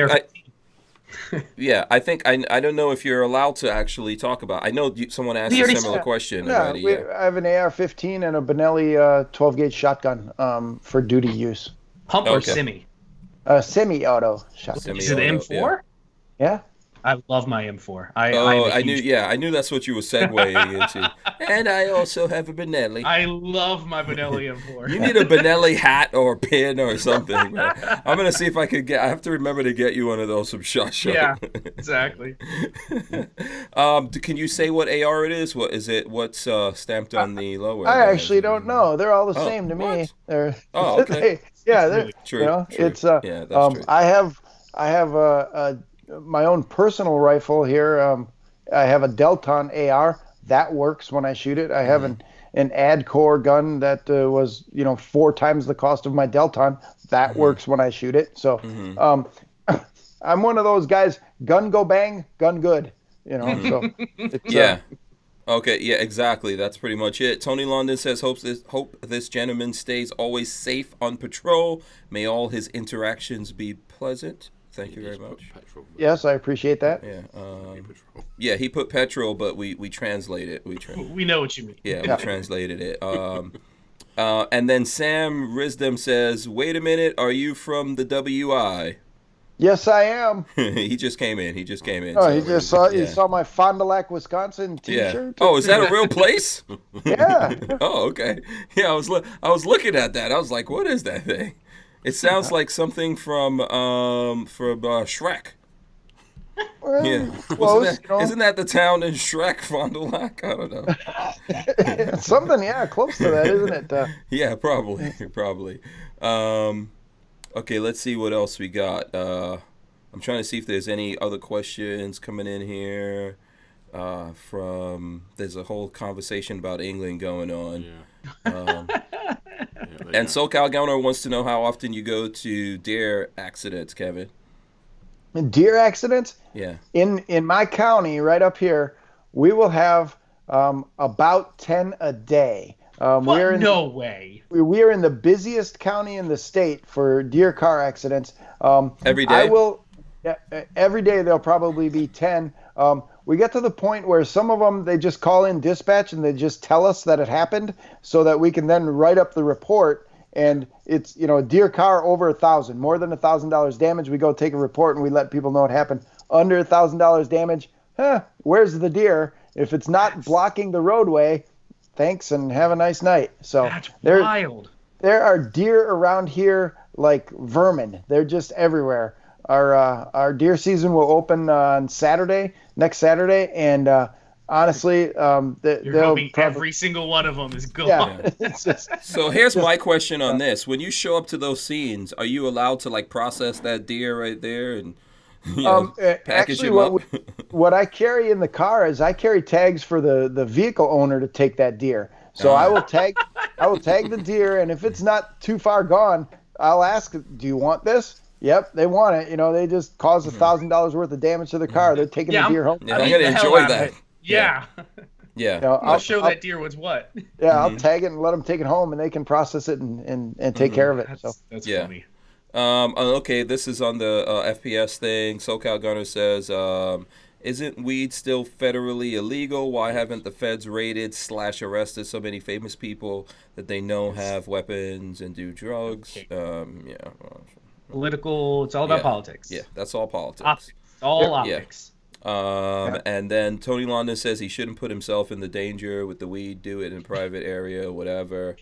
Speaker 1: I don't know if you're allowed to actually talk about. I know someone asked a similar question already.
Speaker 3: I have an AR-15 and a Benelli 12-gauge shotgun for duty use.
Speaker 4: Pump or semi?
Speaker 3: Semi-auto shotgun.
Speaker 4: Is it M4?
Speaker 3: Yeah.
Speaker 4: I love my M4.
Speaker 1: I knew that's what you were segueing into. And I also have a Benelli.
Speaker 4: I love my Benelli M4.
Speaker 1: You need a Benelli hat or pin or something. Right? I'm gonna see if I could I have to remember to get you one of those from SHOT Show.
Speaker 4: Yeah, exactly.
Speaker 1: Can you say what AR it is? What is it? What's stamped on the lower?
Speaker 3: I actually don't know. They're all the same to me.
Speaker 1: Okay.
Speaker 3: They're
Speaker 1: true.
Speaker 3: It's
Speaker 1: that's true.
Speaker 3: I have my own personal rifle here. I have a Delton AR that works when I shoot it. I have an Ad-Core gun that was 4 times the cost of my Delton. That works when I shoot it. So I'm one of those guys. Gun go bang, gun good. So it's,
Speaker 1: yeah. Okay, yeah, exactly. That's pretty much it. Tony London says, hope this gentleman stays always safe on patrol. May all his interactions be pleasant. Thank you very much.
Speaker 3: Yes, I appreciate that.
Speaker 1: Yeah, he put petrol, but we translate it.
Speaker 4: We know what you mean.
Speaker 1: Yeah, we translated it. And then Sam Risdom says, wait a minute, are you from the WI?
Speaker 3: Yes, I am.
Speaker 1: He just came in.
Speaker 3: Oh, he saw my Fond du Lac, Wisconsin T-shirt.
Speaker 1: Yeah. Oh, is that a real place?
Speaker 3: Yeah.
Speaker 1: Oh, okay. Yeah, I was looking at that. I was like, what is that thing? It sounds like something from Shrek.
Speaker 3: Well,
Speaker 1: yeah.
Speaker 3: Close,
Speaker 1: Isn't that the town in Shrek, Fond du Lac? I don't know.
Speaker 3: Something, close to that, isn't it?
Speaker 1: Yeah, probably. Okay, let's see what else we got. I'm trying to see if there's any other questions coming in here. There's a whole conversation about England going on.
Speaker 5: Yeah.
Speaker 1: And SoCal Gunner wants to know how often you go to deer accidents, Kevin.
Speaker 3: Deer accidents?
Speaker 1: Yeah.
Speaker 3: In my county, right up here, we will have about 10 a day.
Speaker 4: No way.
Speaker 3: We are in the busiest county in the state for deer car accidents.
Speaker 1: Every day?
Speaker 3: Every day there'll probably be 10. We get to the point where some of them, they just call in dispatch and they just tell us that it happened so that we can then write up the report. And it's, a deer car over $1,000, more than $1,000 damage. We go take a report and we let people know it happened. Under $1,000 damage, where's the deer? If it's not blocking the roadway, thanks and have a nice night. So
Speaker 4: that's wild.
Speaker 3: There are deer around here like vermin. They're just everywhere. Our deer season will open on next Saturday, and honestly,
Speaker 4: you're hoping every single one of them is gone.
Speaker 3: Yeah.
Speaker 1: So here's my question on this: when you show up to those scenes, are you allowed to process that deer right there and package him up?
Speaker 3: What I carry in the car is I carry tags for the vehicle owner to take that deer. So I will tag the deer, and if it's not too far gone, I'll ask, do you want this? Yep, they want it. They just caused $1,000 worth of damage to the car. They're taking the deer home.
Speaker 1: Yeah, I'm gonna enjoy that.
Speaker 4: Yeah.
Speaker 1: Yeah.
Speaker 4: I'll show that deer what's what.
Speaker 3: Yeah, I'll tag it and let them take it home, and they can process it and take care of it.
Speaker 4: That's funny.
Speaker 1: Okay, this is on the FPS thing. SoCal Gunner says, isn't weed still federally illegal? Why haven't the feds raided/arrested so many famous people that they know have weapons and do drugs?
Speaker 4: Political. It's all about politics.
Speaker 1: Yeah, that's all politics.
Speaker 4: Optics. All optics.
Speaker 1: And then Tony London says he shouldn't put himself in the danger with the weed. Do it in a private area, whatever.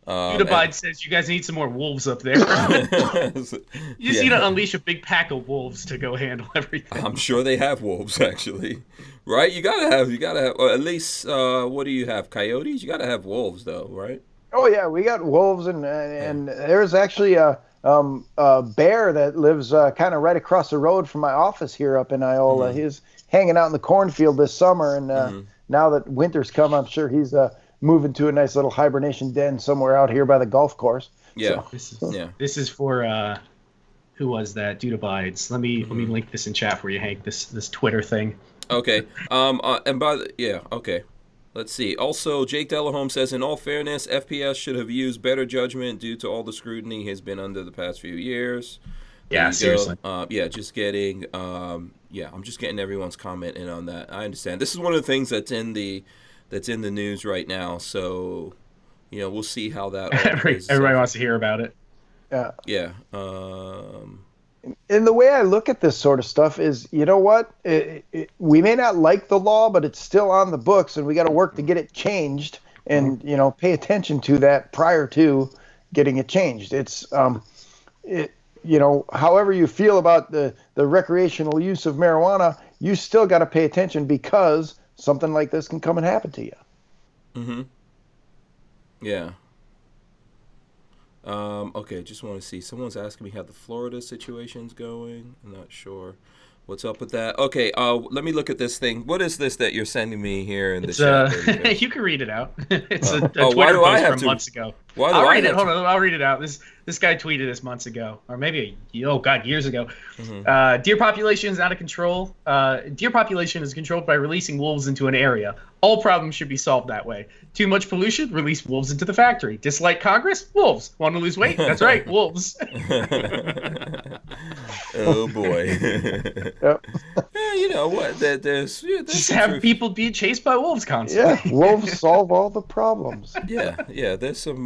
Speaker 4: Udabide says you guys need some more wolves up there. You just need to unleash a big pack of wolves to go handle everything.
Speaker 1: I'm sure they have wolves, actually. Right? You gotta have, or at least, what do you have? Coyotes? You gotta have wolves, though, right?
Speaker 3: Oh yeah, we got wolves, and there's actually a bear that lives kind of right across the road from my office here up in Iola. He's hanging out in the cornfield this summer, and now that winter's come, I'm sure he's moving to a nice little hibernation den somewhere out here by the golf course.
Speaker 1: Yeah.
Speaker 3: So,
Speaker 4: this is for who was that? Dude abides. Let me link this in chat for you, Hank. This Twitter thing.
Speaker 1: Okay. Okay. Let's see. Also, Jake Delahome says, in all fairness, FPS should have used better judgment due to all the scrutiny he has been under the past few years.
Speaker 4: Yeah, seriously.
Speaker 1: I'm just getting everyone's comment in on that. I understand. This is one of the things that's in the news right now. So, we'll see how that.
Speaker 4: Everybody wants to hear about it.
Speaker 3: Yeah.
Speaker 1: Yeah.
Speaker 3: And the way I look at this sort of stuff is, you know what? We may not like the law, but it's still on the books, and we got to work to get it changed, and pay attention to that prior to getting it changed. It's, however you feel about the recreational use of marijuana, you still got to pay attention because something like this can come and happen to you.
Speaker 1: Mm-hmm. Yeah. Okay, just want to see. Someone's asking me how the Florida situation's going. I'm not sure what's up with that. Okay, let me look at this thing. What is this that you're sending me here in the chat?
Speaker 4: You can read it out. It's a Twitter
Speaker 1: post
Speaker 4: from months ago.
Speaker 1: I'll read it.
Speaker 4: Hold on, I'll read it out. This guy tweeted this months ago, or maybe years ago. Deer population is out of control. Deer population is controlled by releasing wolves into an area. All problems should be solved that way. Too much pollution? Release wolves into the factory. Dislike Congress? Wolves. Want to lose weight? That's right, wolves.
Speaker 1: Oh boy.
Speaker 3: Yep.
Speaker 1: Yeah, you know what? There's
Speaker 4: just have
Speaker 1: truth.
Speaker 4: people be chased by wolves constantly.
Speaker 3: Yeah, wolves solve all the problems.
Speaker 1: Yeah. There's some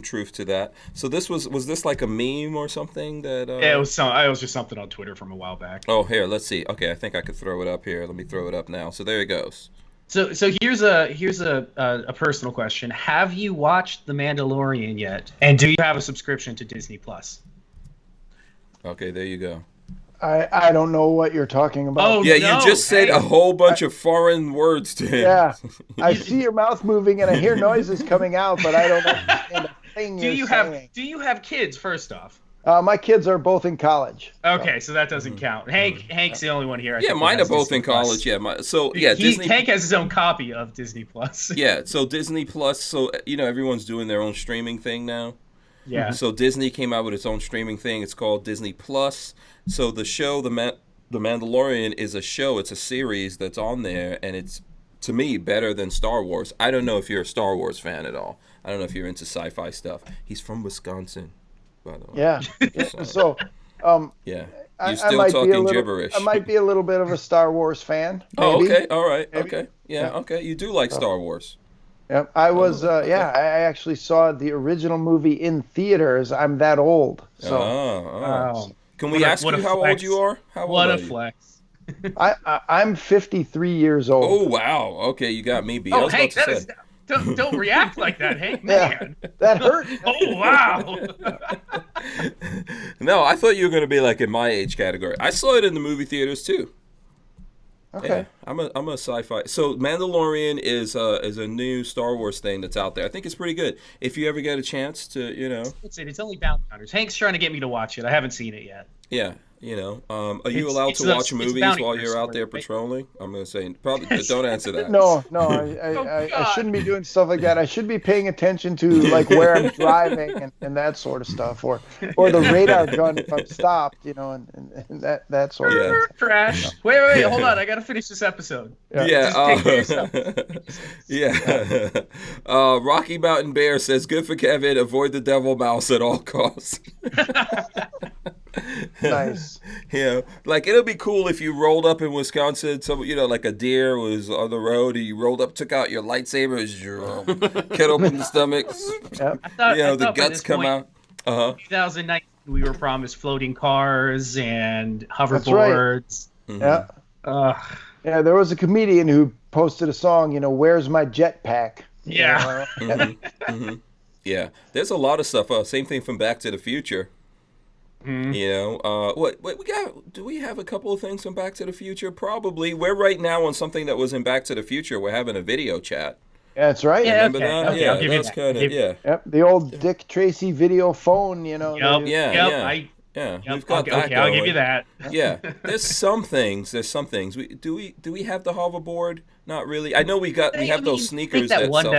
Speaker 1: truth to that. So this was this like a meme or something that?
Speaker 4: Yeah, it was just something on Twitter from a while back.
Speaker 1: Oh, here, let's see. Okay, I think I could throw it up here. Let me throw it up now. So there it goes.
Speaker 4: So here's a personal question. Have you watched The Mandalorian yet? And do you have a subscription to Disney Plus?
Speaker 1: Okay, there you go.
Speaker 3: I don't know what you're talking about.
Speaker 4: Oh,
Speaker 1: Yeah,
Speaker 4: no,
Speaker 1: you just said a whole bunch of foreign words to him.
Speaker 3: Yeah, I see your mouth moving and I hear noises coming out, but I don't understand a thing you're saying.
Speaker 4: Do you have kids, first off?
Speaker 3: My kids are both in college.
Speaker 4: Okay, so that doesn't count. Hank's the only one here.
Speaker 1: Yeah, mine are both in college. Yeah,
Speaker 4: Hank has his own copy of Disney Plus.
Speaker 1: Yeah, so Disney Plus. So everyone's doing their own streaming thing now.
Speaker 4: Yeah.
Speaker 1: So Disney came out with its own streaming thing. It's called Disney Plus. So the show, The Mandalorian, is a show. It's a series that's on there, and it's, to me, better than Star Wars. I don't know if you're a Star Wars fan at all. I don't know if you're into sci-fi stuff. He's from Wisconsin, by the way.
Speaker 3: Yeah. So,
Speaker 1: yeah. You're still talking gibberish.
Speaker 3: I might be a little bit of a Star Wars fan. Maybe.
Speaker 1: Oh, okay. All right.
Speaker 3: Maybe.
Speaker 1: Okay. Yeah. Okay. You do like Star Wars.
Speaker 3: Yep. I was. I actually saw the original movie in theaters. I'm that old. So.
Speaker 4: Wow.
Speaker 1: Can we ask you how old you are?
Speaker 4: What a flex.
Speaker 3: I'm 53 years old.
Speaker 1: Oh wow. Okay, you got me beat.
Speaker 4: Oh, Hank, don't react like that, Hank. Man,
Speaker 3: that hurt.
Speaker 4: Oh wow.
Speaker 1: No, I thought you were gonna be like in my age category. I saw it in the movie theaters too.
Speaker 3: Okay.
Speaker 1: Yeah, I'm a sci-fi. So Mandalorian is a new Star Wars thing that's out there. I think it's pretty good. If you ever get a chance to,
Speaker 4: It's only Bounty Hunters. Hank's trying to get me to watch it. I haven't seen it yet.
Speaker 1: Yeah, are you allowed to watch movies while you're out there patrolling? I'm gonna say probably. Don't answer that.
Speaker 3: No, I shouldn't be doing stuff like that. I should be paying attention to like where I'm driving and that sort of stuff, or the radar gun if I'm stopped, and that sort of thing.
Speaker 4: Crash. Wait, hold on. I gotta finish this episode.
Speaker 1: Yeah. Rocky Mountain Bear says, "Good for Kevin. Avoid the devil mouse at all costs."
Speaker 3: Nice.
Speaker 1: Yeah, like it'll be cool if you rolled up in Wisconsin. So like a deer was on the road, and you rolled up, took out your lightsaber, cut open the stomach.
Speaker 3: Yep.
Speaker 1: The guts come out.
Speaker 4: 2019, we were promised floating cars and hoverboards.
Speaker 3: Right. Yeah. Yeah, there was a comedian who posted a song. Where's my jetpack?
Speaker 4: Yeah.
Speaker 1: Yeah. There's a lot of stuff. Same thing from Back to the Future.
Speaker 4: Mm-hmm.
Speaker 1: What we got? Do we have a couple of things from Back to the Future? Probably. We're right now on something that was in Back to the Future. We're having a video chat.
Speaker 3: That's right.
Speaker 4: Yeah,
Speaker 1: Remember that?
Speaker 4: Okay,
Speaker 1: yeah,
Speaker 4: I'll give
Speaker 1: that's kind of
Speaker 3: Yep, the old Dick Tracy video phone.
Speaker 1: We've
Speaker 4: I'll
Speaker 1: got that.
Speaker 4: I'll give you that.
Speaker 1: Yeah, there's some things. Do we have the hoverboard? Not really. I know we have those sneakers.
Speaker 4: That one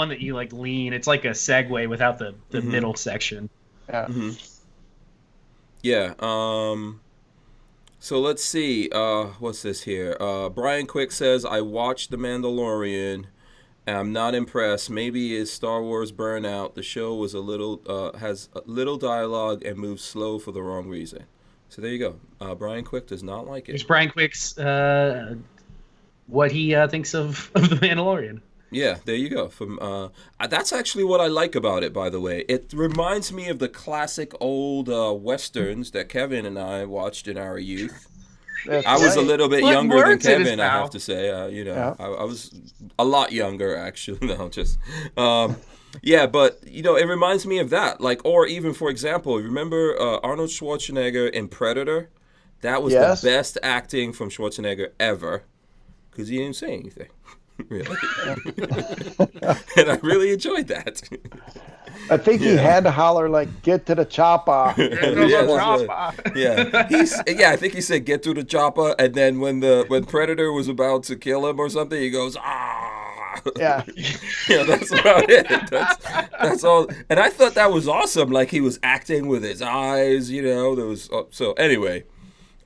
Speaker 4: that you like lean. It's like a Segway without the middle section.
Speaker 3: Yeah.
Speaker 1: Mm-hmm. Yeah. So let's see. What's this here? Brian Quick says, "I watched The Mandalorian. I'm not impressed. Maybe it's Star Wars burnout. The show was has a little dialogue and moves slow for the wrong reason." So there you go. Brian Quick does not like it.
Speaker 4: Here's Brian Quick's what he thinks of The Mandalorian.
Speaker 1: Yeah, there you go. That's actually what I like about it, by the way. It reminds me of the classic old westerns that Kevin and I watched in our youth. I was a little bit younger than Kevin, I have to say. I was a lot younger, actually. No, just... yeah, but, it reminds me of that. Like, or even, for example, remember Arnold Schwarzenegger in Predator? That was the best acting from Schwarzenegger ever, because he didn't say anything. Really. And I really enjoyed that.
Speaker 3: I think he had to holler like, "Get to the chopper."
Speaker 1: I think he said, "Get to the chopper," and then when Predator was about to kill him or something, he goes, "Ah."
Speaker 3: Yeah.
Speaker 1: Yeah, that's about it. That's all. And I thought that was awesome. Like he was acting with his eyes, there was so anyway.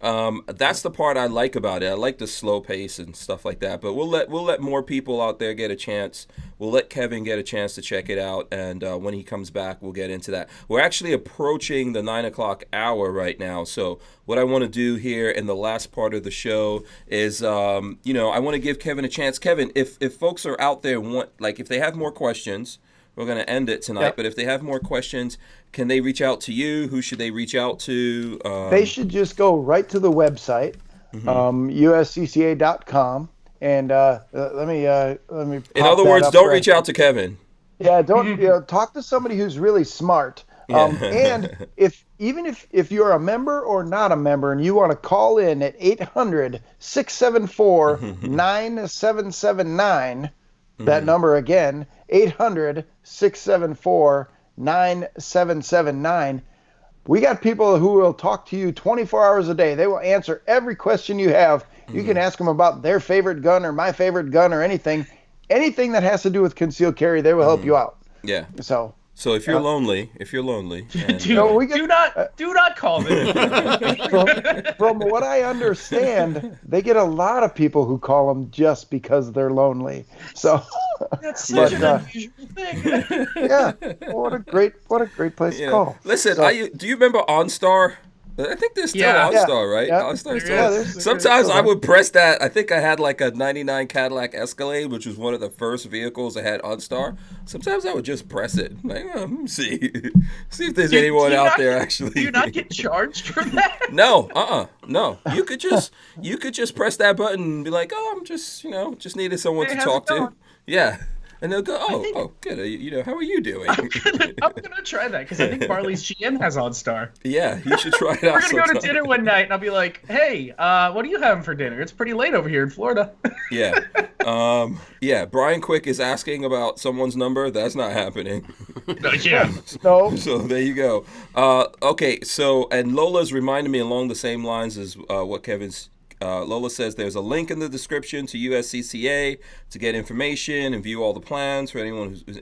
Speaker 1: That's the part I like about it. I like the slow pace and stuff like that. But we'll let more people out there get a chance. We'll let Kevin get a chance to check it out, and when he comes back, we'll get into that. We're actually approaching the 9 o'clock hour right now. So what I want to do here in the last part of the show is, I want to give Kevin a chance. Kevin, if folks are out there if they have more questions, we're going to end it tonight. Yep. But if they have more questions, can they reach out to you? Who should they reach out to?
Speaker 3: They should just go right to the website, USCCA.com, and let me.
Speaker 1: In other words, don't reach out to Kevin.
Speaker 3: Yeah, don't. Talk to somebody who's really smart. And if you're a member or not a member, and you want to call in at 800-674-9779, that number again, 800-674-9779. We got people who will talk to you 24 hours a day. They will answer every question you have. You can ask them about their favorite gun or my favorite gun or anything that has to do with concealed carry. They will help you out.
Speaker 1: Yeah.
Speaker 3: So
Speaker 1: if you're lonely, and,
Speaker 4: do not call them.
Speaker 3: From what I understand, they get a lot of people who call them just because they're lonely. So
Speaker 4: that's such an unusual thing.
Speaker 3: Yeah, what a great place to call.
Speaker 1: Listen, do you remember OnStar? I think there's still OnStar, right?
Speaker 3: Yeah.
Speaker 1: OnStar sometimes I would press that. I think I had like a 99 Cadillac Escalade, which was one of the first vehicles that had OnStar. Sometimes I would just press it. Like, let me see if there's anyone out there actually.
Speaker 4: Do you not get charged for that?
Speaker 1: No, no. You could just press that button and be like, oh, I'm just needed someone to talk to. Yeah. And they'll go, good. How are you doing?
Speaker 4: I'm gonna try that because I think Barley's GM has OnStar.
Speaker 1: Yeah, you should try it out.
Speaker 4: We're gonna go to dinner one night, and I'll be like, "Hey, what are you having for dinner? It's pretty late over here in Florida."
Speaker 1: Yeah, Brian Quick is asking about someone's number. That's not happening.
Speaker 3: No.
Speaker 1: So there you go. Okay. So and Lola's reminded me along the same lines as what Kevin's. Lola says there's a link in the description to USCCA to get information and view all the plans for anyone who's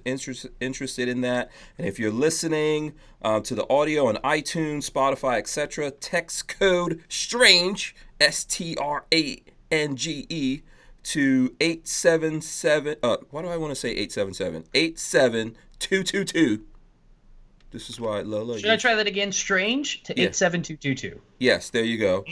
Speaker 1: interested in that. And if you're listening to the audio on iTunes, Spotify, etc., text code STRANGE, STRANGE, to 877. Why do I want to say 877? 87222. This is why, Lola.
Speaker 4: Should I try that again? Strange to 87222.
Speaker 1: Yes, there you go.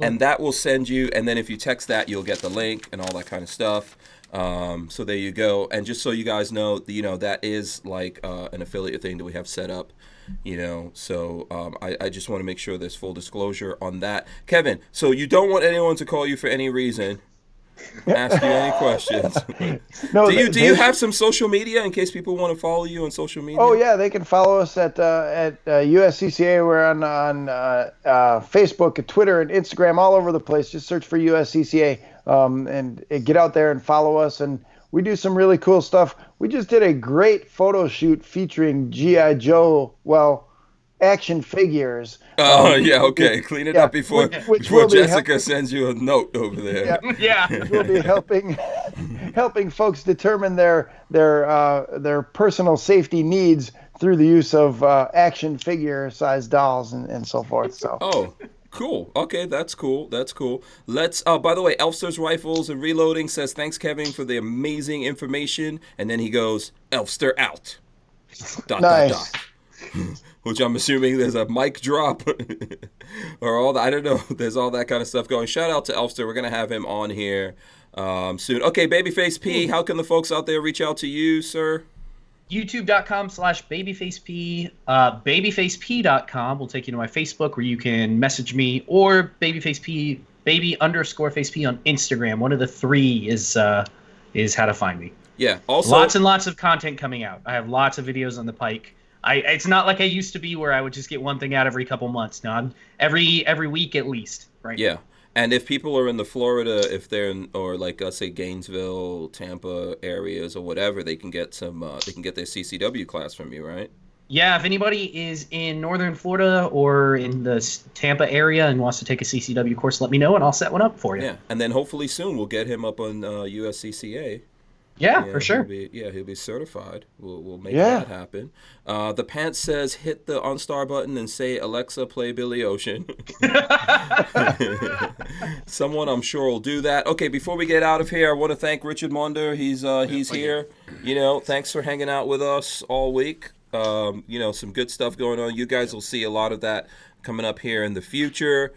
Speaker 1: And that will send you, and then if you text that, you'll get the link and all that kind of stuff. So there you go. And just so you guys know, that is like an affiliate thing that we have set up. So I just want to make sure there's full disclosure on that. Kevin, so you don't want anyone to call you for any reason. Ask you any questions.
Speaker 3: No,
Speaker 1: do you have some social media in case people want to follow you on social media?
Speaker 3: Oh yeah, they can follow us at USCCA. We're on Facebook, and Twitter, and Instagram, all over the place. Just search for USCCA and get out there and follow us. And we do some really cool stuff. We just did a great photo shoot featuring G.I. Joe. Action figures.
Speaker 1: Oh, yeah, okay. Clean it up before Jessica sends you a note over there.
Speaker 3: Yeah. We'll be helping folks determine their personal safety needs through the use of action figure sized dolls and so forth. So.
Speaker 1: Oh, cool. Okay, that's cool. Let's. By the way, Elfster's Rifles and Reloading says thanks, Kevin, for the amazing information, and then he goes, Elfster out. ...
Speaker 3: Nice.
Speaker 1: Which I'm assuming there's a mic drop or all that. I don't know. There's all that kind of stuff going. Shout out to Elfster. We're going to have him on here soon. Okay, Babyface P, how can the folks out there reach out to you, sir?
Speaker 4: YouTube.com/BabyfaceP. BabyfaceP.com will take you to my Facebook where you can message me, or BabyfaceP, baby_face P on Instagram. One of the three is how to find me.
Speaker 1: Yeah. Also,
Speaker 4: lots and lots of content coming out. I have lots of videos on the pike. It's not like I used to be where I would just get one thing out every couple months. No, I'm every week at least. Right.
Speaker 1: Yeah. And if people are in the Florida, if they're in, or like let's say Gainesville, Tampa areas or whatever, they can get some. They can get their CCW class from you, right?
Speaker 4: Yeah, if anybody is in Northern Florida or in the Tampa area and wants to take a CCW course, let me know and I'll set one up for you.
Speaker 1: Yeah, and then hopefully soon we'll get him up on USCCA.
Speaker 4: Yeah, for sure.
Speaker 1: He'll be certified. We'll make that happen. The Pants says hit the OnStar button and say Alexa play Billy Ocean. Someone I'm sure will do that. Okay, before we get out of here, I want to thank Richard Monder. He's here. Thanks for hanging out with us all week. Some good stuff going on. You guys will see a lot of that coming up here in the future.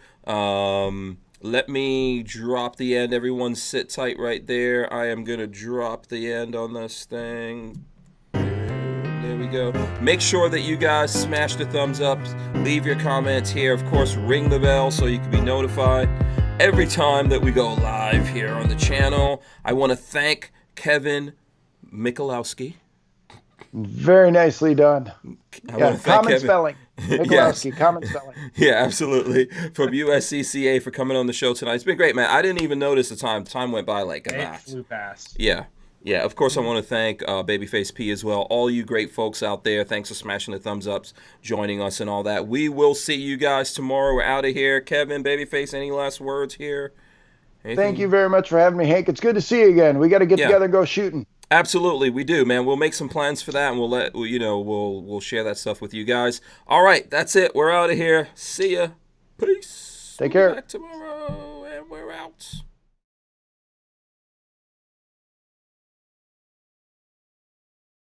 Speaker 1: Let me drop the end. Everyone sit tight right there. I am going to drop the end on this thing. There we go. Make sure that you guys smash the thumbs up. Leave your comments here. Of course, ring the bell so you can be notified every time that we go live here on the channel. I want to thank Kevin Michalowski.
Speaker 3: Very nicely done. Common spelling. Michalowski,
Speaker 1: Yes.
Speaker 3: common spelling.
Speaker 1: Yeah, absolutely. From USCCA for coming on the show tonight. It's been great, man. I didn't even notice the time. Time went by like a lot.
Speaker 4: It flew past.
Speaker 1: Yeah. Of course, I want to thank Babyface P as well. All you great folks out there. Thanks for smashing the thumbs ups, joining us, and all that. We will see you guys tomorrow. We're out of here. Kevin, Babyface, any last words here? Anything?
Speaker 3: Thank you very much for having me, Hank. It's good to see you again. We got to get together and go shooting.
Speaker 1: Absolutely, we do, man. We'll make some plans for that, and we'll share that stuff with you guys. All right, that's it. We're out of here. See ya. Peace.
Speaker 3: Take care.
Speaker 1: Back tomorrow, and we're out.